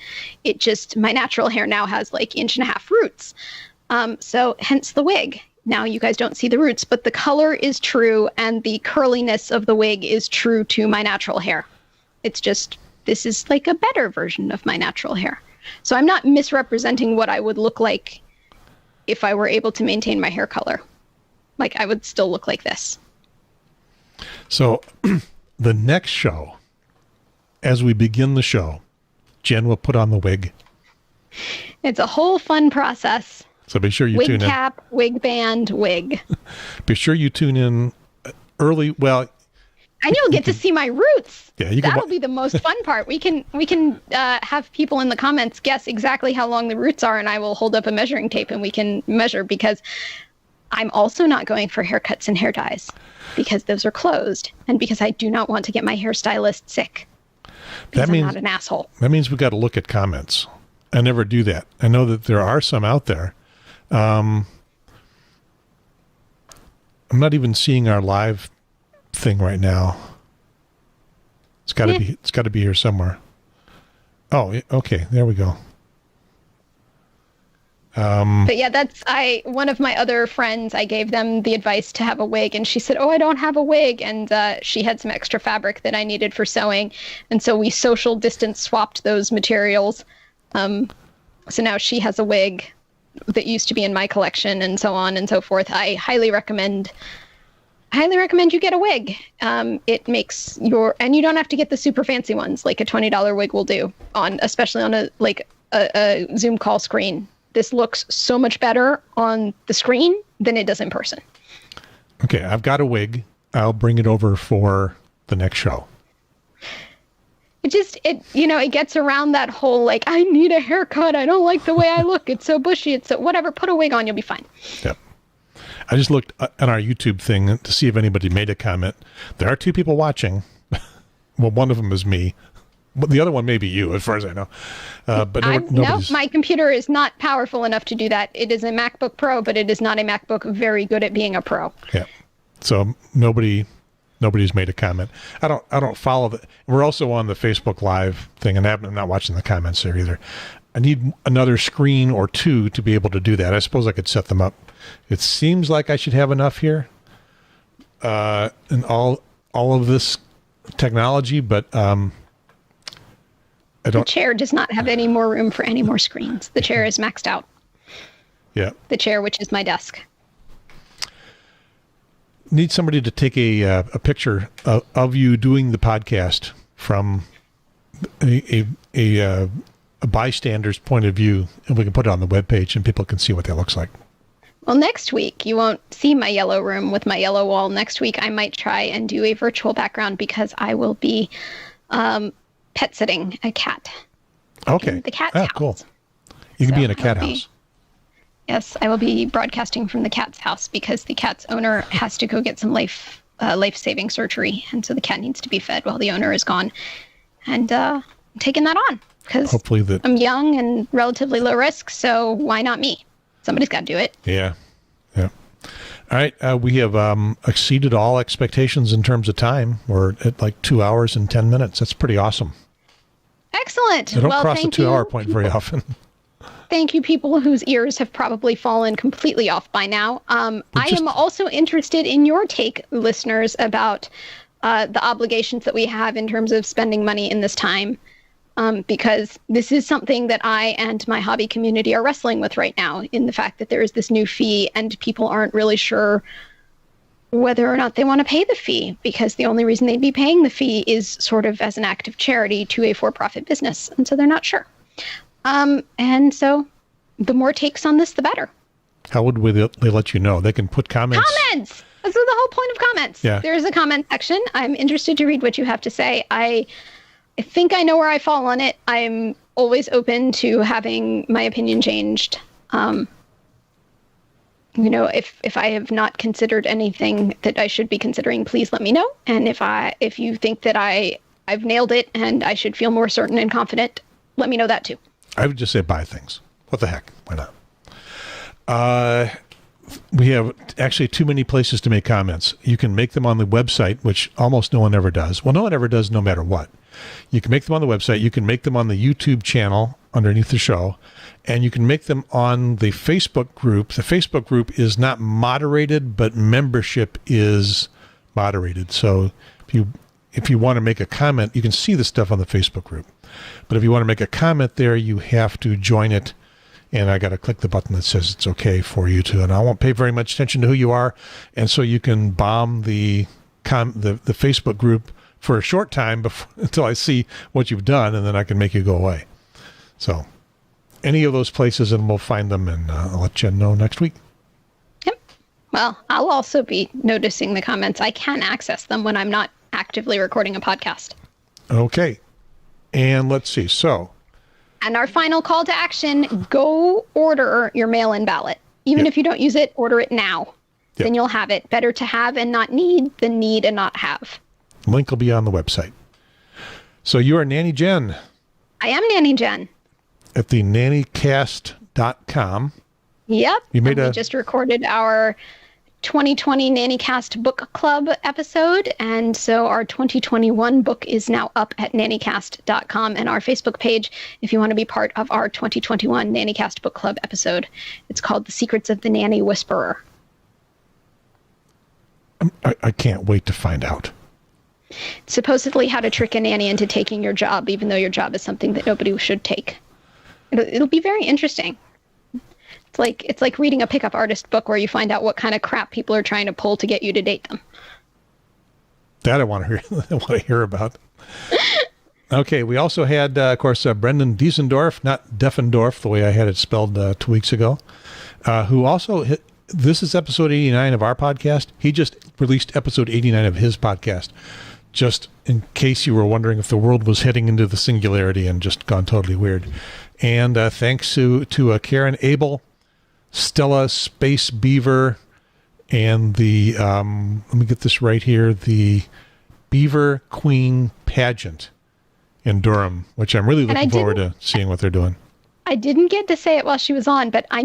My natural hair now has 1.5 inch roots. So hence the wig. Now you guys don't see the roots, but the color is true and the curliness of the wig is true to my natural hair. It's just, this is a better version of my natural hair. So I'm not misrepresenting what I would look like if I were able to maintain my hair color. I would still look like this. So the next show, as we begin the show, Jen will put on the wig It's a whole fun process. So be sure you wig tune cap, wig band, wig. Be sure you tune in early. Well, and you'll get to see my roots. Yeah, that'll be the most fun part. We can have people in the comments guess exactly how long the roots are, and I will hold up a measuring tape and we can measure, because I'm also not going for haircuts and hair dyes because those are closed, and because I do not want to get my hairstylist sick. Because I'm not an asshole. That means we got to look at comments. I never do that. I know that there are some out there. I'm not even seeing our live thing right now. It's got to be. It's got to be here somewhere. Oh, okay. There we go. But yeah, one of my other friends, I gave them the advice to have a wig, and she said, "Oh, I don't have a wig," and she had some extra fabric that I needed for sewing, and so we social distance swapped those materials. So now she has a wig that used to be in my collection, and so on and so forth. I highly recommend you get a wig. It makes and you don't have to get the super fancy ones, like a $20 wig will do, especially on a Zoom call screen. This looks so much better on the screen than it does in person. Okay, I've got a wig. I'll bring it over for the next show. It gets around that whole, like, I need a haircut. I don't like the way I look. It's so bushy. It's so whatever. Put a wig on. You'll be fine. Yep. I just looked on our YouTube thing to see if anybody made a comment. There are 2 people watching. Well, one of them is me. But the other one may be you, as far as I know. But no, my computer is not powerful enough to do that. It is a MacBook Pro, but it is not a MacBook very good at being a pro. Yeah. So nobody's made a comment. I don't follow the. We're also on the Facebook Live thing, and I'm not watching the comments there either. I need another screen or 2 to be able to do that. I suppose I could set them up. It seems like I should have enough here, and all of this technology, but I don't. The chair does not have any more room for any more screens. The chair is maxed out. Yeah. The chair, which is my desk. Need somebody to take a picture of you doing the podcast from a bystander's point of view, and we can put it on the webpage and people can see what that looks like. Well, next week, you won't see my yellow room with my yellow wall. Next week, I might try and do a virtual background because I will be pet sitting a cat. Okay. The cat's house. Cool. You can be in a cat house. Yes, I will be broadcasting from the cat's house because the cat's owner has to go get some life-saving surgery, and so the cat needs to be fed while the owner is gone. And I'm taking that on because I'm young and relatively low risk, so why not me? Somebody's got to do it. Yeah. All right, we have exceeded all expectations in terms of time. We're at like 2 hours and 10 minutes. That's pretty awesome. Excellent. I don't cross the 2 hour point very often. Thank you, people whose ears have probably fallen completely off by now. I am also interested in your take, listeners, about the obligations that we have in terms of spending money in this time. Because this is something that I and my hobby community are wrestling with right now, in the fact that there is this new fee and people aren't really sure whether or not they want to pay the fee, because the only reason they'd be paying the fee is sort of as an act of charity to a for-profit business. And so they're not sure. And so the more takes on this, the better. How would they let you know? They can put comments. Comments! This is the whole point of comments. Yeah. There's a comment section. I'm interested to read what you have to say. I think I know where I fall on it. I'm always open to having my opinion changed. If I have not considered anything that I should be considering, please let me know. And if you think that I've nailed it and I should feel more certain and confident, let me know that too. I would just say buy things. What the heck? Why not? We have actually too many places to make comments. You can make them on the website, which almost no one ever does. Well, no one ever does no matter what. You can make them on the website. You can make them on the YouTube channel underneath the show. And you can make them on the Facebook group. The Facebook group is not moderated, but membership is moderated. So if you want to make a comment, you can see the stuff on the Facebook group. But if you want to make a comment there, you have to join it. And I got to click the button that says it's okay for you to. And I won't pay very much attention to who you are. And so you can bomb the Facebook group for a short time until I see what you've done, and then I can make you go away. So any of those places, and we'll find them, and I'll let Jen know next week. Yep. Well, I'll also be noticing the comments. I can access them when I'm not actively recording a podcast. Okay. And let's see. So. And our final call to action, go order your mail-in ballot. Even if you don't use it, order it now. Then you'll have it. Better to have and not need than need and not have. Link will be on the website. So you are Nanny Jen. I am Nanny Jen. At the nannycast.com. Yep. We just recorded our 2020 NannyCast Book Club episode, and so our 2021 book is now up at nannycast.com and our Facebook page if you want to be part of our 2021 NannyCast Book Club episode. It's called The Secrets of the Nanny Whisperer. I can't wait to find out. Supposedly how to trick a nanny into taking your job, even though your job is something that nobody should take. It'll be very interesting. It's like reading a pickup artist book where you find out what kind of crap people are trying to pull to get you to date them. That I want to hear about. Okay, we also had, of course, Brendan Diesendorf, not Deffendorf, the way I had it spelled 2 weeks ago, who also hit. This is episode 89 of our podcast. He just released episode 89 of his podcast, just in case you were wondering if the world was heading into the singularity and just gone totally weird. And thanks to Karin Abell, Stella Spacebeaver, and the, let me get this right here, the Beaver Queen Pageant in Durham, which I'm really looking forward to seeing what they're doing. I didn't get to say it while she was on, but I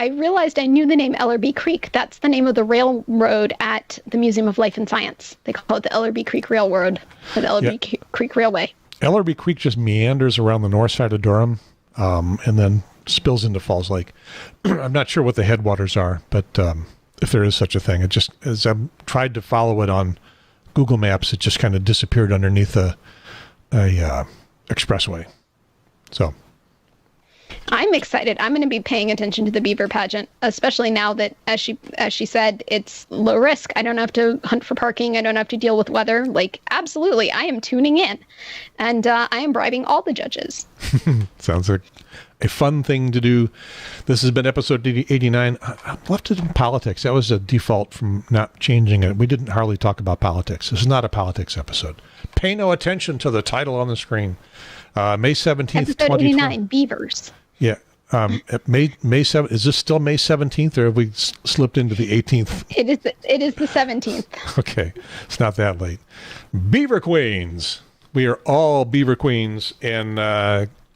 realized I knew the name Ellerby Creek. That's the name of the railroad at the Museum of Life and Science. They call it the Ellerby Creek Railroad, or the Ellerby Creek Railway. Ellerby Creek just meanders around the north side of Durham, and then spills into Falls Lake. I'm not sure what the headwaters are, but if there is such a thing, it just, as I've tried to follow it on Google Maps, it just kind of disappeared underneath a expressway. So I'm excited. I'm going to be paying attention to the beaver pageant, especially now that, as she said, it's low risk. I don't have to hunt for parking. I don't have to deal with weather. Like, absolutely, I am tuning in, and I am bribing all the judges. Sounds like a fun thing to do. This has been episode 89. I left it in politics. That was a default from not changing it. We didn't hardly talk about politics. This is not a politics episode. Pay no attention to the title on the screen. May 17th, episode 89, Beavers. Yeah. At May 7th, is this still May 17th, or have we slipped into the 18th? It is the 17th. Okay. It's not that late. Beaver Queens. We are all Beaver Queens, and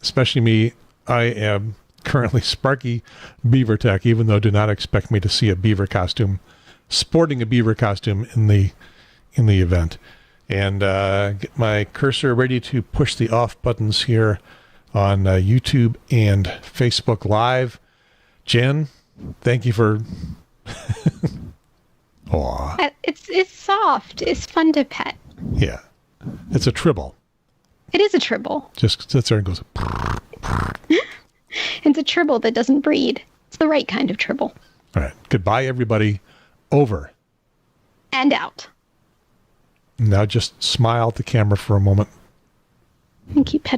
especially me. I am currently Sparky Beaver Tech, even though do not expect me to see a beaver costume, sporting a beaver costume in the event. And get my cursor ready to push the off buttons here on YouTube and Facebook Live. Jen, thank you for... Aw. It's soft. It's fun to pet. Yeah. It's a tribble. It is a tribble. Just sits there and goes... It's a tribble that doesn't breed. It's the right kind of tribble. All right. Goodbye, everybody. Over. And out. Now just smile at the camera for a moment. And keep petting.